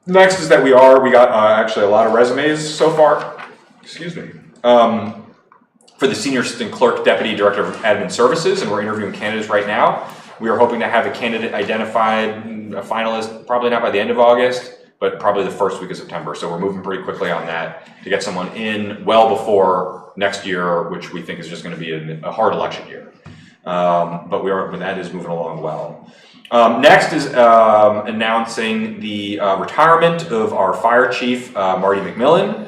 Next is that we got actually a lot of resumes so far. Excuse me, for the Senior Assistant Clerk Deputy Director of Admin Services, and we're interviewing candidates right now. We are hoping to have a candidate identified, a finalist, probably not by the end of August, but probably the first week of September. So we're moving pretty quickly on that to get someone in well before next year, which we think is just going to be a hard election year. But that is moving along well. Next is announcing the retirement of our Fire Chief, Marty McMillan.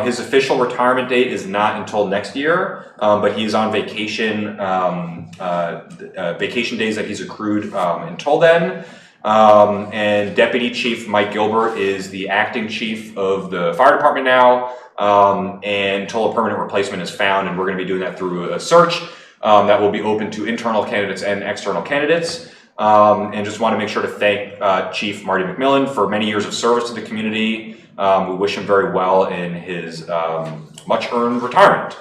His official retirement date is not until next year, but he's on vacation, vacation days that he's accrued until then. And Deputy Chief Mike Gilbert is the acting chief of the fire department now, and until a permanent replacement is found, and we're going to be doing that through a search that will be open to internal candidates and external candidates. And just want to make sure to thank Chief Marty McMillan for many years of service to the community. We wish him very well in his much-earned retirement.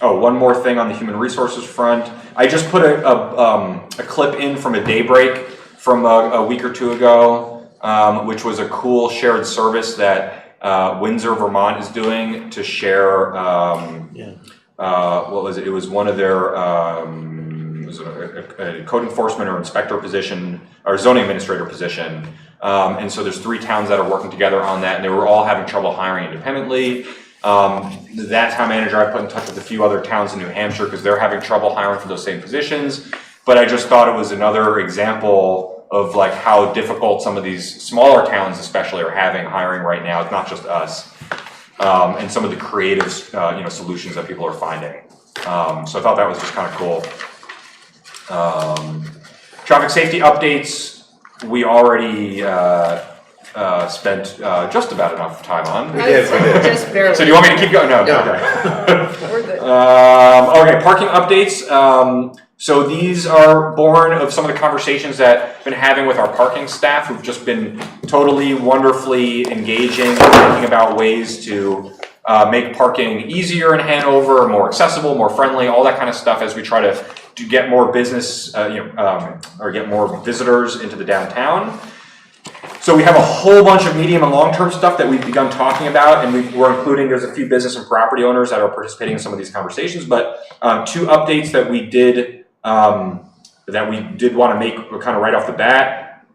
One more thing on the human resources front. I just put a clip in from a Daybreak from a week or two ago, which was a cool shared service that Windsor, Vermont is doing to share, what was it? It was one of their, was it a code enforcement or inspector position, or zoning administrator position. And so there's 3 towns that are working together on that, and they were all having trouble hiring independently. That town manager I put in touch with a few other towns in New Hampshire because they're having trouble hiring for those same positions. But I just thought it was another example of like how difficult some of these smaller towns especially are having hiring right now. It's not just us. And some of the creative solutions that people are finding. So I thought that was just kind of cool. Traffic safety updates, we already spent just about enough time on. We did. Just barely. So do you want me to keep going? No. No. Okay. We're good. Okay, parking updates. So these are born of some of the conversations that I've been having with our parking staff, who've just been totally wonderfully engaging and thinking about ways to make parking easier in Hanover, more accessible, more friendly, all that kind of stuff as we try to get more business, or get more visitors into the downtown. So we have a whole bunch of medium and long-term stuff that we've begun talking about, and we're including, there's a few business and property owners that are participating in some of these conversations, but 2 updates that we did want to make kind of right off the bat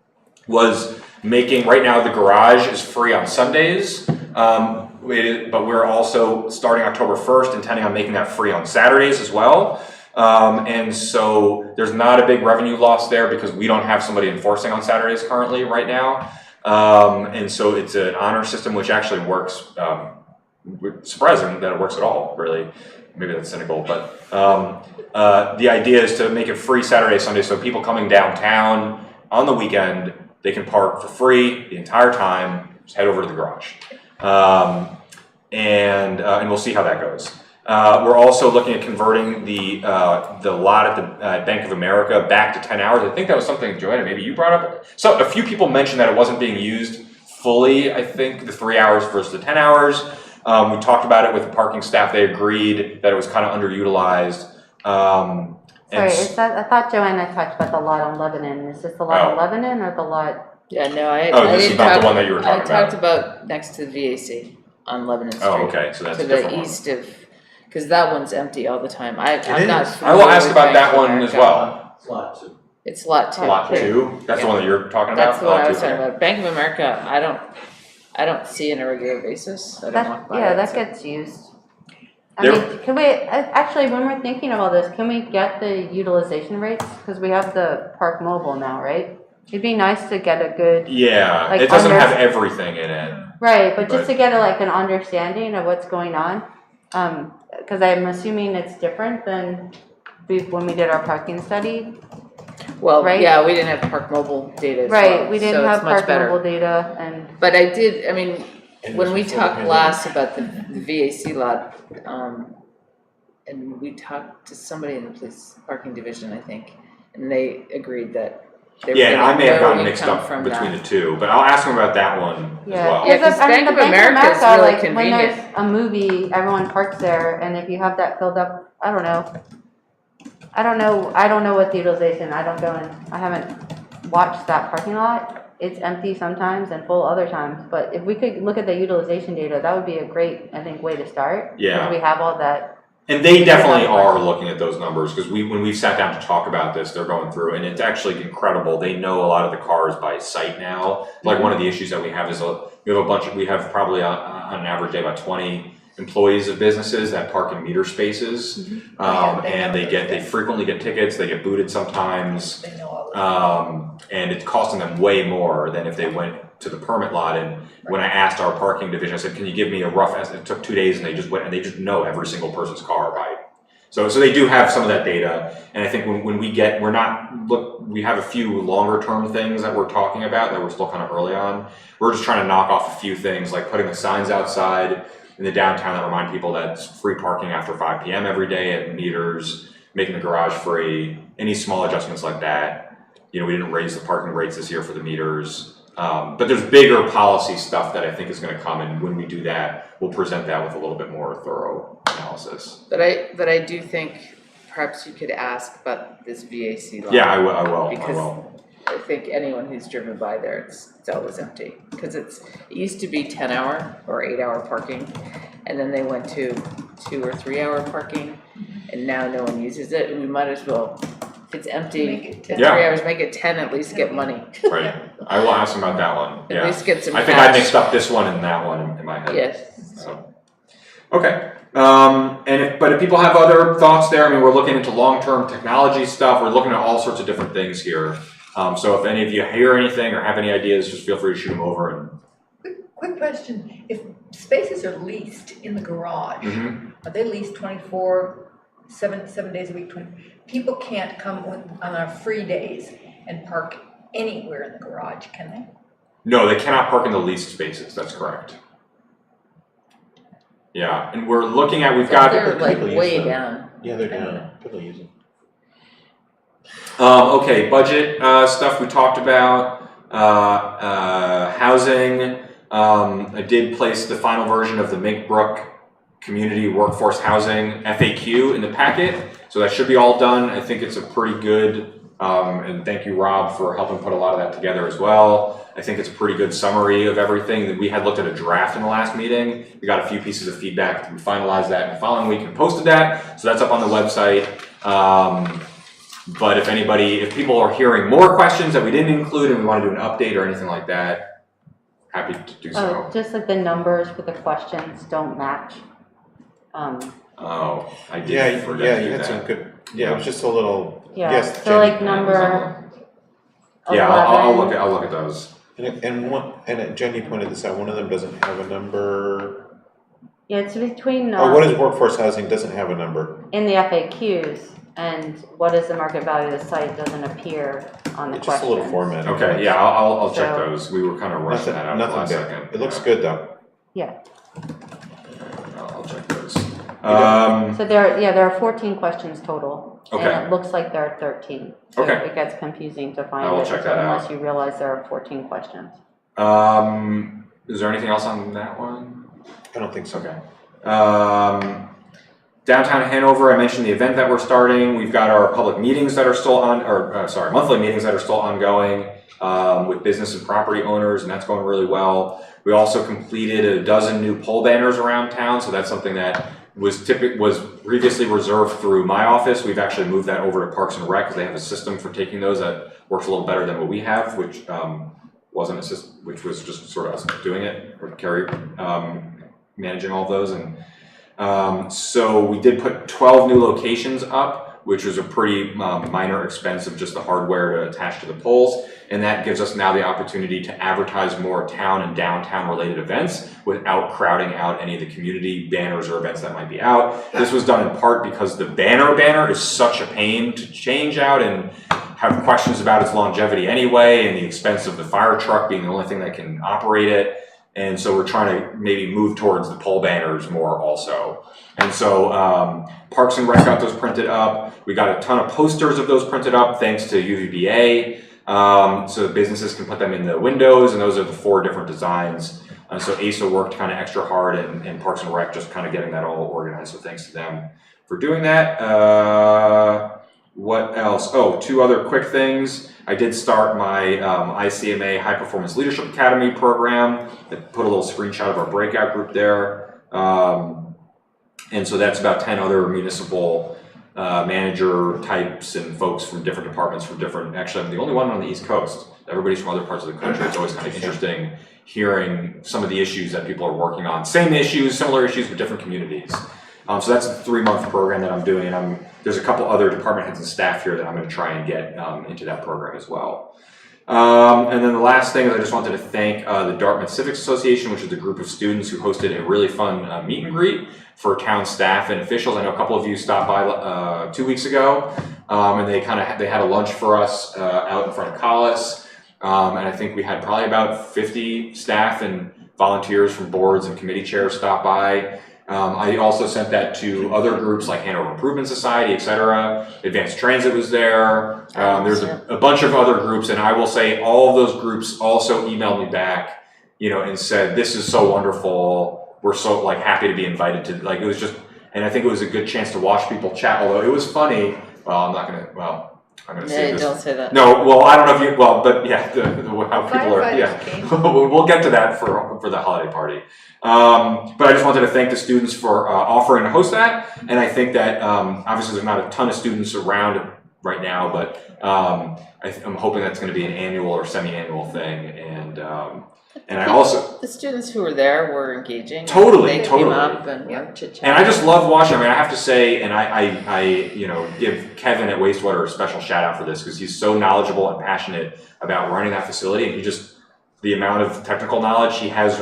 was making, right now the garage is free on Sundays, but we're also starting October 1st intending on making that free on Saturdays as well. And so there's not a big revenue loss there because we don't have somebody enforcing on Saturdays currently right now. And so it's an honor system which actually works, surprising that it works at all, really. Maybe that's cynical, but the idea is to make it free Saturday, Sunday, so people coming downtown on the weekend, they can park for free the entire time, just head over to the garage. And we'll see how that goes. We're also looking at converting the lot at the Bank of America back to 10 hours. I think that was something, Joanna, maybe you brought up. So a few people mentioned that it wasn't being used fully, I think, the 3 hours versus the 10 hours. We talked about it with the parking staff. They agreed that it was kind of underutilized. Sorry, I thought Joanna talked about the lot on Lebanon. Is this the lot on Lebanon or the lot? Yeah, no, I this is didn't not talk, the one that you were talking I talked about next to the VAC on Lebanon Street. Oh, okay, so that's to a different the one. east of, because that one's empty all the time. I'm not. I will ask familiar about with that Bank of one as America. well. It's lot 2. Lot 2? That's the one that you're talking about? That's the one I was okay. talking about. Bank of America, I don't see on a regular basis. I don't walk by it, That so. gets used. I mean, can we, actually, when we're thinking of all this, can we get the utilization rates? Because we have the Park Mobile now, right? It'd be nice to get a good. Yeah, like, it doesn't have everything in it. Right, but just to get an understanding of what's going on. Because I'm assuming it's different than when we did our parking study. Well, right? yeah, we didn't have Park Mobile data as well. Right, we didn't so have it's much Park better. Mobile data and. But I did, I mean, when we talked last about the VAC lot, and we talked to somebody in the police parking division, I think, and they agreed that they were Yeah, I may have no gotten mixed income up from between that. the two, but I'll ask them about that one as well. Yeah, 'cause I mean, Bank the of America is really when convenient. there's a movie, everyone parks there, and if you have that filled up, I don't know what the utilization, I haven't watched that parking lot. It's empty sometimes and full other times, but if we could look at the utilization data, that would be a great, I think, way to start. Yeah. Because we have all that. And they definitely are looking at those numbers, because when we've sat down to talk about this, they're going through, and it's actually incredible. They know a lot of the cars by sight now. Like one of the issues that we have is we have probably on an average day about 20 employees of businesses that park in meter spaces, and they frequently get tickets, they get booted sometimes, and it's costing them way more than if they went to the permit lot. And when I asked our parking division, I said, can you give me a rough estimate? It took 2 days, and they just went and they just know every single person's car by. So they do have some of that data, and I think when we have a few longer term things that we're talking about that we're still kind of early on. We're just trying to knock off a few things, like putting the signs outside in the downtown that remind people that it's free parking after 5 p.m. every day at meters, making the garage free, any small adjustments like that. you know, we didn't raise the parking rates this year for the meters. But there's bigger policy stuff that I think is gonna come, and when we do that, we'll present that with a little bit more thorough analysis. But I do think perhaps you could ask about this VAC line. Yeah, I will. Because I think anyone who's driven by there, it's always empty. Because it used to be 10-hour or 8-hour parking, and then they went to 2 or 3-hour parking, and now no one uses it, and we might as well, if it's empty, Make it 10. in 3 hours, make it 10, at least get money. Right, I will ask him about that one, At yeah. least get some I think I cash. mixed up this one and that one in my head. Yes. So, okay, but if people have other thoughts there, I mean, we're looking into long-term technology stuff, we're looking at all sorts of different things here. So if any of you hear anything or have any ideas, just feel free to shoot them over and. Quick question, if spaces are leased in the garage, Mhm. are they leased 7 days a week, people can't come on our free days and park anywhere in the garage, can they? No, they cannot park in the leased spaces, that's correct. Yeah, and we're looking at, we've got. They're like people use way them. down. Yeah, they're down, people use them. Okay, budget stuff we talked about, housing. I did place the final version of the Mink Brook Community Workforce Housing FAQ in the packet, so that should be all done. I think it's a pretty good, and thank you, Rob, for helping put a lot of that together as well. I think it's a pretty good summary of everything. That we had looked at a draft in the last meeting. We got a few pieces of feedback. We finalized that in the following week and posted that, so that's up on the website. But if people are hearing more questions that we didn't include and we want to do an update or anything like that, happy to do so. Just that the numbers for the questions don't match. Oh, I did Yeah, forget to do you had that. some good, yeah, it was just a little, Yeah, yes, so like Jenny. number Yeah, I'll 11. look at those. And Jenny pointed this out, one of them doesn't have a number. Yeah, it's between, What is workforce housing doesn't have a number? in the FAQs, and what is the market value of the site doesn't appear on the It's just a little questions. formatting. Okay, yeah, I'll check So- those. We were kind of rushing that out at the last Nothing second. big. It looks good though. Yeah, I'll check those. so there are 14 questions total. Okay. And it looks like there are 13. So Okay. it gets confusing to find I will it check that unless out. you realize there are 14 questions. Is there anything else on that one? I don't think so. Okay. Downtown Hanover, I mentioned the event that we're starting. We've got our public meetings that are still monthly meetings that are still ongoing with business and property owners, and that's going really well. We also completed a dozen new pole banners around town, so that's something that was previously reserved through my office. We've actually moved that over to Parks and Rec because they have a system for taking those that works a little better than what we have, which wasn't a system, which was just sort of us doing it, or Carrie managing all of those. And so we did put 12 new locations up, which was a pretty minor expense of just the hardware to attach to the poles. And that gives us now the opportunity to advertise more town and downtown related events without crowding out any of the community banners or events that might be out. This was done in part because the banner is such a pain to change out and have questions about its longevity anyway, and the expense of the fire truck being the only thing that can operate it. And so we're trying to maybe move towards the pole banners more also. And so Parks and Rec got those printed up. We got a ton of posters of those printed up thanks to UVBA. So businesses can put them in the windows, and those are the 4 different designs. So ASA worked kind of extra hard, and Parks and Rec just kind of getting that all organized. So thanks to them for doing that. What else? Oh, 2 other quick things. I did start my ICMA High Performance Leadership Academy program. I put a little screenshot of our breakout group there. And so that's about 10 other municipal manager types and folks from different departments actually I'm the only one on the East Coast. Everybody's from other parts of the country. It's always kind of interesting hearing some of the issues that people are working on. Same issues, similar issues, but different communities. So that's a 3-month program that I'm doing, and there's a couple other department heads and staff here that I'm going to try and get into that program as well. And then the last thing is I just wanted to thank the Dartmouth Civics Association, which is a group of students who hosted a really fun meet and greet for town staff and officials. I know a couple of you stopped by 2 weeks ago, and they had a lunch for us out in front of Collis, and I think we had probably about 50 staff and volunteers from boards and committee chairs stop by. I also sent that to other groups like Hanover Improvement Society, et cetera. Advanced Transit was there. There's a bunch of other groups, and I will say all of those groups also emailed me back, and said, this is so wonderful. We're so like happy to be invited to, like, it was just, and I think it was a good chance to watch people chat, although it was funny. Well, I'm gonna say this. Don't say that. No, well, I don't know if you, well, but yeah, how people are, yeah. We'll get to that for the holiday party. But I just wanted to thank the students for offering to host that. And I think that obviously there's not a ton of students around right now, but I'm hoping that's going to be an annual or semi-annual thing. And I also, the students who were there were engaging. Totally, they totally. Came up and were chit-chatting. And I just love watching. I mean, I have to say, and I give Kevin at Wastewater a special shout out for this because he's so knowledgeable and passionate about running that facility, and the amount of technical knowledge he has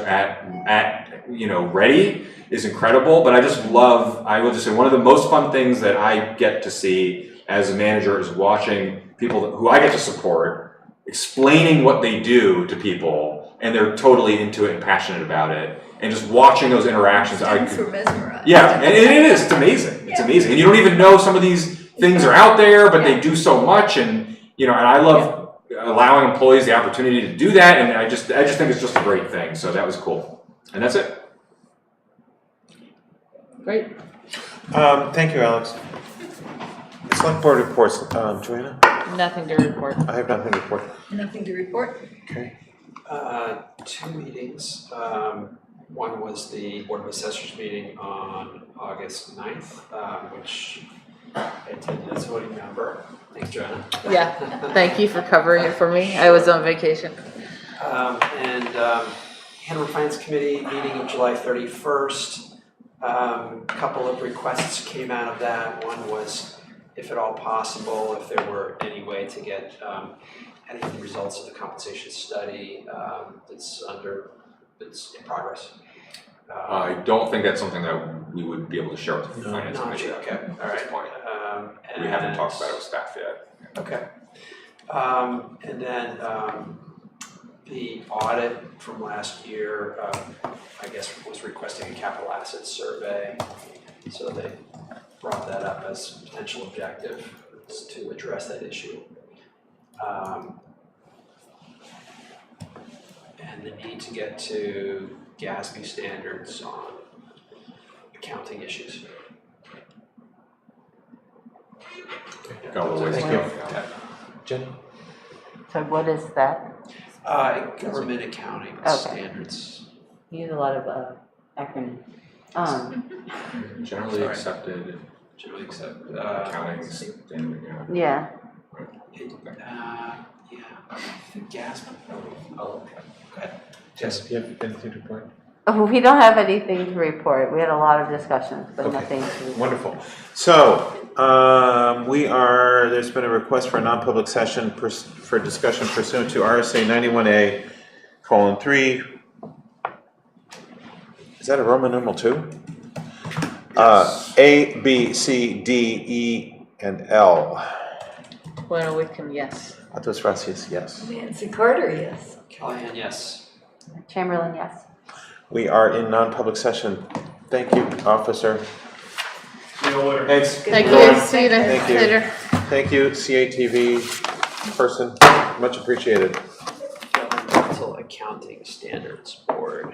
ready is incredible. But I will just say one of the most fun things that I get to see as a manager is watching people who I get to support explaining what they do to people. And they're totally into it and passionate about it. And just watching those interactions. Students were mesmerized. Yeah, and it is. It's amazing. It's amazing. And you don't even know some of these things are out there, but they do so much. And, and I love allowing employees the opportunity to do that. And I just think it's just a great thing. So that was cool. And that's it. Great. Thank you, Alex. Select board reports, Joanna? Nothing to report. I have nothing to report. Nothing to report? Okay. 2 meetings. One was the Board of Assessors meeting on August 9th, which I attended as a voting member. Thanks, Joanna. Yeah, thank you for covering it for me. I was on vacation. And Hanover Finance Committee meeting of July 31st. A couple of requests came out of that. One was, if at all possible, if there were any way to get any of the results of the compensation study that's in progress. I don't think that's something that we would be able to share with the finance committee. Okay, all right. Point. We haven't talked about it with staff yet. Okay. And then the audit from last year, I guess, was requesting a capital assets survey. So they brought that up as a potential objective to address that issue. And the need to get to GASB standards on accounting issues. Got a little ways to go. Jenny? So what is that? Government accounting Okay. standards. You use a lot of acronyms. Generally accepted Generally accepted. accounting standard. Yeah. The GASB. Oh, okay. Go ahead. Yes. Do you have anything to report? We don't have anything to report. We had a lot of discussions, but nothing to report. Wonderful. So, there's been a request for a non-public session for discussion pursuant to RSA 91A:3. Is that a Roman numeral 2? A, B, C, D, E, and L. Bueno, Whitcomb, yes. Atos Gracias, yes. Nancy Carter, yes. Callahan, yes. Chamberlain, yes. We are in non-public session. Thank you, officer. See you later. Thanks. Thank you. See you Thank you. later. Thank you, CATV person. Much appreciated. Governmental accounting standards.